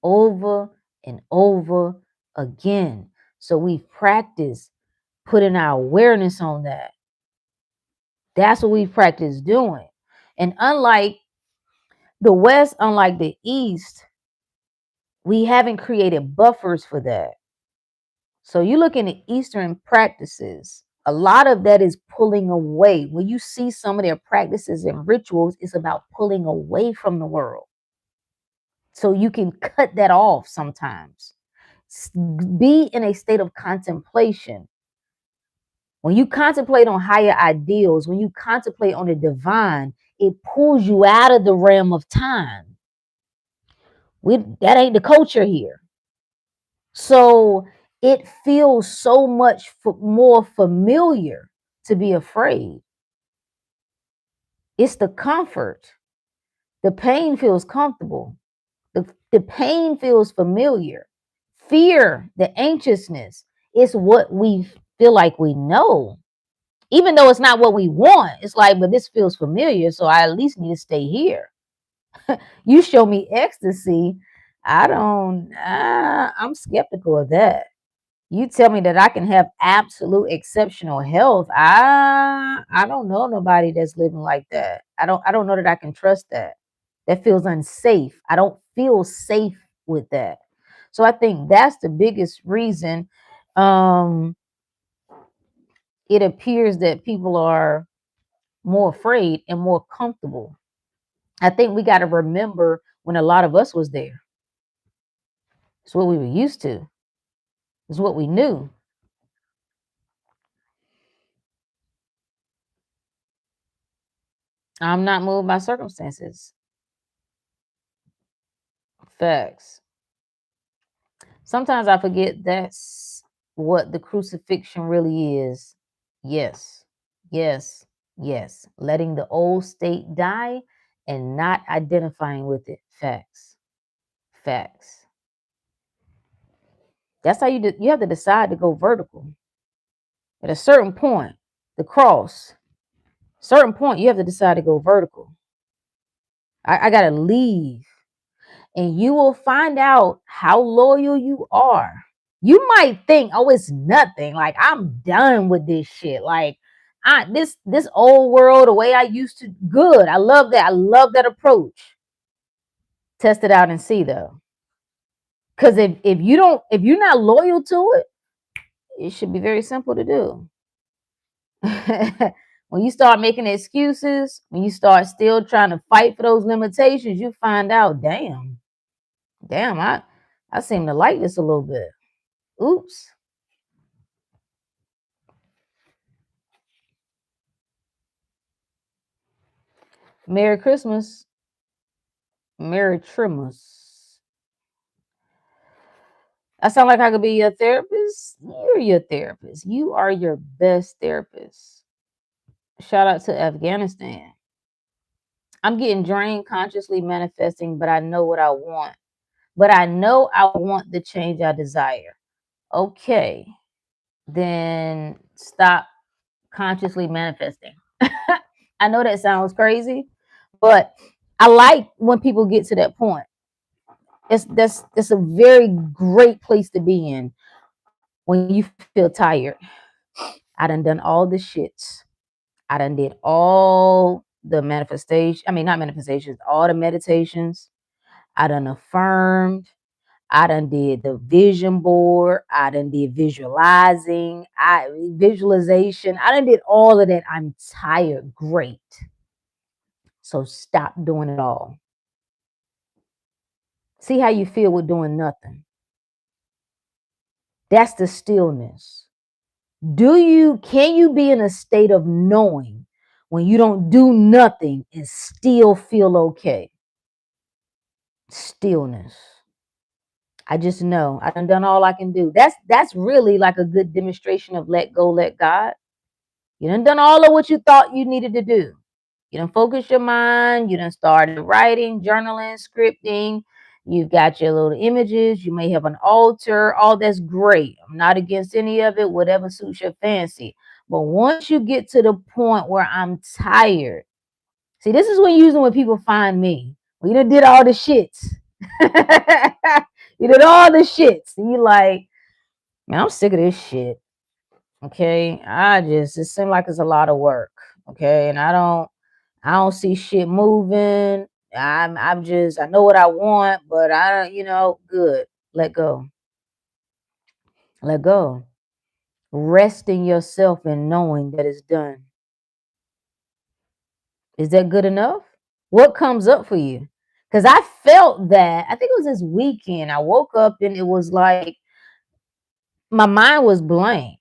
A: over and over again. So we've practiced putting our awareness on that. That's what we've practiced doing. And unlike the West, unlike the East, we haven't created buffers for that. So you look into Eastern practices, a lot of that is pulling away. When you see some of their practices and rituals, it's about pulling away from the world. So you can cut that off sometimes. Be in a state of contemplation. When you contemplate on higher ideals, when you contemplate on the divine, it pulls you out of the realm of time. That ain't the culture here. So it feels so much more familiar to be afraid. It's the comfort. The pain feels comfortable. The pain feels familiar. Fear, the anxiousness, is what we feel like we know. Even though it's not what we want, it's like, but this feels familiar, so I at least need to stay here. You show me ecstasy, I'm skeptical of that. You tell me that I can have absolute exceptional health. I don't know nobody that's living like that. I don't know that I can trust that. That feels unsafe. I don't feel safe with that. So I think that's the biggest reason it appears that people are more afraid and more comfortable. I think we got to remember when a lot of us was there. It's what we were used to. It's what we knew. I'm not moved by circumstances. Facts. Sometimes I forget that's what the crucifixion really is. Yes, yes, yes. Letting the old state die and not identifying with it. Facts. Facts. That's how you have to decide to go vertical. At a certain point, the cross, certain point, you have to decide to go vertical. I gotta leave. And you will find out how loyal you are. You might think, oh, it's nothing. Like, I'm done with this shit. Like, this old world, the way I used to, good. I love that. I love that approach. Test it out and see though. Because if you're not loyal to it, it should be very simple to do. When you start making excuses, when you start still trying to fight for those limitations, you find out, damn, I seem to like this a little bit. Oops. Merry Christmas. Merry Trimmers. I sound like I could be your therapist. You're your therapist. You are your best therapist. Shout out to Afghanistan. I'm getting drained consciously manifesting, but I know what I want. But I know I want the change I desire. Okay, then stop consciously manifesting. I know that sounds crazy, but I like when people get to that point. That's a very great place to be in when you feel tired. I done all the shits. I done did all the manifestation. I mean, not manifestations, all the meditations. I done affirmed. I done did the vision board. I done did visualizing. Visualization. I done did all of that. I'm tired. Great. So stop doing it all. See how you feel with doing nothing. That's the stillness. Can you be in a state of knowing when you don't do nothing and still feel okay? Stillness. I just know I done all I can do. That's really like a good demonstration of let go, let God. You done all of what you thought you needed to do. You done focus your mind. You done started writing, journaling, scripting. You've got your little images. You may have an altar. All that's great. I'm not against any of it, whatever suits your fancy. But once you get to the point where I'm tired, see, this is when people find me. When you done did all the shits. You did all the shits. And you like, man, I'm sick of this shit. Okay. It seems like it's a lot of work. Okay. And I don't see shit moving. I know what I want, but I don't, good. Let go. Let go. Rest in yourself and knowing that it's done. Is that good enough? What comes up for you? Because I felt that, I think it was this weekend. I woke up and it was like my mind was blank.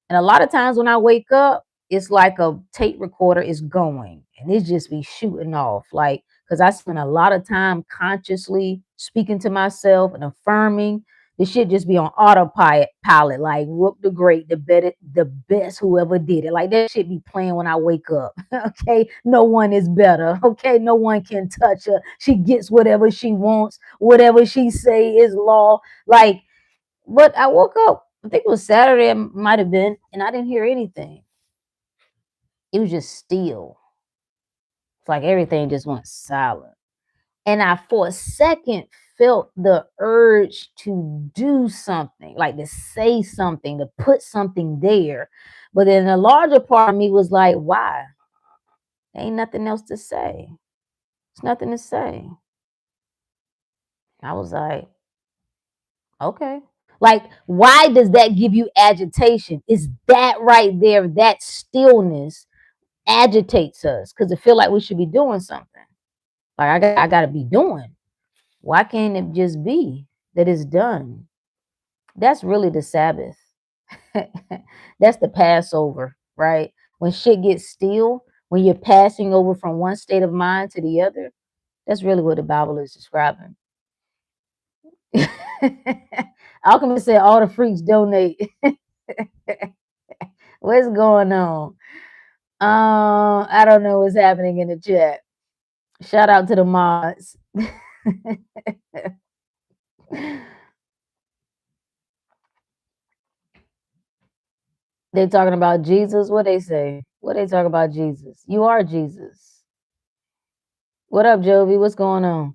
A: And a lot of times when I wake up, it's like a tape recorder is going and it just be shooting off. Like, because I spend a lot of time consciously speaking to myself and affirming. This shit just be on autopilot, like whoop the great, the best whoever did it. Like that shit be playing when I wake up. Okay, no one is better. Okay, no one can touch her. She gets whatever she wants. Whatever she say is law. Like, but I woke up, I think it was Saturday, it might have been, and I didn't hear anything. It was just still. It's like everything just went silent. And I, for a second, felt the urge to do something, like to say something, to put something there. But then the larger part of me was like, why? There ain't nothing else to say. There's nothing to say. I was like, okay. Like, why does that give you agitation? Is that right there, that stillness agitates us because it feel like we should be doing something. Like I gotta be doing. Why can't it just be that it's done? That's really the Sabbath. That's the Passover, right? When shit gets still, when you're passing over from one state of mind to the other, that's really what the Bible is describing. Alchemist said all the freaks donate. What's going on? I don't know what's happening in the chat. Shout out to the mods. They talking about Jesus. What they say? What they talk about Jesus? You are Jesus. What up, Jovi? What's going on?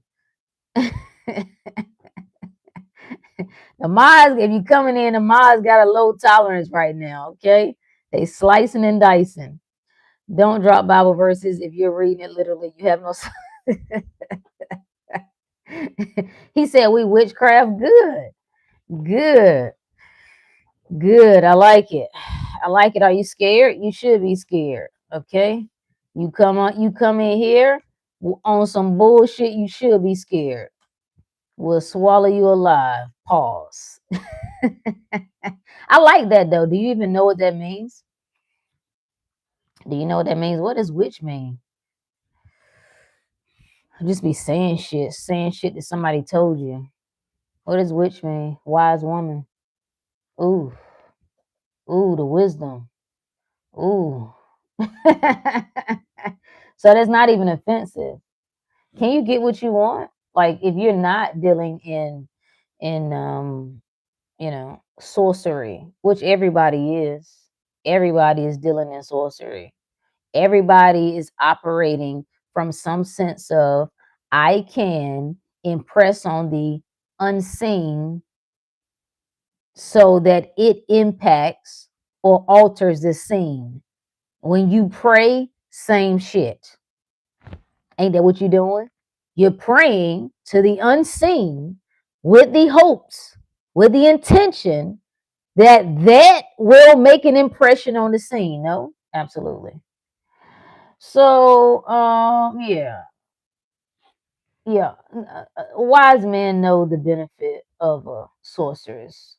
A: The mods, if you coming in, the mods got a low tolerance right now. Okay, they slicing and dicing. Don't drop Bible verses if you're reading it literally. You have no. He said we witchcraft. Good, good, good. I like it. I like it. Are you scared? You should be scared. Okay. You come on. You come in here on some bullshit. You should be scared. We'll swallow you alive. Pause. I like that though. Do you even know what that means? Do you know what that means? What does witch mean? Just be saying shit that somebody told you. What does witch mean? Wise woman. Ooh, ooh, the wisdom. Ooh. So that's not even offensive. Can you get what you want? Like if you're not dealing in sorcery, which everybody is dealing in sorcery. Everybody is operating from some sense of I can impress on the unseen so that it impacts or alters the scene. When you pray, same shit. Ain't that what you're doing? You're praying to the unseen with the hopes, with the intention that will make an impression on the scene. No, absolutely. So, yeah. Wise men know the benefit of a sorceress.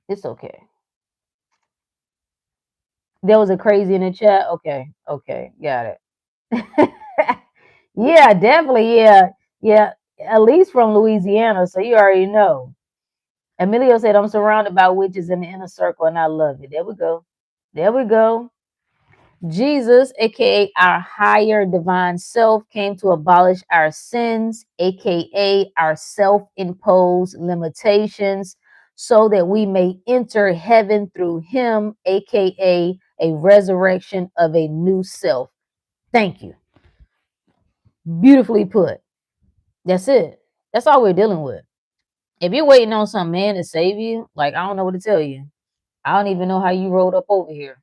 A: It's okay. There was a crazy in the chat. Okay, okay, got it. Yeah, definitely. Yeah, yeah. At least from Louisiana, so you already know. Emilio said, "I'm surrounded by witches in the inner circle, and I love it." There we go. There we go. Jesus, aka our higher divine self, came to abolish our sins, aka our self imposed limitations, so that we may enter heaven through him, aka a resurrection of a new self. Thank you. Beautifully put. That's it. That's all we're dealing with. If you're waiting on some man to save you, like, I don't know what to tell you. I don't even know how you rolled up over here.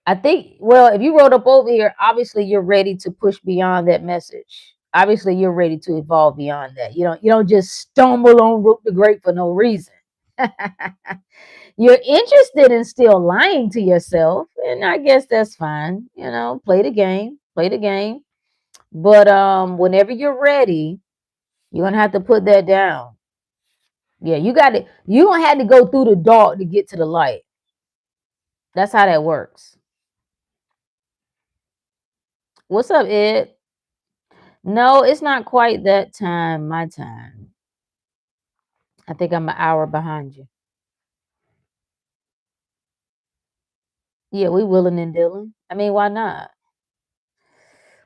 A: I think, well, if you rode up over here, obviously you're ready to push beyond that message. Obviously, you're ready to evolve beyond that. You don't just stumble on Root the Great for no reason. You're interested in still lying to yourself, and I guess that's fine. Play the game, play the game. But whenever you're ready, you're gonna have to put that down. Yeah, you got to. You're gonna have to go through the dark to get to the light. That's how that works. What's up, Ed? No, it's not quite that time, my time. I think I'm an hour behind you. Yeah, we willing and dealing. I mean, why not?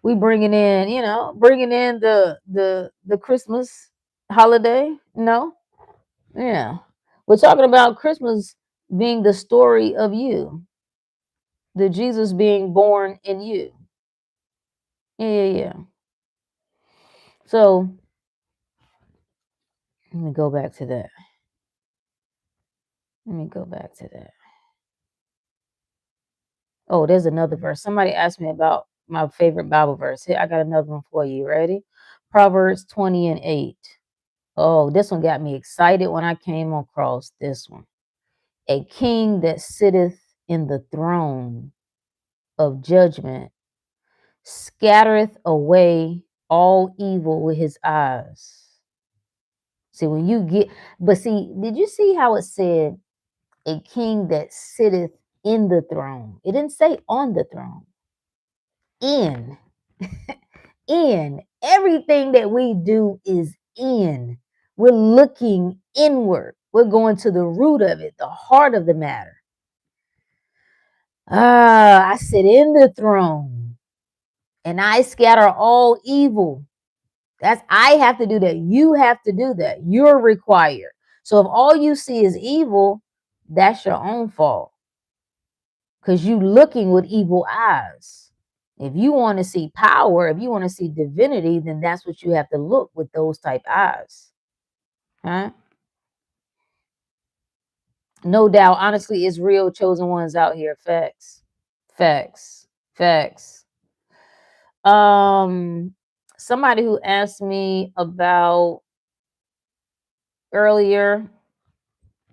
A: We bringing in the Christmas holiday. No, yeah, we're talking about Christmas being the story of you, the Jesus being born in you. Yeah, yeah, yeah. So let me go back to that. Let me go back to that. Oh, there's another verse. Somebody asked me about my favorite Bible verse. Here, I got another one for you. Ready? Proverbs 20:8. Oh, this one got me excited when I came across this one. A king that sitteth in the throne of judgment scattereth away all evil with his eyes. See, did you see how it said a king that sitteth in the throne? It didn't say on the throne. In. In. Everything that we do is in. We're looking inward. We're going to the root of it, the heart of the matter. I sit in the throne. And I scatter all evil. I have to do that. You have to do that. You're required. So if all you see is evil, that's your own fault. Because you looking with evil eyes. If you want to see power, if you want to see divinity, then that's what you have to look with those type eyes. Huh? No doubt, honestly, it's real chosen ones out here. Facts. Facts. Facts. Somebody who asked me about earlier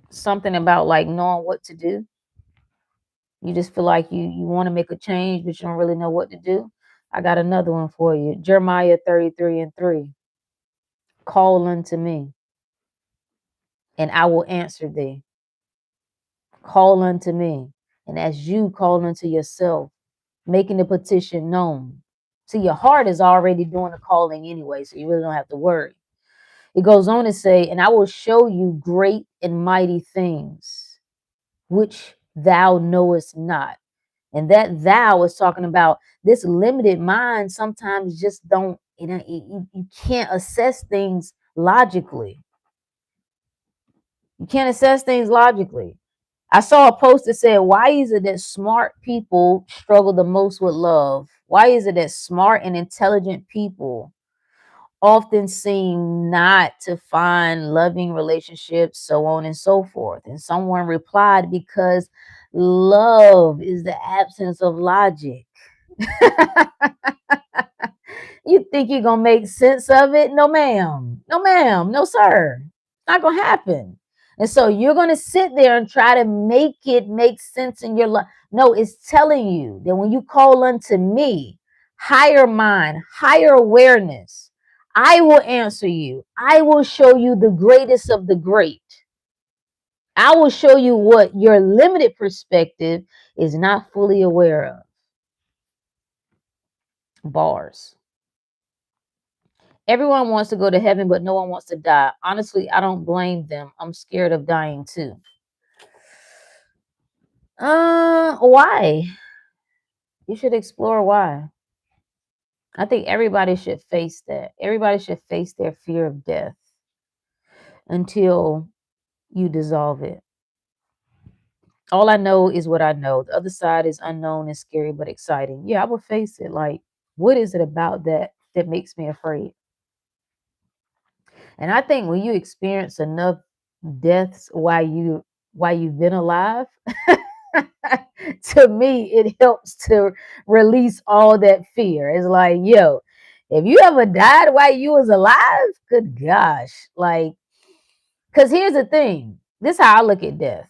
A: something about like knowing what to do. You just feel like you want to make a change, but you don't really know what to do. I got another one for you. Jeremiah 33:3. Call unto me, and I will answer thee. Call unto me. And as you call unto yourself, making the petition known. See, your heart is already doing the calling anyway, so you really don't have to worry. It goes on to say, and I will show you great and mighty things, which thou knowest not. And that thou is talking about this limited mind sometimes just don't, you can't assess things logically. You can't assess things logically. I saw a post that said, why is it that smart people struggle the most with love? Why is it that smart and intelligent people often seem not to find loving relationships, so on and so forth? And someone replied, because love is the absence of logic. You think you're gonna make sense of it? No, ma'am. No, ma'am. No, sir. Not gonna happen. And so you're gonna sit there and try to make it make sense in your life. No, it's telling you that when you call unto me, higher mind, higher awareness, I will answer you. I will show you the greatest of the great. I will show you what your limited perspective is not fully aware of. Bars. Everyone wants to go to heaven, but no one wants to die. Honestly, I don't blame them. I'm scared of dying too. Why? You should explore why. I think everybody should face that. Everybody should face their fear of death until you dissolve it. All I know is what I know. The other side is unknown and scary, but exciting. Yeah, I will face it. Like, what is it about that makes me afraid? And I think when you experience enough deaths while you've been alive, to me, it helps to release all that fear. It's like, yo, if you ever died while you was alive, good gosh. Like, because here's the thing. This is how I look at death.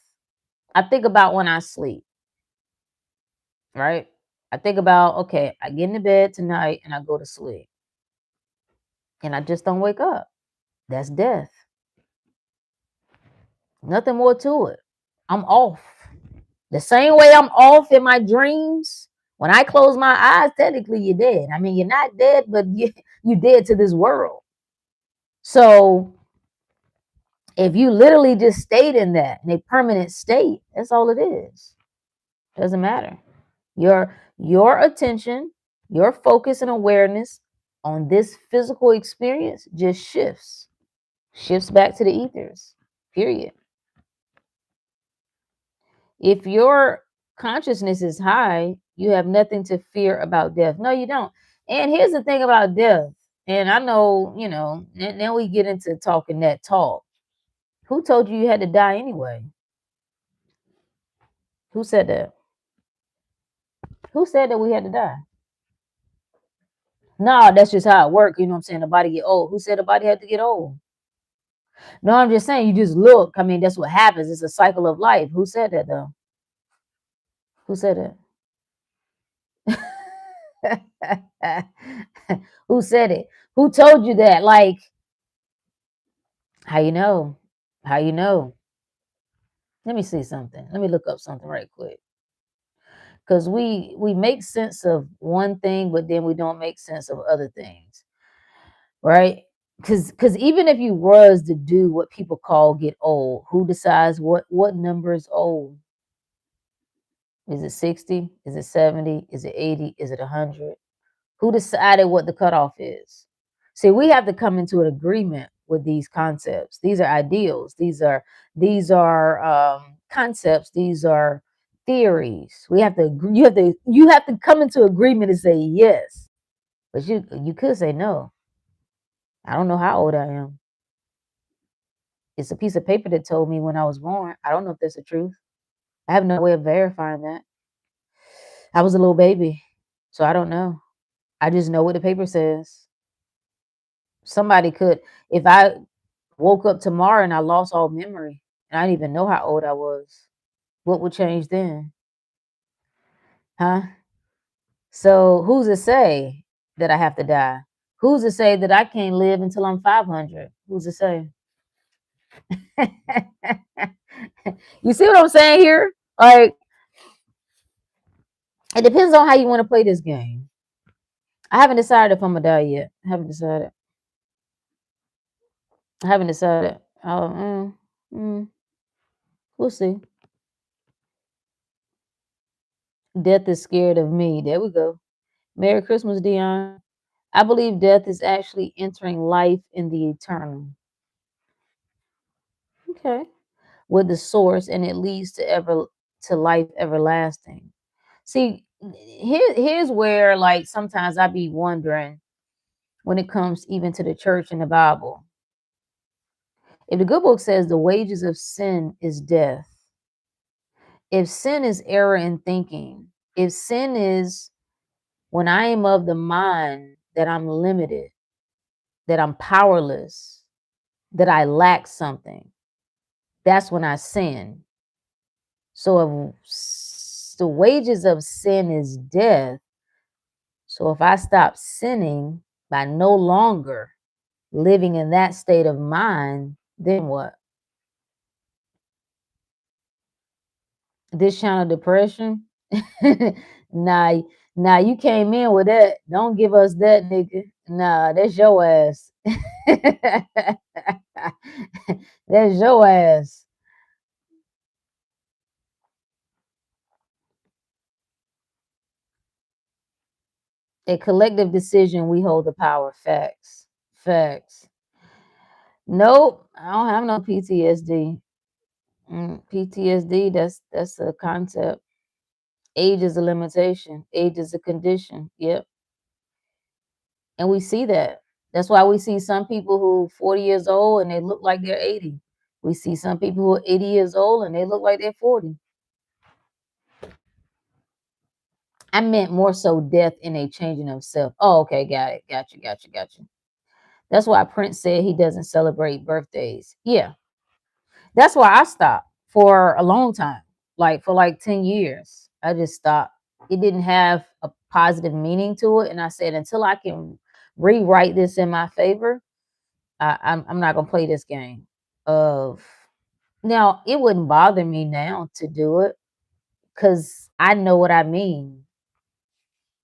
A: I think about when I sleep, right? I think about, okay, I get into bed tonight and I go to sleep. And I just don't wake up. That's death. Nothing more to it. I'm off. The same way I'm off in my dreams, when I close my eyes, technically you're dead. I mean, you're not dead, but you're dead to this world. So if you literally just stayed in that, in a permanent state, that's all it is. Doesn't matter. Your attention, your focus and awareness on this physical experience just shifts back to the ethers. Period. If your consciousness is high, you have nothing to fear about death. No, you don't. And here's the thing about death. And I know, then we get into talking that talk. Who told you had to die anyway? Who said that? Who said that we had to die? No, that's just how it works. You know what I'm saying? The body get old. Who said the body had to get old? No, I'm just saying you just look. I mean, that's what happens. It's a cycle of life. Who said that though? Who said that? Who said it? Who told you that? Like, how you know? How you know? Let me see something. Let me look up something right quick. Because we make sense of one thing, but then we don't make sense of other things, right? Because even if you was to do what people call get old, who decides what number is old? Is it 60? Is it 70? Is it 80? Is it 100? Who decided what the cutoff is? See, we have to come into an agreement with these concepts. These are ideals. These are concepts. These are theories. We have to. You have to come into agreement and say yes. But you could say no. I don't know how old I am. It's a piece of paper that told me when I was born. I don't know if that's the truth. I have no way of verifying that. I was a little baby, so I don't know. I just know what the paper says. Somebody could, if I woke up tomorrow and I lost all memory and I didn't even know how old I was, what would change then? Huh? So who's to say that I have to die? Who's to say that I can't live until I'm 500? Who's to say? You see what I'm saying here? Like, it depends on how you want to play this game. I haven't decided if I'm gonna die yet. I haven't decided. I haven't decided. Mm, we'll see. Death is scared of me. There we go. Merry Christmas, Dion. I believe death is actually entering life in the eternal. Okay. With the source, and it leads to life everlasting. See, here's where like sometimes I be wondering when it comes even to the church and the Bible. If the good book says the wages of sin is death, if sin is error in thinking, if sin is when I am of the mind that I'm limited, that I'm powerless, that I lack something, that's when I sin. So if the wages of sin is death, so if I stop sinning by no longer living in that state of mind, then what? This channel depression? nah, nah, you came in with that. Don't give us that, nigga. Nah, that's your ass. That's your ass. A collective decision, we hold the power. Facts. Facts. Nope, I don't have no PTSD. PTSD, that's a concept. Age is a limitation. Age is a condition. Yep. And we see that. That's why we see some people who 40 years old and they look like they're 80. We see some people who are 80 years old and they look like they're 40. I meant more so death in a changing of self. Oh, okay, got it. Got you. That's why Prince said he doesn't celebrate birthdays. Yeah. That's why I stopped for a long time. Like for like 10 years. I just stopped. It didn't have a positive meaning to it. And I said, until I can rewrite this in my favor, I'm not gonna play this game of now it wouldn't bother me now to do it because I know what I mean.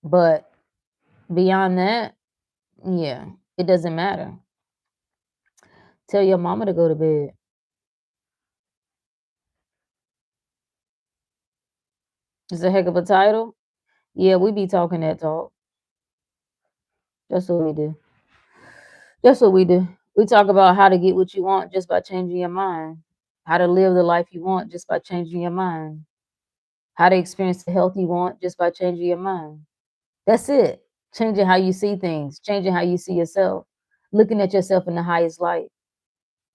A: But beyond that, yeah, it doesn't matter. Tell your mama to go to bed. It's a heck of a title. Yeah, we be talking that talk. That's what we do. That's what we do. We talk about how to get what you want just by changing your mind. How to live the life you want just by changing your mind. How to experience the health you want just by changing your mind. That's it. Changing how you see things, changing how you see yourself, looking at yourself in the highest light,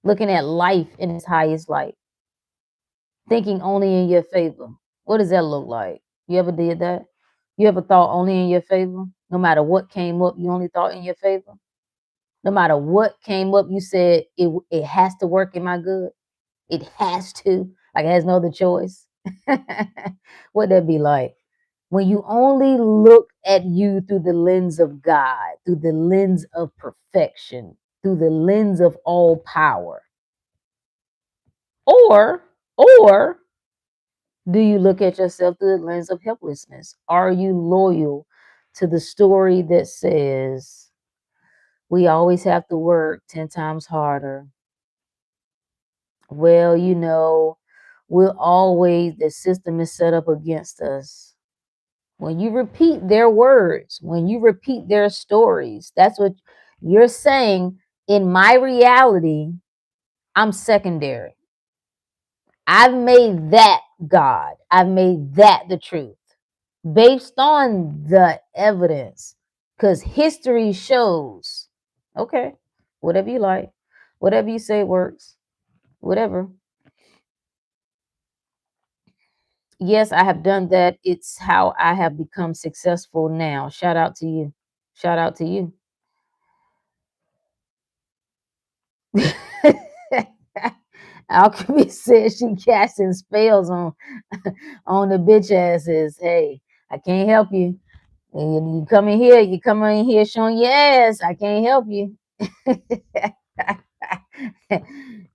A: looking at life in its highest light, thinking only in your favor. What does that look like? You ever did that? You ever thought only in your favor? No matter what came up, you only thought in your favor? No matter what came up, you said it has to work in my good. It has to. Like it has no other choice. What'd that be like? When you only look at you through the lens of God, through the lens of perfection, through the lens of all power. Or do you look at yourself through the lens of helplessness? Are you loyal to the story that says we always have to work 10 times harder? Well, the system is set up against us. When you repeat their words, when you repeat their stories, that's what you're saying. In my reality, I'm secondary. I've made that God. I've made that the truth based on the evidence. Because history shows, okay, whatever you like, whatever you say works, whatever. Yes, I have done that. It's how I have become successful now. Shout out to you. Shout out to you. Alchemist says she casting spells on on the bitch asses. Hey, I can't help you. And you come in here showing your ass. I can't help you.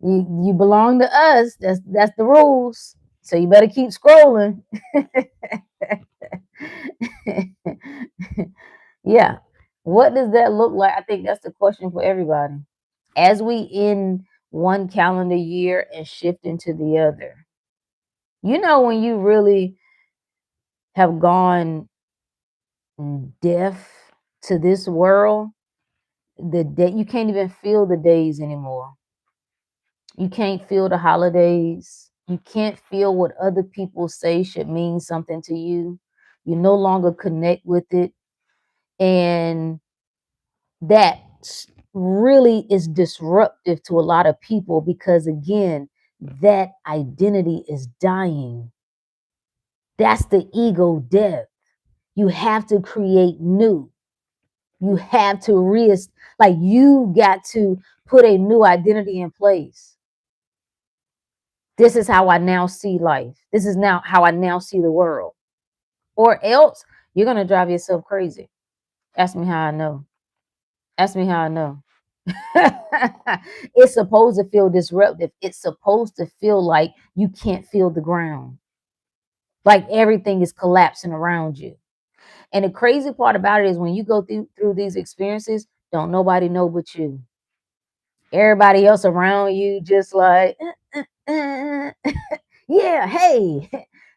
A: You belong to us. That's the rules. So you better keep scrolling. Yeah. What does that look like? I think that's the question for everybody. As we end one calendar year and shift into the other. You know, when you really have gone deaf to this world, the day you can't even feel the days anymore. You can't feel the holidays. You can't feel what other people say should mean something to you. You no longer connect with it. And that really is disruptive to a lot of people because, again, that identity is dying. That's the ego death. You have to create new. You have to like you got to put a new identity in place. This is how I now see life. This is now how I now see the world. Or else you're gonna drive yourself crazy. Ask me how I know. Ask me how I know. It's supposed to feel disruptive. It's supposed to feel like you can't feel the ground. Like everything is collapsing around you. And the crazy part about it is when you go through these experiences, don't nobody know but you. Everybody else around you just like, yeah, hey,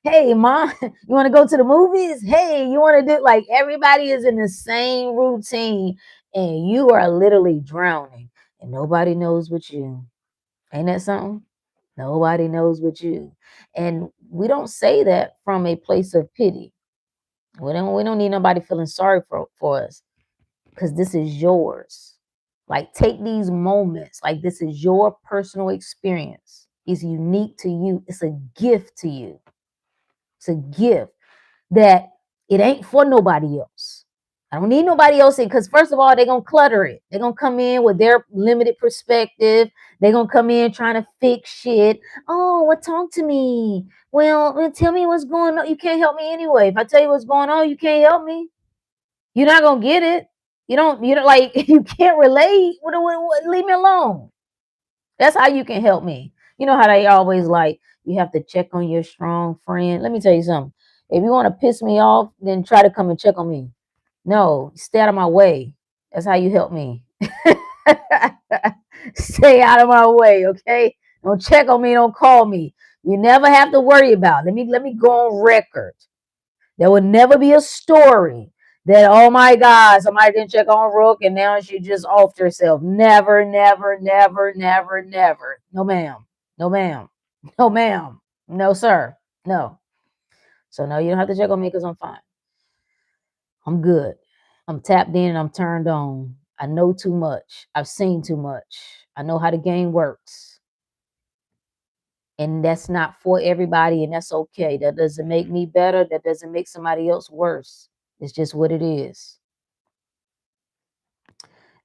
A: hey, mom, you want to go to the movies? Hey, you want to do like everybody is in the same routine and you are literally drowning and nobody knows but you. Ain't that something? Nobody knows but you. And we don't say that from a place of pity. We don't need nobody feeling sorry for us because this is yours. Like, take these moments, like, this is your personal experience. It's unique to you, it's a gift to you. It's a gift that it ain't for nobody else. I don't need nobody else in because, first of all, they're going to clutter it. They're going to come in with their limited perspective. They're going to come in trying to fix shit. Oh, well, talk to me. Well, tell me what's going on. You can't help me anyway. If I tell you what's going on, you can't help me. You're not going to get it. You don't like, you can't relate. Leave me alone. That's how you can help me. You know how they always like, you have to check on your strong friend. Let me tell you something. If you want to piss me off, then try to come and check on me. No, stay out of my way. That's how you help me. Stay out of my way, okay? Don't check on me, don't call me. You never have to worry about it. Let me go on record. There would never be a story that, oh my God, somebody didn't check on Rook and now she just offed herself. Never, never, never, never, never. No, ma'am. No, ma'am. No, ma'am. No, sir. No. So, no, you don't have to check on me because I'm fine. I'm good. I'm tapped in and I'm turned on. I know too much. I've seen too much. I know how the game works. And that's not for everybody, and that's okay. That doesn't make me better. That doesn't make somebody else worse. It's just what it is.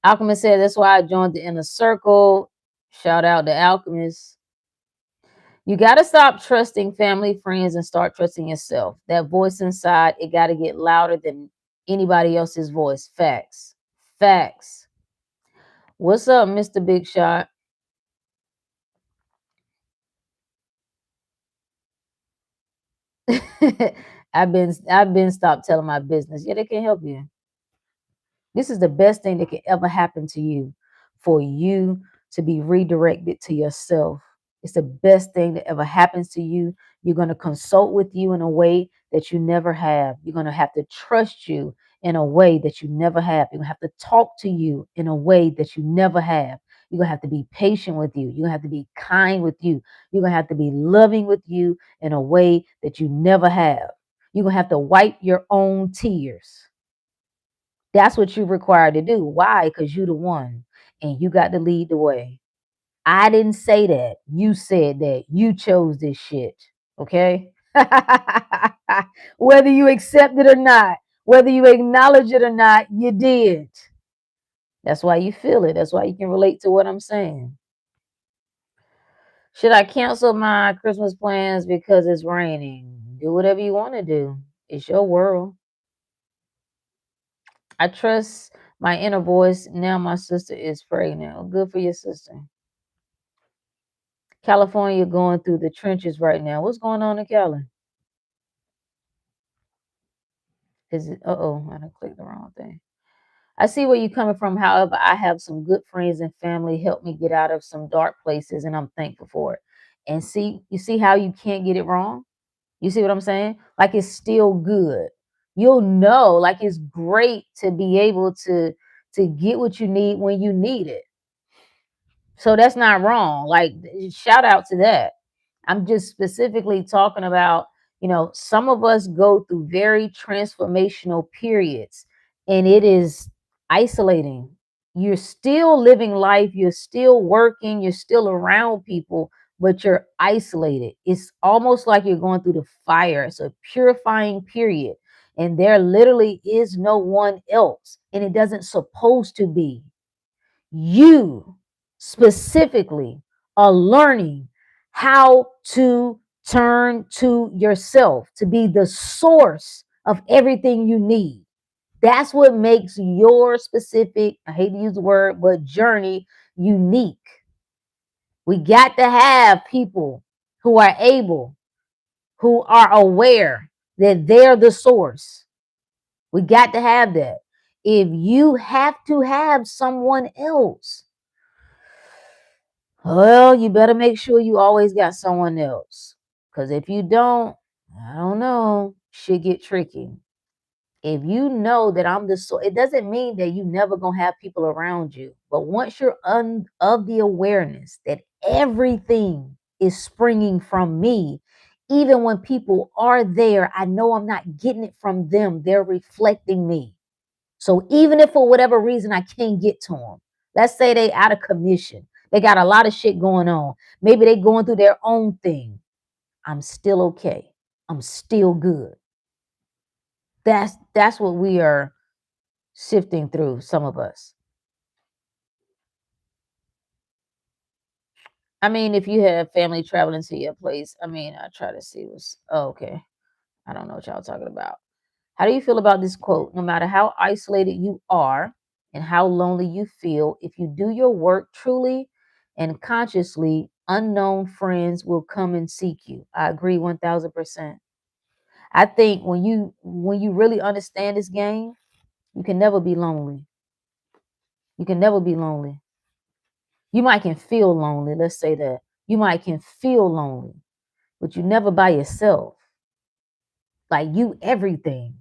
A: Alchemist said, that's why I joined the inner circle. Shout out to Alchemist. You got to stop trusting family, friends, and start trusting yourself. That voice inside, it got to get louder than anybody else's voice. Facts. Facts. What's up, Mr. Big Shot? I've been stopped telling my business. Yeah, they can help you. This is the best thing that can ever happen to you, for you to be redirected to yourself. It's the best thing that ever happens to you. You're going to consult with you in a way that you never have. You're going to have to trust you in a way that you never have. You're going to have to talk to you in a way that you never have. You're going to have to be patient with you. You're going to have to be kind with you. You're going to have to be loving with you in a way that you never have. You're going to have to wipe your own tears. That's what you're required to do. Why? Because you're the one and you got to lead the way. I didn't say that. You said that. You chose this shit. Okay? Whether you accept it or not, whether you acknowledge it or not, you did. That's why you feel it. That's why you can relate to what I'm saying. Should I cancel my Christmas plans because it's raining? Do whatever you want to do. It's your world. I trust my inner voice. Now my sister is pregnant. Good for your sister. California going through the trenches right now. What's going on in Cali? Is it? Uh-oh, I done clicked the wrong thing. I see where you're coming from. However, I have some good friends and family help me get out of some dark places, and I'm thankful for it. And see, you see how you can't get it wrong? You see what I'm saying? Like it's still good. You'll know, like it's great to be able to get what you need when you need it. So that's not wrong. Like shout out to that. I'm just specifically talking about, some of us go through very transformational periods and it is isolating. You're still living life, you're still working, you're still around people, but you're isolated. It's almost like you're going through the fire. It's a purifying period. And there literally is no one else. And it doesn't supposed to be. You specifically are learning how to turn to yourself to be the source of everything you need. That's what makes your specific, I hate to use the word, but journey unique. We got to have people who are able, who are aware that they're the source. We got to have that. If you have to have someone else, well, you better make sure you always got someone else. Because if you don't, I don't know, shit get tricky. If you know that I'm the source, it doesn't mean that you never gonna have people around you. But once you're of the awareness that everything is springing from me, even when people are there, I know I'm not getting it from them. They're reflecting me. So even if for whatever reason I can't get to them, let's say they out of commission, they got a lot of shit going on. Maybe they going through their own thing. I'm still okay. I'm still good. That's what we are sifting through, some of us. I mean, if you have family traveling to your place, I try to see okay. I don't know what y'all talking about. How do you feel about this quote? No matter how isolated you are and how lonely you feel, if you do your work truly and consciously, unknown friends will come and seek you. I agree 1000%. I think when you really understand this game, you can never be lonely. You can never be lonely. You might can feel lonely, let's say that. You might can feel lonely, but you never by yourself. Like you everything,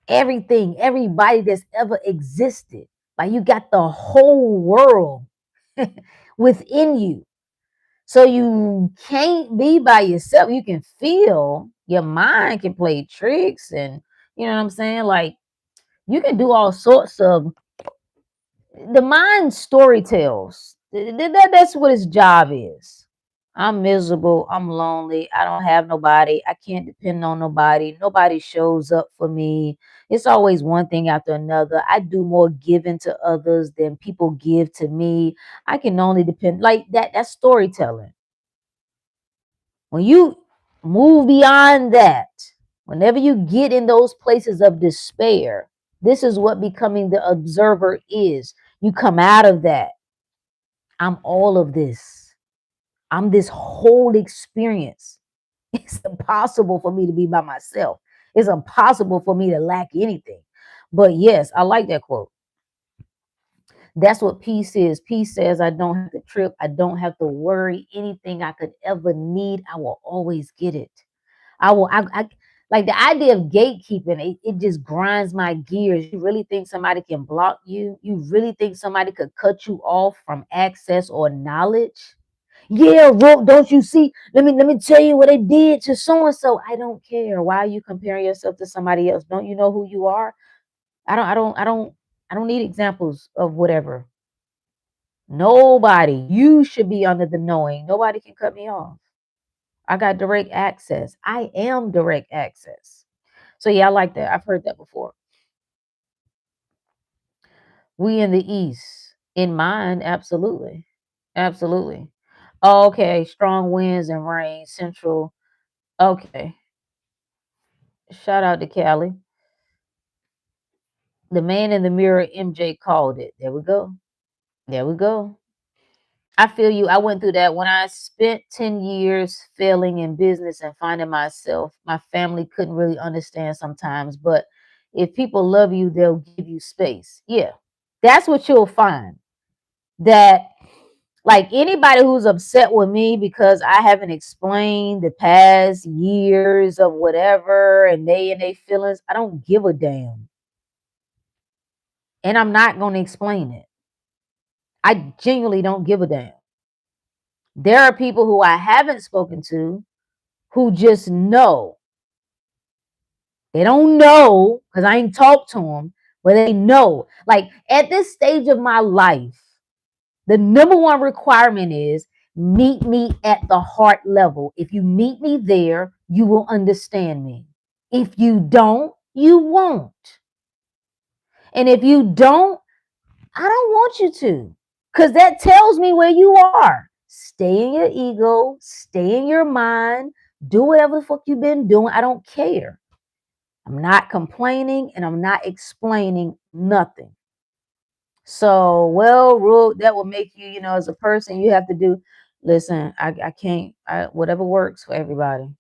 A: everybody that's ever existed. Like you got the whole world within you. So you can't be by yourself. You can feel, your mind can play tricks and you know what I'm saying? Like you can do all sorts of, the mind story tells. That's what its job is. I'm miserable. I'm lonely. I don't have nobody. I can't depend on nobody. Nobody shows up for me. It's always one thing after another. I do more giving to others than people give to me. I can only depend like that. That's storytelling. When you move beyond that, whenever you get in those places of despair, this is what becoming the observer is. You come out of that. I'm all of this. I'm this whole experience. It's impossible for me to be by myself. It's impossible for me to lack anything. But yes, I like that quote. That's what peace is. Peace says I don't have to trip. I don't have to worry. Anything I could ever need, I will always get it. I like the idea of gatekeeping, it just grinds my gears. You really think somebody can block you? You really think somebody could cut you off from access or knowledge? Yeah, Rook, don't you see? Let me tell you what they did to so and so. I don't care. Why are you comparing yourself to somebody else? Don't you know who you are? I don't need examples of whatever. Nobody. You should be under the knowing. Nobody can cut me off. I got direct access. I am direct access. So yeah, I like that. I've heard that before. We in the East. In mine, absolutely. Absolutely. Okay, strong winds and rain, central. Okay. Shout out to Cali. The man in the mirror, MJ called it. There we go. There we go. I feel you. I went through that when I spent 10 years failing in business and finding myself. My family couldn't really understand sometimes, but if people love you, they'll give you space. Yeah. That's what you'll find. That like anybody who's upset with me because I haven't explained the past years of whatever and they feelings, I don't give a damn. And I'm not going to explain it. I genuinely don't give a damn. There are people who I haven't spoken to who just know. They don't know because I ain't talked to them, but they know. Like at this stage of my life, the number one requirement is meet me at the heart level. If you meet me there, you will understand me. If you don't, you won't. And if you don't, I don't want you to. Because that tells me where you are. Stay in your ego, stay in your mind, do whatever the fuck you've been doing. I don't care. I'm not complaining and I'm not explaining nothing. So, well, rule that will make you, as a person, you have to do. Listen, I can't. Whatever works for everybody.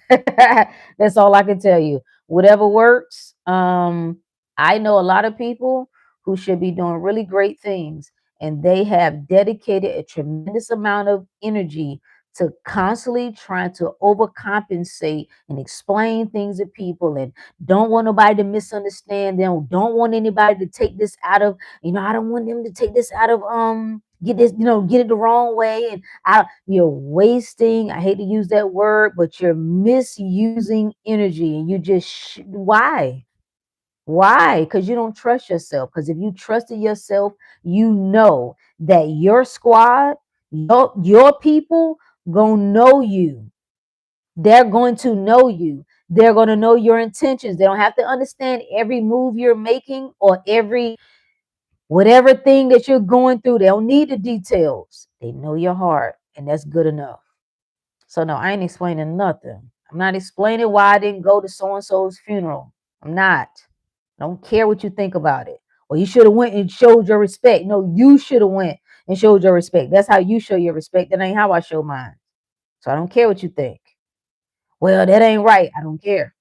A: That's all I can tell you. Whatever works. I know a lot of people who should be doing really great things, and they have dedicated a tremendous amount of energy to constantly trying to overcompensate and explain things to people and don't want nobody to misunderstand them, don't want anybody to take this out of, I don't want them to take this out of get this, get it the wrong way. And you're wasting, I hate to use that word, but you're misusing energy. And you just why? Why? Because you don't trust yourself. Because if you trusted yourself, you know that your squad, your people gonna know you. They're going to know you. They're going to know your intentions. They don't have to understand every move you're making or every whatever thing that you're going through. They don't need the details. They know your heart, and that's good enough. So no, I ain't explaining nothing. I'm not explaining why I didn't go to so and so's funeral. I'm not. I don't care what you think about it. Or you should have went and showed your respect. No, you should have went and showed your respect. That's how you show your respect. That ain't how I show mine. So I don't care what you think. Well, that ain't right. I don't care.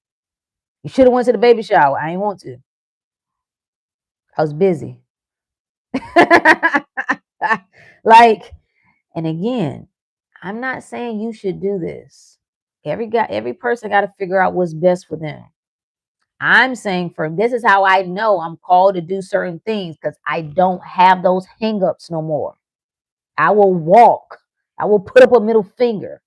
A: You should have went to the baby shower. I ain't want to. I was busy. Like, and again, I'm not saying you should do this. Every person got to figure out what's best for them. I'm saying for this is how I know I'm called to do certain things because I don't have those hangups no more. I will walk. I will put up a middle finger.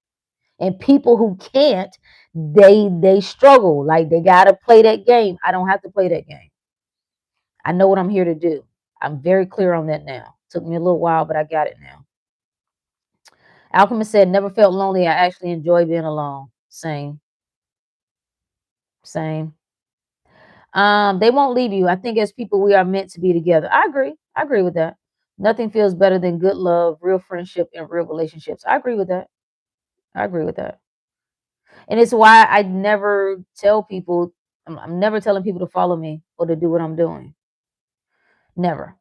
A: And people who can't, they struggle. Like they gotta play that game. I don't have to play that game. I know what I'm here to do. I'm very clear on that now. Took me a little while, but I got it now. Alchemist said, never felt lonely. I actually enjoy being alone. Same. Same. They won't leave you. I think as people, we are meant to be together. I agree. I agree with that. Nothing feels better than good love, real friendship, and real relationships. I agree with that. I agree with that. And it's why I never tell people, I'm never telling people to follow me or to do what I'm doing. Never.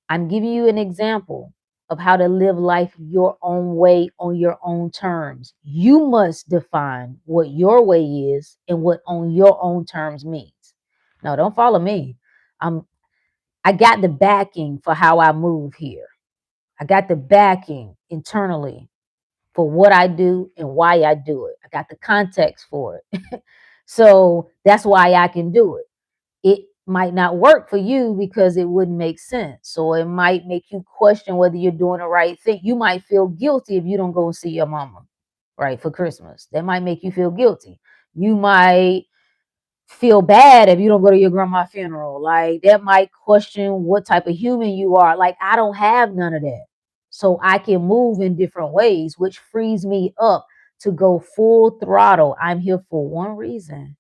A: I'm giving you an example of how to live life your own way on your own terms. You must define what your way is and what on your own terms means. No, don't follow me. I'm I got the backing for how I move here. I got the backing internally for what I do and why I do it. I got the context for it. So that's why I can do it. It might not work for you because it wouldn't make sense. So it might make you question whether you're doing the right thing. You might feel guilty if you don't go and see your mama, right, for Christmas. That might make you feel guilty. You might feel bad if you don't go to your grandma's funeral. Like that might question what type of human you are. Like I don't have none of that. So I can move in different ways, which frees me up to go full throttle. I'm here for one reason.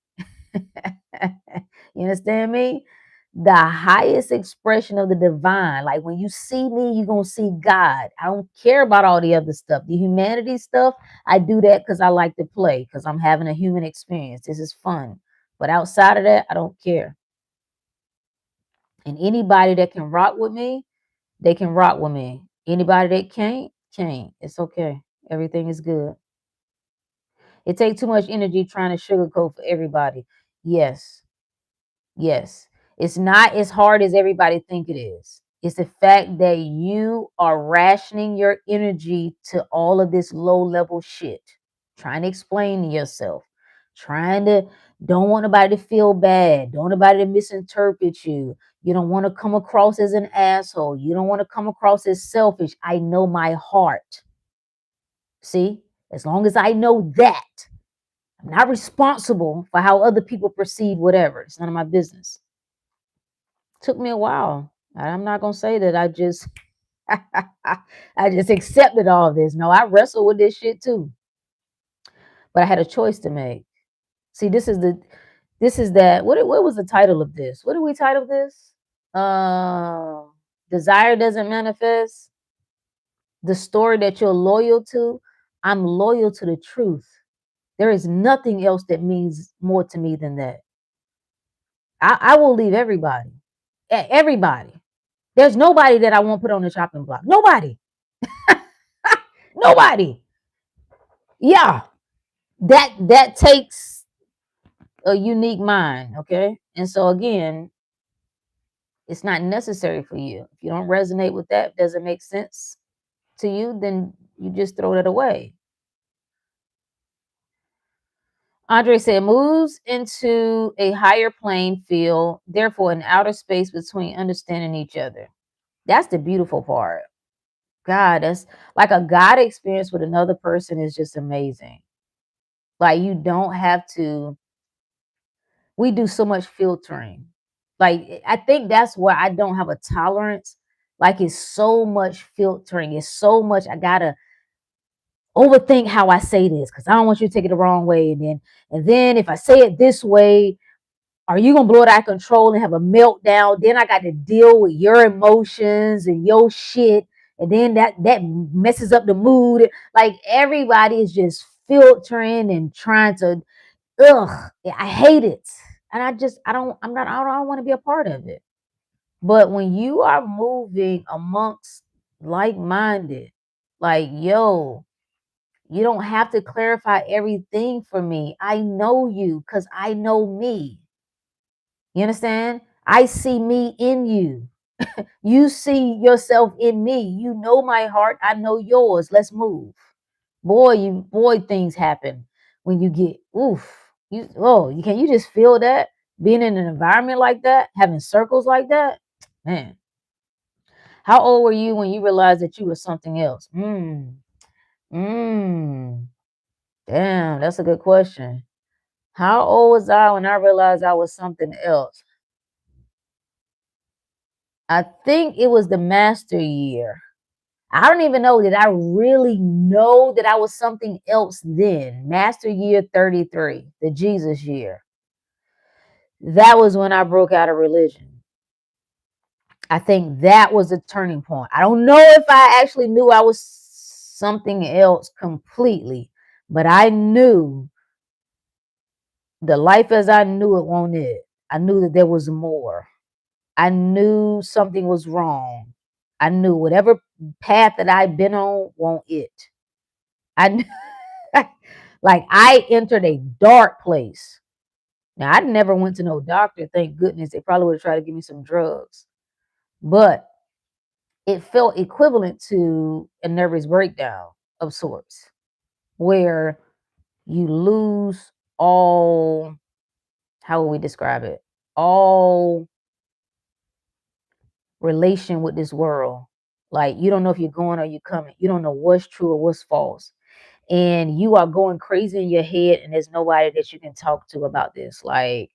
A: You understand me? The highest expression of the divine. Like when you see me, you're going to see God. I don't care about all the other stuff. The humanity stuff, I do that because I like to play, because I'm having a human experience. This is fun. But outside of that, I don't care. And anybody that can rock with me, they can rock with me. Anybody that can't. It's okay. Everything is good. It takes too much energy trying to sugarcoat for everybody. Yes. Yes. It's not as hard as everybody think it is. It's the fact that you are rationing your energy to all of this low level shit, trying to explain to yourself, trying to don't want nobody to feel bad, don't want nobody to misinterpret you. You don't want to come across as an asshole. You don't want to come across as selfish. I know my heart. See, as long as I know that, I'm not responsible for how other people perceive whatever. It's none of my business. Took me a while. I'm not gonna say that I just I just accepted all this. No, I wrestled with this shit too. But I had a choice to make. See, this is that what was the title of this? What did we title this? Uh Desire Doesn't Manifest. The story that you're loyal to. I'm loyal to the truth. There is nothing else that means more to me than that. I will leave everybody. Everybody. There's nobody that I won't put on the chopping block. Nobody. Nobody. Yeah. That takes a unique mind, okay? And so again, it's not necessary for you. If you don't resonate with that, doesn't make sense to you, then you just throw that away. Andre said moves into a higher playing field, therefore an outer space between understanding each other. That's the beautiful part. God, that's like a God experience with another person is just amazing. Like you don't have to, we do so much filtering. Like I think that's where I don't have a tolerance. Like it's so much filtering. It's so much I gotta overthink how I say this because I don't want you to take it the wrong way. And then if I say it this way, are you gonna blow it out of control and have a meltdown? Then I got to deal with your emotions and your shit. And then that messes up the mood. Like everybody is just filtering and trying to ugh, I hate it. And I don't want to be a part of it. But when you are moving amongst like-minded, like, yo, you don't have to clarify everything for me. I know you because I know me. You understand? I see me in you. You see yourself in me. You know my heart. I know yours. Let's move. Boy, things happen when you get oof. You can you just feel that being in an environment like that, having circles like that, man. How old were you when you realized that you were something else? Mm. Damn, that's a good question. How old was I when I realized I was something else? I think it was the master year. I don't even know that I really know that I was something else then. Master year 33, the Jesus year. That was when I broke out of religion. I think that was a turning point. I don't know if I actually knew I was something else completely, but I knew the life as I knew it won't it. I knew that there was more. I knew something was wrong. I knew whatever path that I'd been on won't it. I knew, like I entered a dark place. Now I never went to no doctor, thank goodness. They probably would have tried to give me some drugs. but it felt equivalent to a nervous breakdown of sorts, where you lose all, how will we describe it? All relation with this world. Like, you don't know if you're going or you're coming. You don't know what's true or what's false. And you are going crazy in your head, and there's nobody that you can talk to about this. Like,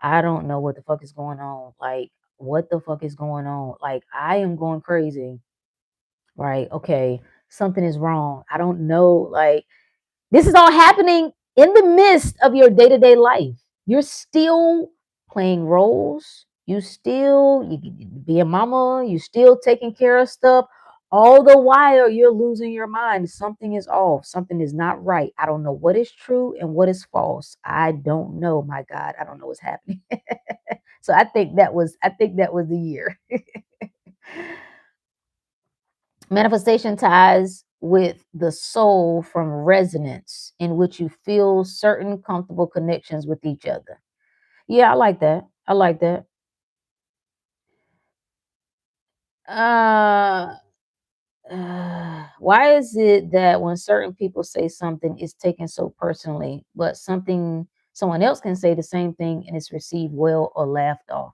A: I don't know what the fuck is going on. Like, what the fuck is going on? Like, I am going crazy. Right? Okay, something is wrong. I don't know. Like, this is all happening in the midst of your day to day life. You're still playing roles. You be a mama. You still taking care of stuff. All the while, you're losing your mind. Something is off. Something is not right. I don't know what is true and what is false. I don't know. My God, I don't know what's happening. So I think that was. I think that was the year. Manifestation ties with the soul from resonance in which you feel certain comfortable connections with each other. Yeah, I like that. I like that. Uh, why is it that when certain people say something, it's taken so personally, but someone else can say the same thing and it's received well or laughed off?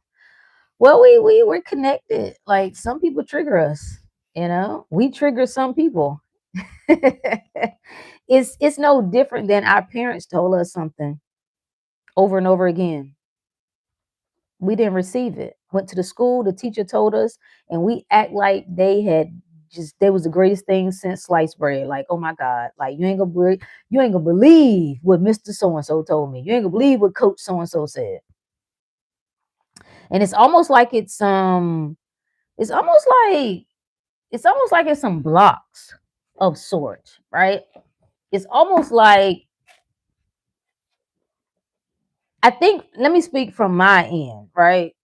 A: Well, we're connected. Like, some people trigger us. We trigger some people. It's no different than our parents told us something over and over again. We didn't receive it. Went to the school, the teacher told us, and we act like they was the greatest thing since sliced bread. Like, oh my God, like, you ain't gonna believe what Mr. So and so told me. You ain't gonna believe what Coach so and so said. And it's almost like it's almost like it's some blocks of sorts, right? It's almost like, I think, let me speak from my end, right?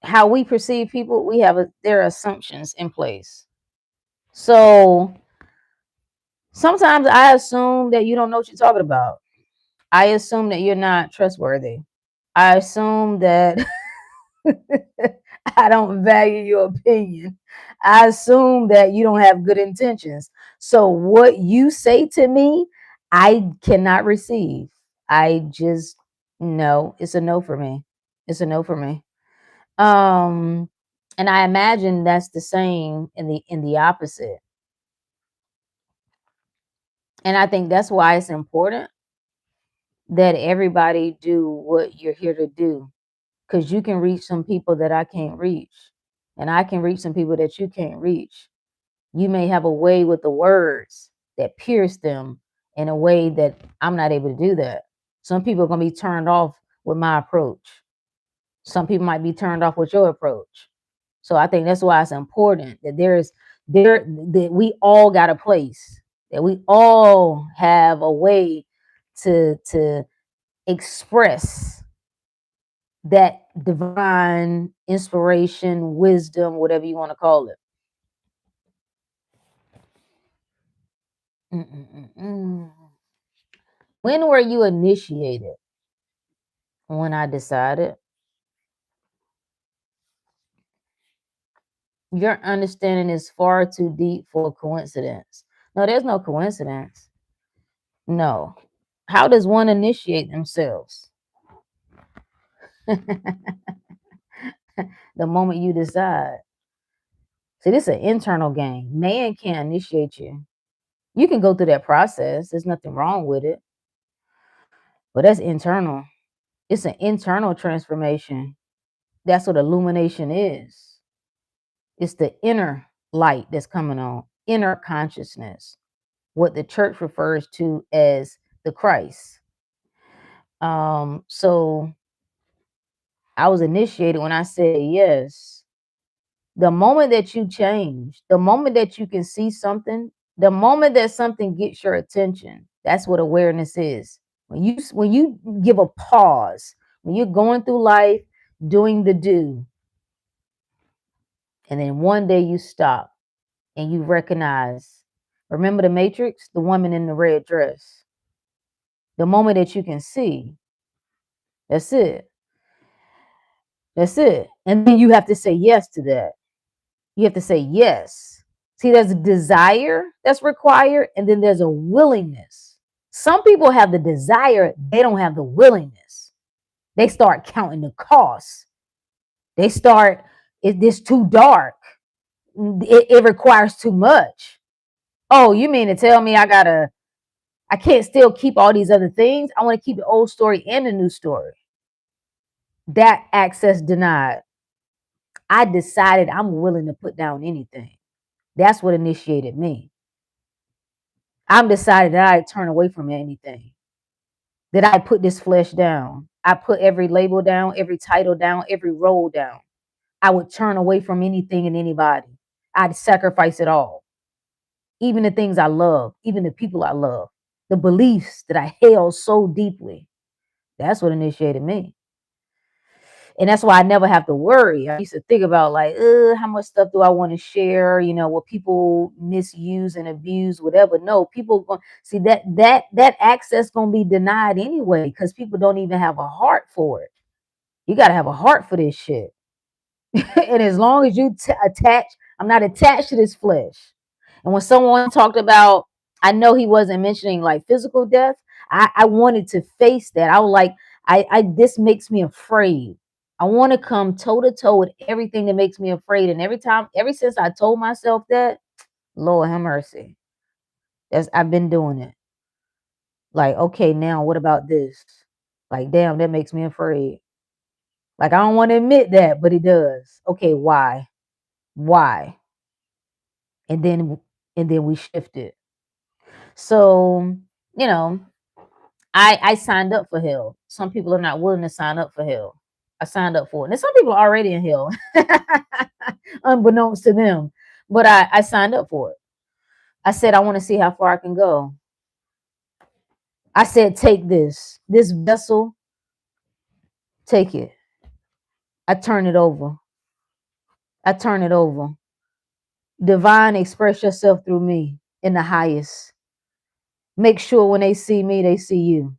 A: How we perceive people, there are assumptions in place. So sometimes I assume that you don't know what you're talking about. I assume that you're not trustworthy. I assume that I don't value your opinion. I assume that you don't have good intentions. So what you say to me, I cannot receive. I just, no, it's a no for me. It's a no for me. Um, and I imagine that's the same in the opposite. And I think that's why it's important that everybody do what you're here to do, because you can reach some people that I can't reach, and I can reach some people that you can't reach. You may have a way with the words that pierce them in a way that I'm not able to do that. Some people are going to be turned off with my approach. Some people might be turned off with your approach. So I think that's why it's important that that we all got a place, that we all have a way to express that divine inspiration, wisdom, whatever you want to call it. Mm-mm-mm-mm. When were you initiated? When I decided. Your understanding is far too deep for a coincidence. No, there's no coincidence. No. How does one initiate themselves? The moment you decide. See, this is an internal game. Man can't initiate you. You can go through that process. There's nothing wrong with it. But that's internal. It's an internal transformation. That's what illumination is. It's the inner light that's coming on, inner consciousness, what the church refers to as the Christ. So I was initiated when I said yes. The moment that you change, the moment that you can see something, the moment that something gets your attention, that's what awareness is. When you give a pause, when you're going through life doing the do, and then one day you stop and you recognize, remember the Matrix, the woman in the red dress. The moment that you can see, that's it. That's it. And then you have to say yes to that. You have to say yes. See, there's a desire that's required, and then there's a willingness. Some people have the desire, they don't have the willingness. They start counting the costs. They start, is this too dark? It requires too much. Oh, you mean to tell me I can't still keep all these other things? I want to keep the old story and the new story. That access denied. I decided I'm willing to put down anything. That's what initiated me. I'm decided that I turn away from anything. That I put this flesh down. I put every label down, every title down, every role down. I would turn away from anything and anybody. I'd sacrifice it all. Even the things I love, even the people I love, the beliefs that I held so deeply. That's what initiated me. And that's why I never have to worry. I used to think about like, how much stuff do I want to share? You know, will people misuse and abuse, whatever? No, people going see that access gonna be denied anyway because people don't even have a heart for it. You gotta have a heart for this shit. And as long as you attach, I'm not attached to this flesh. And when someone talked about, I know he wasn't mentioning like physical death. I wanted to face that. I was like, I this makes me afraid. I want to come toe to toe with everything that makes me afraid. And ever since I told myself that, Lord have mercy. I've been doing it. Like, okay, now what about this? Like, damn, that makes me afraid. Like, I don't want to admit that, but it does. Okay, why? Why? And then we shifted. So, you know, I signed up for hell. Some people are not willing to sign up for hell. I signed up for it. And some people are already in hell, unbeknownst to them. But I signed up for it. I said, I want to see how far I can go. I said, take this vessel, take it. I turn it over. I turn it over. Divine, express yourself through me in the highest. Make sure when they see me, they see you.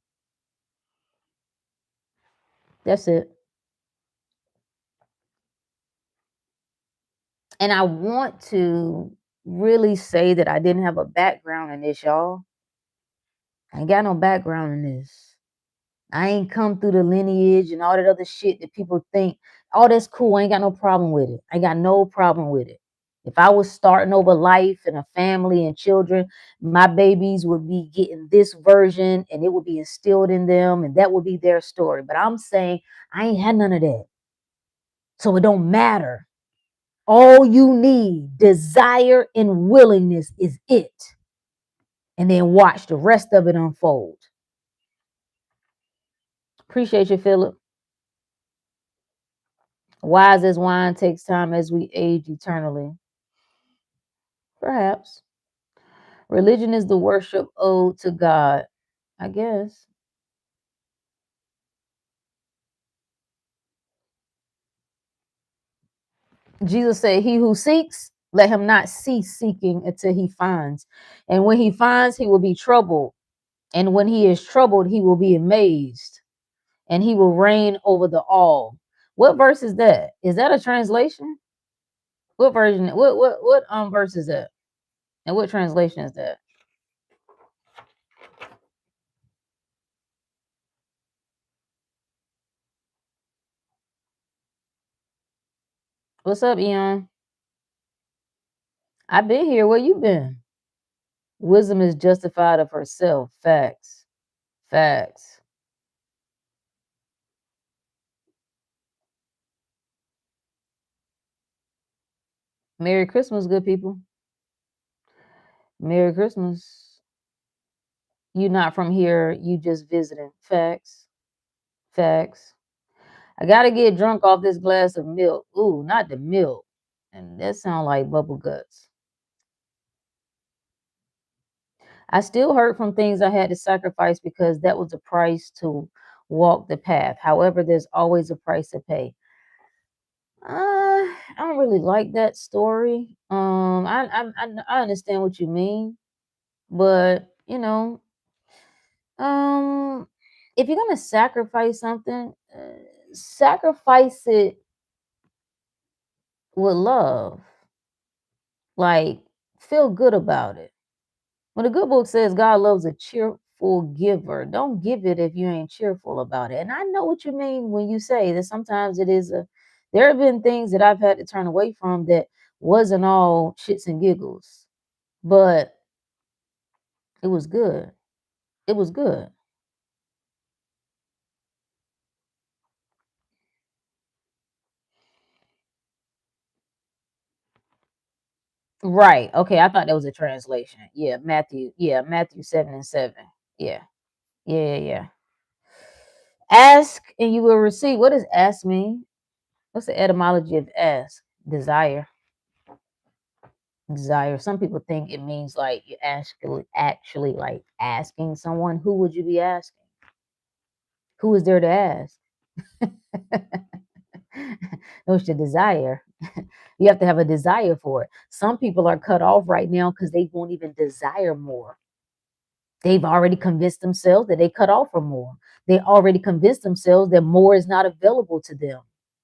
A: That's it. And I want to really say that I didn't have a background in this, y'all. I ain't got no background in this. I ain't come through the lineage and all that other shit that people think. Oh, that's cool. I ain't got no problem with it. I got no problem with it. If I was starting over life and a family and children, my babies would be getting this version and it would be instilled in them and that would be their story. But I'm saying I ain't had none of that. So it don't matter. All you need, desire and willingness is it. And then watch the rest of it unfold. Appreciate you, Philip. Wise as wine takes time as we age eternally. Perhaps. Religion is the worship owed to God. I guess. Jesus said, he who seeks, let him not cease seeking until he finds. And when he finds, he will be troubled. And when he is troubled, he will be amazed. And he will reign over the all. What verse is that? Is that a translation? What version? What verse is that? And what translation is that? What's up, Eon? I've been here. Where you been? Wisdom is justified of herself. Facts. Facts. Merry Christmas, good people. Merry Christmas. You not from here, you just visiting. Facts. Facts. I gotta get drunk off this glass of milk. Ooh, not the milk. And that sound like bubble guts. I still hurt from things I had to sacrifice because that was the price to walk the path. However, there's always a price to pay. I don't really like that story. I understand what you mean, but um, if you're gonna sacrifice something, sacrifice it with love. Like, feel good about it. When the good book says God loves a cheerful giver, don't give it if you ain't cheerful about it. And I know what you mean when you say that sometimes it is a, there have been things that I've had to turn away from that wasn't all shits and giggles, but it was good. It was good. Right. Okay. I thought that was a translation. Yeah. Matthew. Yeah. Matthew 7:7. Yeah. Yeah. Yeah. Yeah. Ask and you will receive. What does ask mean? What's the etymology of ask? Desire. Desire. Some people think it means like you actually like asking someone. Who would you be asking? Who is there to ask? No, it's your desire. You have to have a desire for it. Some people are cut off right now because they won't even desire more. They've already convinced themselves that they cut off from more. They already convinced themselves that more is not available to them.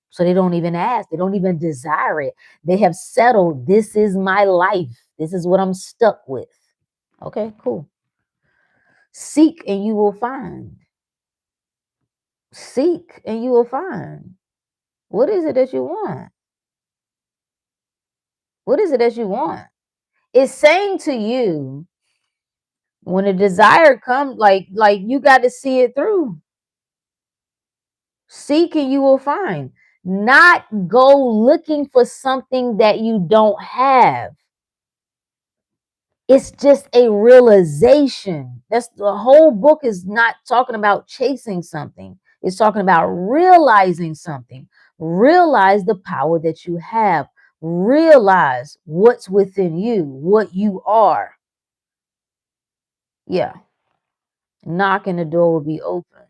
A: So they don't even ask. They don't even desire it. They have settled. This is my life. This is what I'm stuck with. Okay, cool. Seek and you will find. Seek and you will find. What is it that you want? What is it that you want? It's saying to you when a desire comes, like you got to see it through. Seek and you will find. Not go looking for something that you don't have. It's just a realization. That's the whole book is not talking about chasing something. It's talking about realizing something. Realize the power that you have. Realize what's within you, what you are. Yeah. Knock and the door will be open.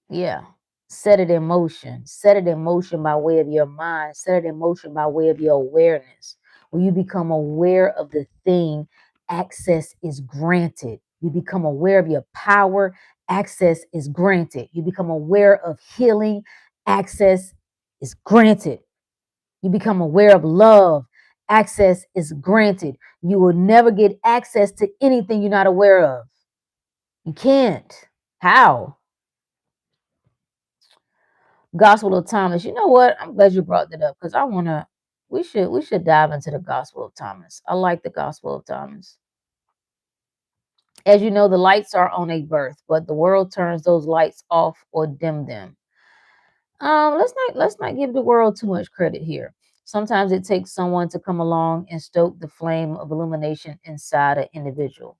A: Yeah. Set it in motion. Set it in motion by way of your mind. Set it in motion by way of your awareness. When you become aware of the thing, access is granted. You become aware of your power, access is granted. You become aware of healing, access is granted. You become aware of love, access is granted. You will never get access to anything you're not aware of. You can't. How? Gospel of Thomas. You know what? I'm glad you brought that up because I wanna. We should dive into the Gospel of Thomas. I like the Gospel of Thomas. As you know, the lights are on a birth, but the world turns those lights off or dim them. Let's not give the world too much credit here. Sometimes it takes someone to come along and stoke the flame of illumination inside an individual.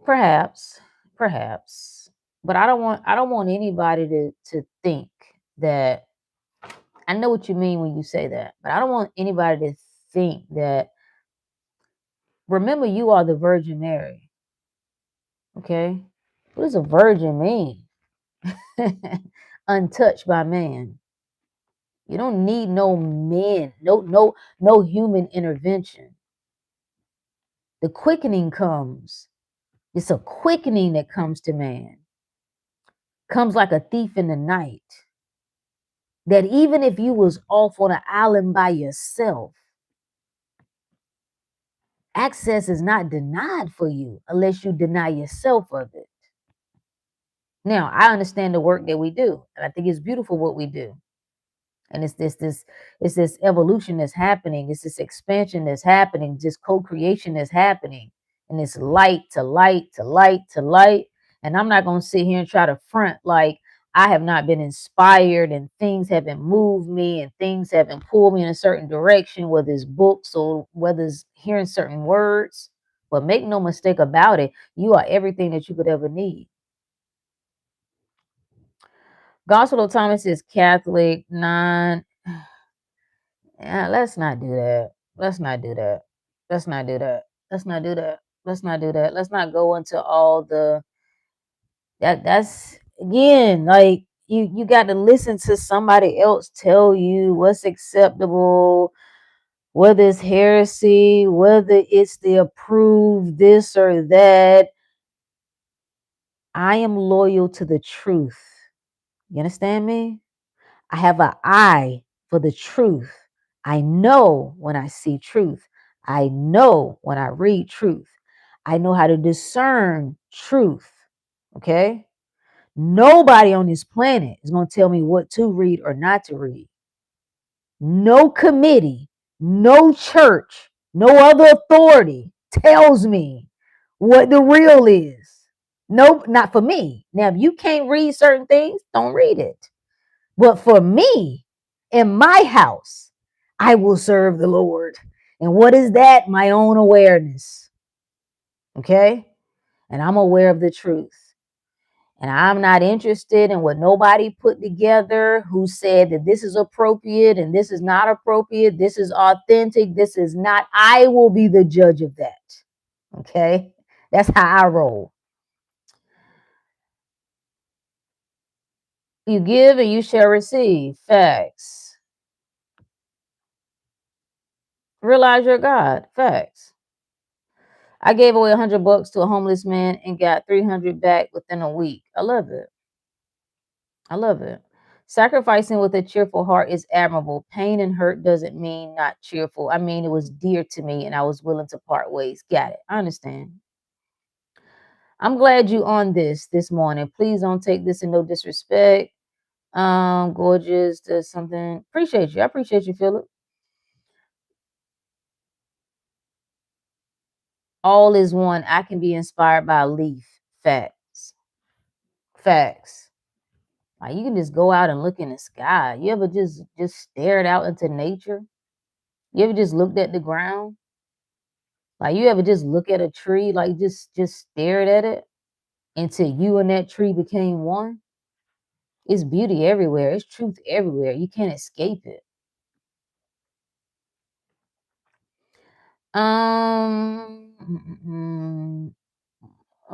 A: Perhaps, perhaps, but I don't want anybody to think that I know what you mean when you say that, but I don't want anybody to think that. Remember, you are the Virgin Mary. Okay, what does a virgin mean? Untouched by man. You don't need no men, no human intervention. The quickening comes. It's a quickening that comes to man. Comes like a thief in the night. That even if you was off on an island by yourself, access is not denied for you unless you deny yourself of it. Now, I understand the work that we do, and I think it's beautiful what we do. And it's this evolution that's happening, it's this expansion that's happening, this co-creation that's happening, and it's light to light to light to light. And I'm not gonna sit here and try to front like I have not been inspired and things haven't moved me and things haven't pulled me in a certain direction, whether it's books or whether it's hearing certain words. But make no mistake about it, you are everything that you could ever need. Gospel of Thomas is Catholic, non. Yeah, let's not do that. Let's not do that. Let's not do that. Let's not do that. Let's not do that. Let's not go into all the that's again like you got to listen to somebody else tell you what's acceptable, whether it's heresy, whether it's the approved this or that. I am loyal to the truth. You understand me? I have an eye for the truth. I know when I see truth. I know when I read truth. I know how to discern truth. Okay? Nobody on this planet is going to tell me what to read or not to read. No committee, no church, no other authority tells me what the real is. No, not for me. Now, if you can't read certain things, don't read it. But for me, in my house, I will serve the Lord. And what is that? My own awareness. Okay? And I'm aware of the truth. And I'm not interested in what nobody put together who said that this is appropriate and this is not appropriate. This is authentic. This is not. I will be the judge of that. Okay? That's how I roll. You give and you shall receive. Facts. Realize you're God. Facts. I gave away $100 to a homeless man and got 300 back within a week. I love it. I love it. Sacrificing with a cheerful heart is admirable. Pain and hurt doesn't mean not cheerful. I mean, it was dear to me and I was willing to part ways. Got it. I understand. I'm glad you on this morning. Please don't take this in no disrespect. Gorgeous. There's something. Appreciate you. I appreciate you, Philip. All is one. I can be inspired by a leaf. Facts. Facts. Like you can just go out and look in the sky. You ever just stared out into nature? You ever just looked at the ground? Like you ever just look at a tree, like just stared at it until you and that tree became one? It's beauty everywhere. It's truth everywhere. You can't escape it.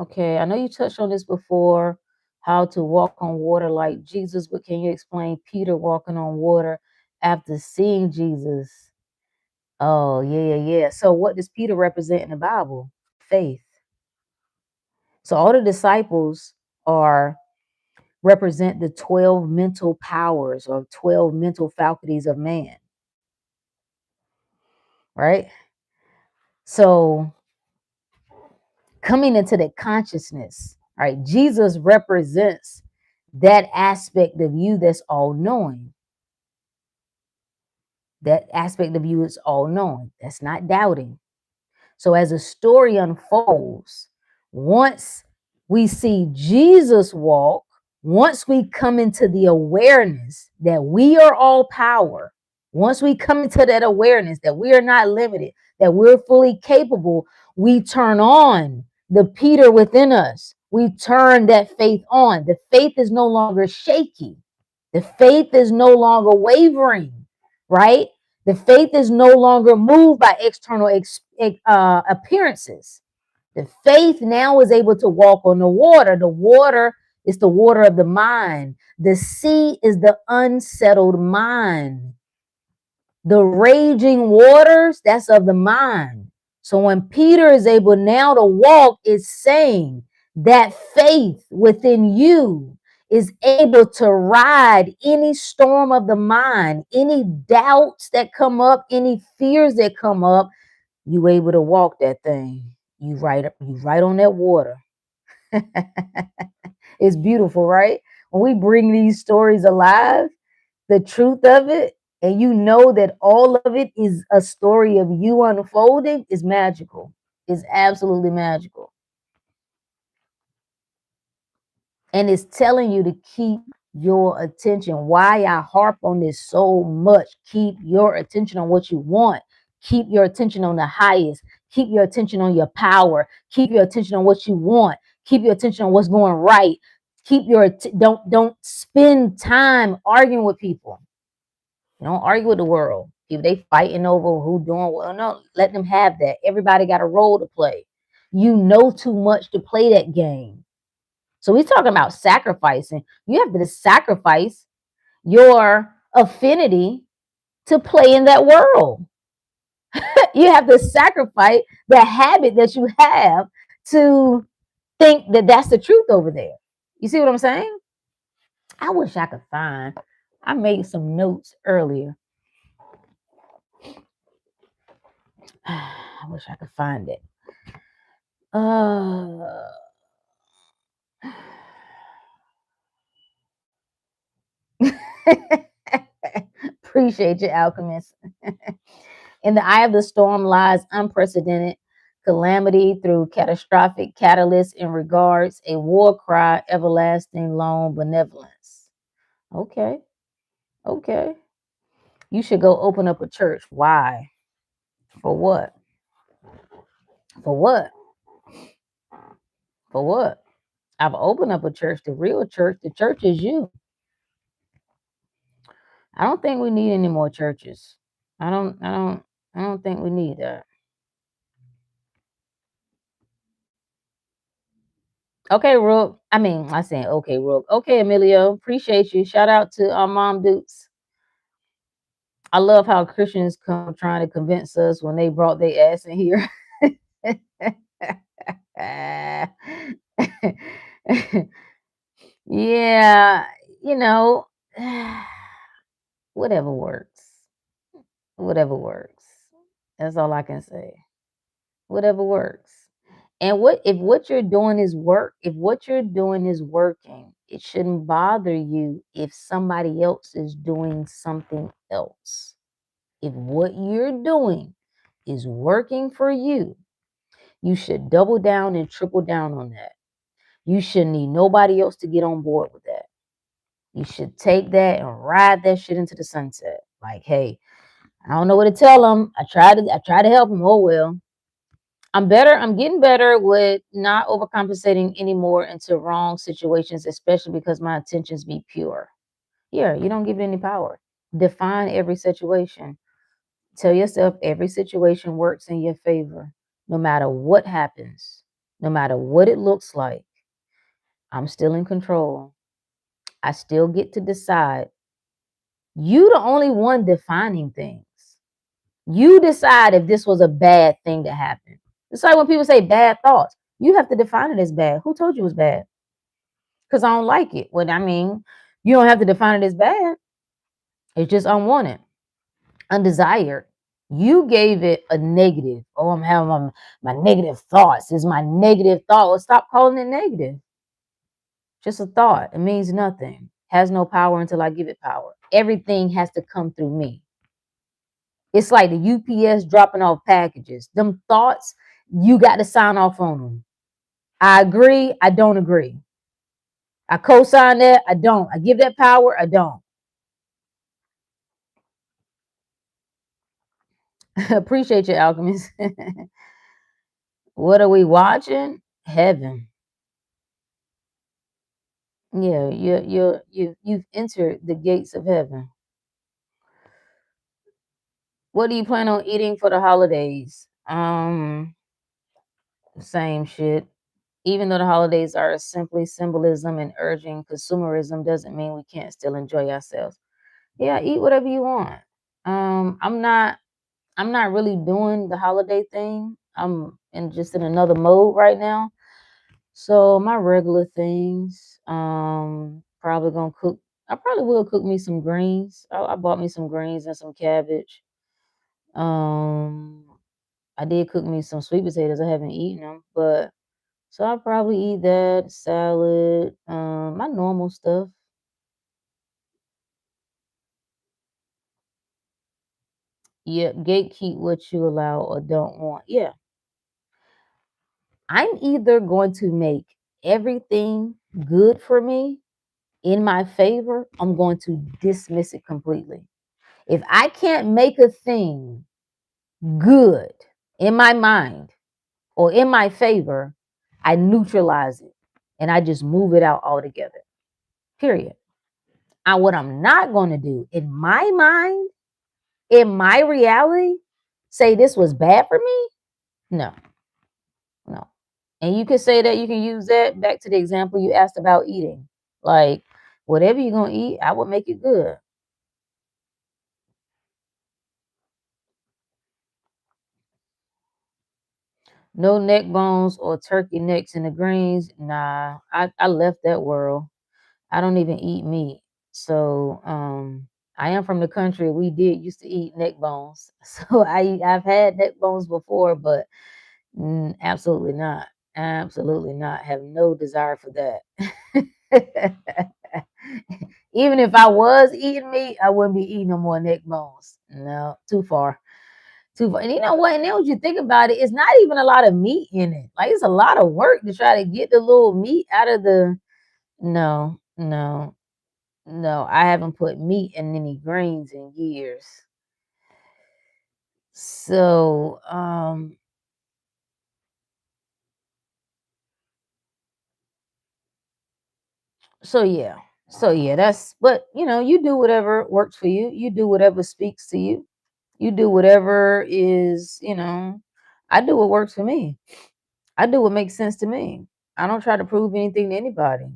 A: Okay, I know you touched on this before, how to walk on water like Jesus, but can you explain Peter walking on water after seeing Jesus? Oh, yeah. So what does Peter represent in the Bible? Faith. So all the disciples are represent the 12 mental powers or 12 mental faculties of man, right? So coming into the consciousness, right? Jesus represents that aspect of you that's all knowing. That aspect of you is all knowing. That's not doubting. So as the story unfolds, once we see Jesus walk, once we come into the awareness that we are all power, once we come into that awareness that we are not limited, that we're fully capable, we turn on the Peter within us. We turn that faith on. The faith is no longer shaky. The faith is no longer wavering, right? The faith is no longer moved by external appearances. The faith now is able to walk on the water. The water is the water of the mind. The sea is the unsettled mind. The raging waters, that's of the mind. So when Peter is able now to walk, it's saying that faith within you is able to ride any storm of the mind, any doubts that come up, any fears that come up, you able to walk that thing. You right on that water. It's beautiful, right? When we bring these stories alive, the truth of it, and you know that all of it is a story of you unfolding, is magical. It's absolutely magical. And it's telling you to keep your attention. Why I harp on this so much. Keep your attention on what you want. Keep your attention on the highest. Keep your attention on your power. Keep your attention on what you want. Keep your attention on what's going right. Keep your don't spend time arguing with people. You don't argue with the world. If they fighting over who doing well, no, let them have that. Everybody got a role to play. You know too much to play that game. So we're talking about sacrificing. You have to sacrifice your affinity to play in that world. You have to sacrifice the habit that you have to think that that's the truth over there. You see what I'm saying? I wish I could find I made some notes earlier. I wish I could find it. Appreciate you, Alchemist. In the eye of the storm lies unprecedented calamity through catastrophic catalyst in regards, a war cry, everlasting long benevolence. Okay, okay. You should go open up a church. Why? For what? For what? For what? I've opened up a church, the real church. The church is you. I don't think we need any more churches. I don't think we need that. Okay, Rook. I saying okay, Rook. Okay, Emilio. Appreciate you. Shout out to our mom Dukes. I love how Christians come trying to convince us when they brought their ass in here. Yeah, you know, whatever works. Whatever works. That's all I can say. Whatever works. And what you're doing is work, if what you're doing is working, it shouldn't bother you if somebody else is doing something else. If what you're doing is working for you, you should double down and triple down on that. You shouldn't need nobody else to get on board with that. You should take that and ride that shit into the sunset. Like, hey, I don't know what to tell them. I tried to help them. Oh well. I'm better. I'm getting better with not overcompensating anymore into wrong situations, especially because my intentions be pure. Yeah, you don't give it any power. Define every situation. Tell yourself every situation works in your favor, no matter what happens, no matter what it looks like. I'm still in control. I still get to decide. You the only one defining things. You decide if this was a bad thing to happen. It's like when people say bad thoughts. You have to define it as bad. Who told you it was bad? Because I don't like it. You don't have to define it as bad. It's just unwanted, undesired. You gave it a negative. Oh, I'm having my negative thoughts. Is my negative thought. Well, stop calling it negative. Just a thought. It means nothing. Has no power until I give it power. Everything has to come through me. It's like the UPS dropping off packages. Them thoughts, you got to sign off on them. I agree. I don't agree. I co-sign that. I don't. I give that power. I don't. Appreciate you, Alchemist. What are we watching? Heaven. Yeah, you've entered the gates of heaven. What do you plan on eating for the holidays? Same shit. Even though the holidays are simply symbolism and urging consumerism, doesn't mean we can't still enjoy ourselves. Yeah, eat whatever you want. I'm not really doing the holiday thing. I'm in another mode right now. So my regular things, probably gonna cook. I probably will cook me some greens. I bought me some greens and some cabbage. Um, I did cook me some sweet potatoes. I haven't eaten them, but so I'll probably eat that salad. My normal stuff. Yeah, gatekeep what you allow or don't want. Yeah, I'm either going to make everything good for me in my favor, I'm going to dismiss it completely. If I can't make a thing good in my mind or in my favor, I neutralize it and I just move it out altogether. Period. And what I'm not going to do in my mind, in my reality, say this was bad for me. No, no. And you can say that, you can use that back to the example you asked about eating. Like, whatever you're going to eat, I would make it good. No neck bones or turkey necks in the greens. Nah, I left that world. I don't even eat meat. So I am from the country. We did used to eat neck bones. So I've had neck bones before, but absolutely not. Absolutely not. Have no desire for that. Even if I was eating meat, I wouldn't be eating no more neck bones. No, too far. Too far. And you know what? And then when you think about it, it's not even a lot of meat in it. Like it's a lot of work to try to get the little meat out of the no, no, no. I haven't put meat in any grains in years. So so yeah. So yeah, that's but you do whatever works for you. You do whatever speaks to you. You do whatever I do what works for me. I do what makes sense to me. I don't try to prove anything to anybody.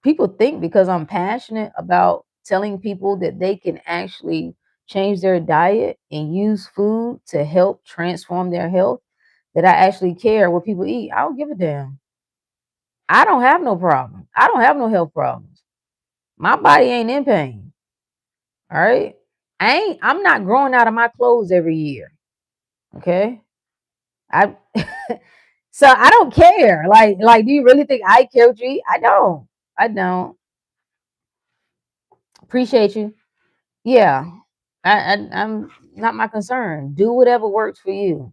A: People think because I'm passionate about telling people that they can actually change their diet and use food to help transform their health, that I actually care what people eat. I don't give a damn. I don't have no problem. I don't have no health problems. My body ain't in pain. All right. I'm not growing out of my clothes every year. Okay. I so I don't care. Like, do you really think I care what you eat? I don't. I don't. Appreciate you. Yeah. I'm not my concern. Do whatever works for you.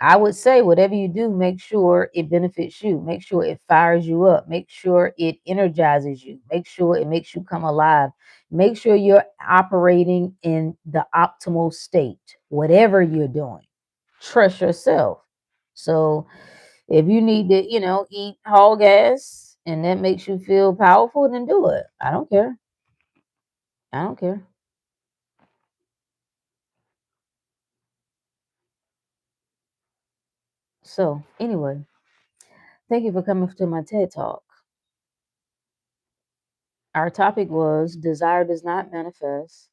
A: I would say whatever you do, make sure it benefits you. Make sure it fires you up. Make sure it energizes you. Make sure it makes you come alive. Make sure you're operating in the optimal state, whatever you're doing. Trust yourself. So if you need to, eat hog ass and that makes you feel powerful, then do it. I don't care. I don't care. So anyway, thank you for coming to my TED Talk. Our topic was desire does not manifest.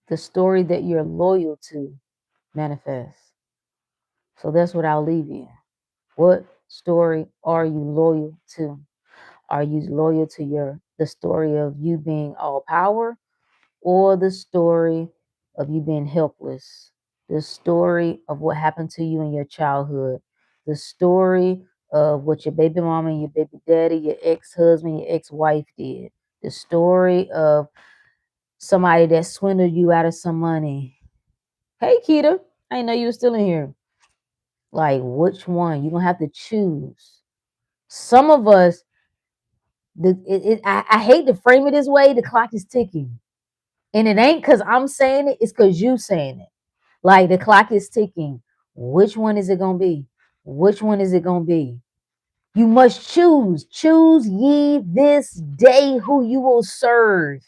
A: The story that you're loyal to manifests. So that's what I'll leave you. What story are you loyal to? Are you loyal to the story of you being all power or the story of you being helpless? The story of what happened to you in your childhood? The story of what your baby mama and your baby daddy, your ex-husband, your ex-wife did? The story of somebody that swindled you out of some money. Hey, Keita, I didn't know you were still in here. Like, which one? You're gonna have to choose. Some of us, I hate to frame it this way. The clock is ticking, and it ain't because I'm saying it. It's because you saying it. Like the clock is ticking. Which one is it gonna be? Which one is it gonna be? You must choose. Choose ye this day who you will serve.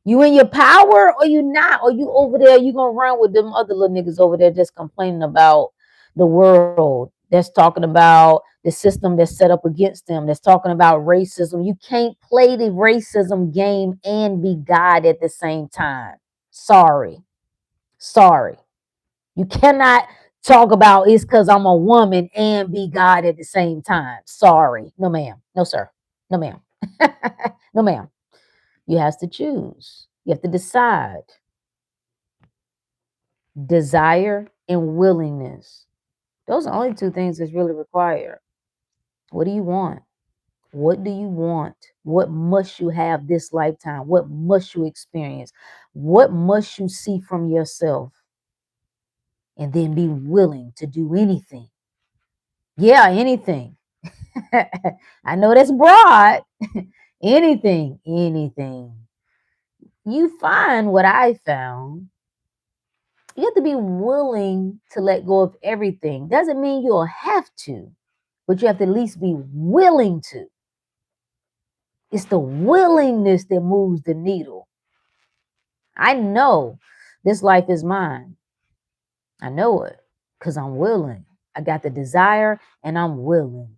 A: You in your power or you not? Or you over there, you gonna run with them other little niggas over there just complaining about the world. That's talking about the system that's set up against them. That's talking about racism. You can't play the racism game and be God at the same time. Sorry. Sorry. You cannot talk about it's because I'm a woman and be God at the same time. Sorry. No, ma'am. No, sir. No, ma'am. No, ma'am. You have to choose. You have to decide. Desire and willingness. Those are only two things that's really required. What do you want? What do you want? What must you have this lifetime? What must you experience? What must you see from yourself? And then be willing to do anything. Yeah, anything. I know that's broad. Anything, anything. You find what I found. You have to be willing to let go of everything. Doesn't mean you'll have to, but you have to at least be willing to. It's the willingness that moves the needle. I know this life is mine. I know it because I'm willing. I got the desire and I'm willing.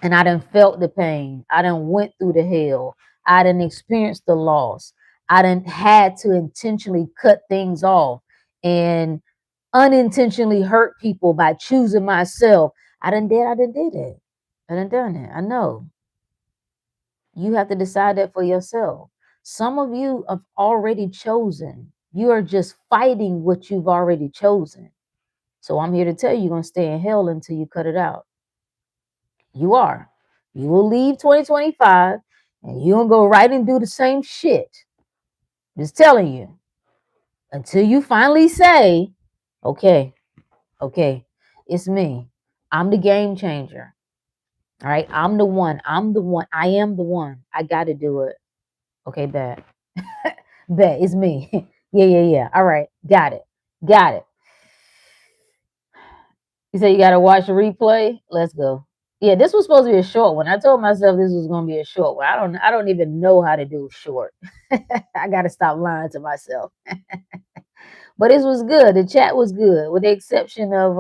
A: And I done felt the pain. I done went through the hell. I done experienced the loss. I done had to intentionally cut things off and unintentionally hurt people by choosing myself. I done did it. I done done it. I know. You have to decide that for yourself. Some of you have already chosen. You are just fighting what you've already chosen. So I'm here to tell you, you're going to stay in hell until you cut it out. You are. You will leave 2025 and you're going to go right and do the same shit. Just telling you. Until you finally say, okay, okay, it's me. I'm the game changer. All right. I'm the one. I'm the one. I am the one. I got to do it. Okay, bet. Bet. It's me. Yeah. All right. Got it. Got it. You say you got to watch the replay? Let's go. Yeah, this was supposed to be a short one. I told myself this was going to be a short one. I don't even know how to do short. I got to stop lying to myself. But this was good. The chat was good, with the exception of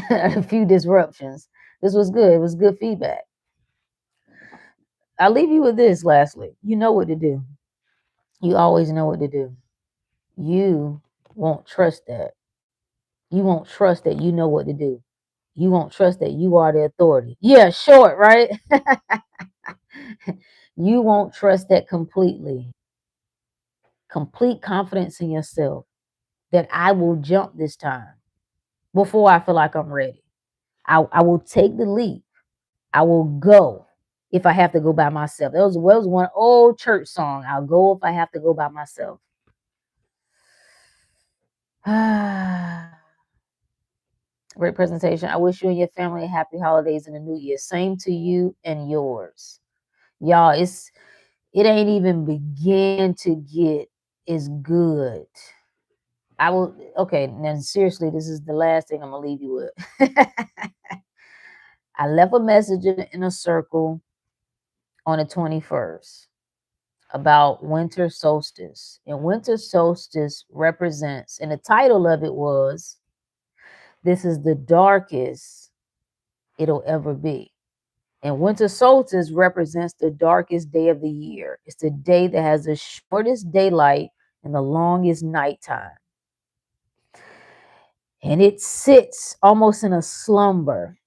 A: a few disruptions. This was good. It was good feedback. I'll leave you with this lastly. You know what to do. You always know what to do. You won't trust that. You won't trust that you know what to do. You won't trust that you are the authority. Yeah, short, right? You won't trust that completely. Complete confidence in yourself that I will jump this time before I feel like I'm ready. I will take the leap. I will go if I have to go by myself. That was one old church song. I'll go if I have to go by myself. Great presentation. I wish you and your family happy holidays in the new year. Same to you and yours. Y'all, it ain't even begin to get as good. I will okay, now seriously, this is the last thing I'm gonna leave you with. I left a message in a circle on the 21st about winter solstice. And winter solstice represents, and the title of it was, This is the darkest it'll ever be. And winter solstice represents the darkest day of the year. It's the day that has the shortest daylight and the longest nighttime. And it sits almost in a slumber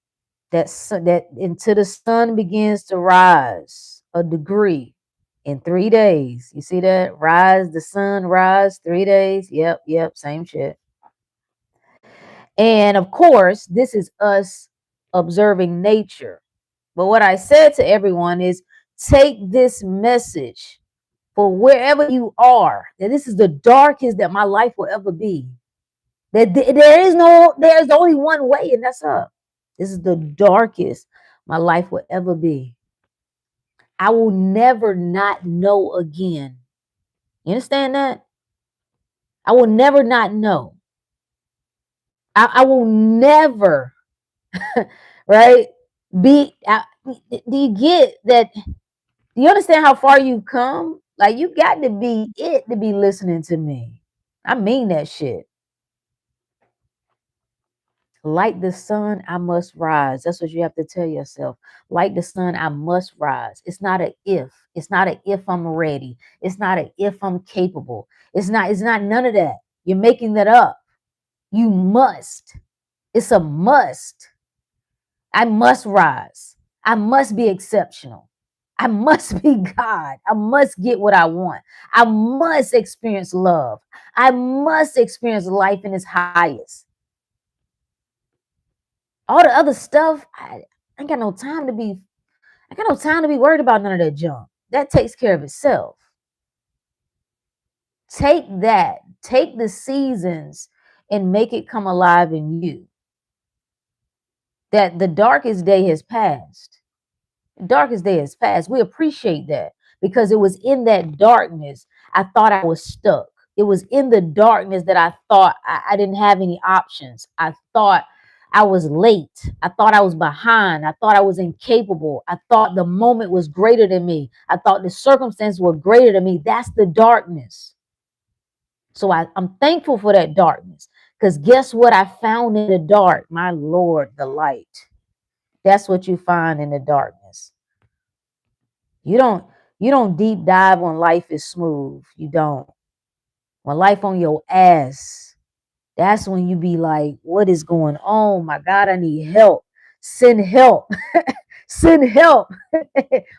A: that until the sun begins to rise a degree in 3 days. You see that? Rise, the sun rise 3 days. Yep, same shit. And of course, this is us observing nature. But what I said to everyone is take this message for wherever you are, that this is the darkest that my life will ever be. That there's only one way, and that's up. This is the darkest my life will ever be. I will never not know again. You understand that? I will never not know. I will never, right? Do you get that? Do you understand how far you've come? Like, you got to be it to be listening to me. I mean that shit. Like the sun, I must rise. That's what you have to tell yourself. Like the sun, I must rise. It's not a if. It's not a if I'm ready. It's not a if I'm capable. It's not none of that. You're making that up. You must. It's a must. I must rise. I must be exceptional. I must be God. I must get what I want. I must experience love. I must experience life in its highest. All the other stuff, I ain't got no time to be. I got no time to be worried about none of that junk. That takes care of itself. Take that. Take the seasons and make it come alive in you. That the darkest day has passed. The darkest day has passed. We appreciate that because it was in that darkness I thought I was stuck. It was in the darkness that I thought I didn't have any options. I thought I was late. I thought I was behind. I thought I was incapable. I thought the moment was greater than me. I thought the circumstances were greater than me. That's the darkness. So I'm thankful for that darkness because guess what I found in the dark? My Lord, the light. That's what you find in the darkness. You don't deep dive when life is smooth. You don't. When life on your ass, that's when you be like, what is going on? My God, I need help. Send help. Send help.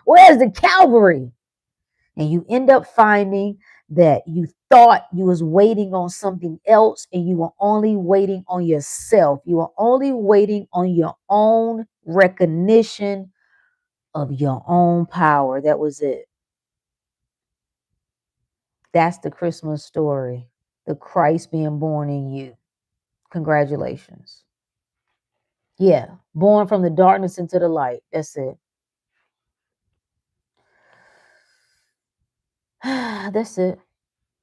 A: Where's the Calvary? And you end up finding that you thought you was waiting on something else and you were only waiting on yourself. You were only waiting on your own recognition of your own power. That was it. That's the Christmas story. The Christ being born in you. Congratulations. Yeah, born from the darkness into the light. That's it. That's it.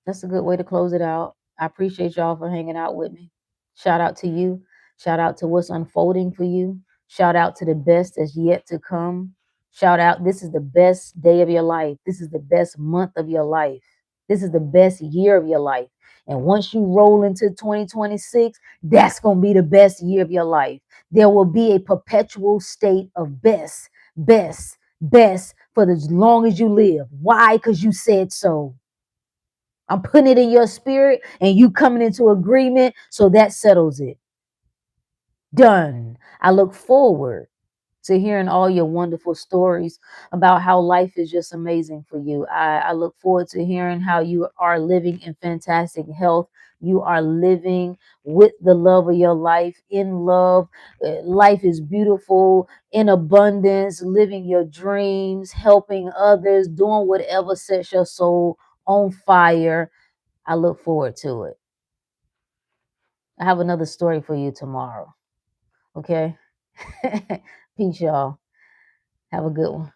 A: That's a good way to close it out. I appreciate y'all for hanging out with me. Shout out to you. Shout out to what's unfolding for you. Shout out to the best that's yet to come. Shout out, this is the best day of your life. This is the best month of your life. This is the best year of your life. And once you roll into 2026, that's going to be the best year of your life. There will be a perpetual state of best, best, best for as long as you live. Why? Because you said so. I'm putting it in your spirit and you coming into agreement. So that settles it. Done. I look forward to hearing all your wonderful stories about how life is just amazing for you. I look forward to hearing how you are living in fantastic health. You are living with the love of your life, in love. Life is beautiful, in abundance, living your dreams, helping others, doing whatever sets your soul on fire. I look forward to it. I have another story for you tomorrow. Okay? Peace, y'all. Have a good one.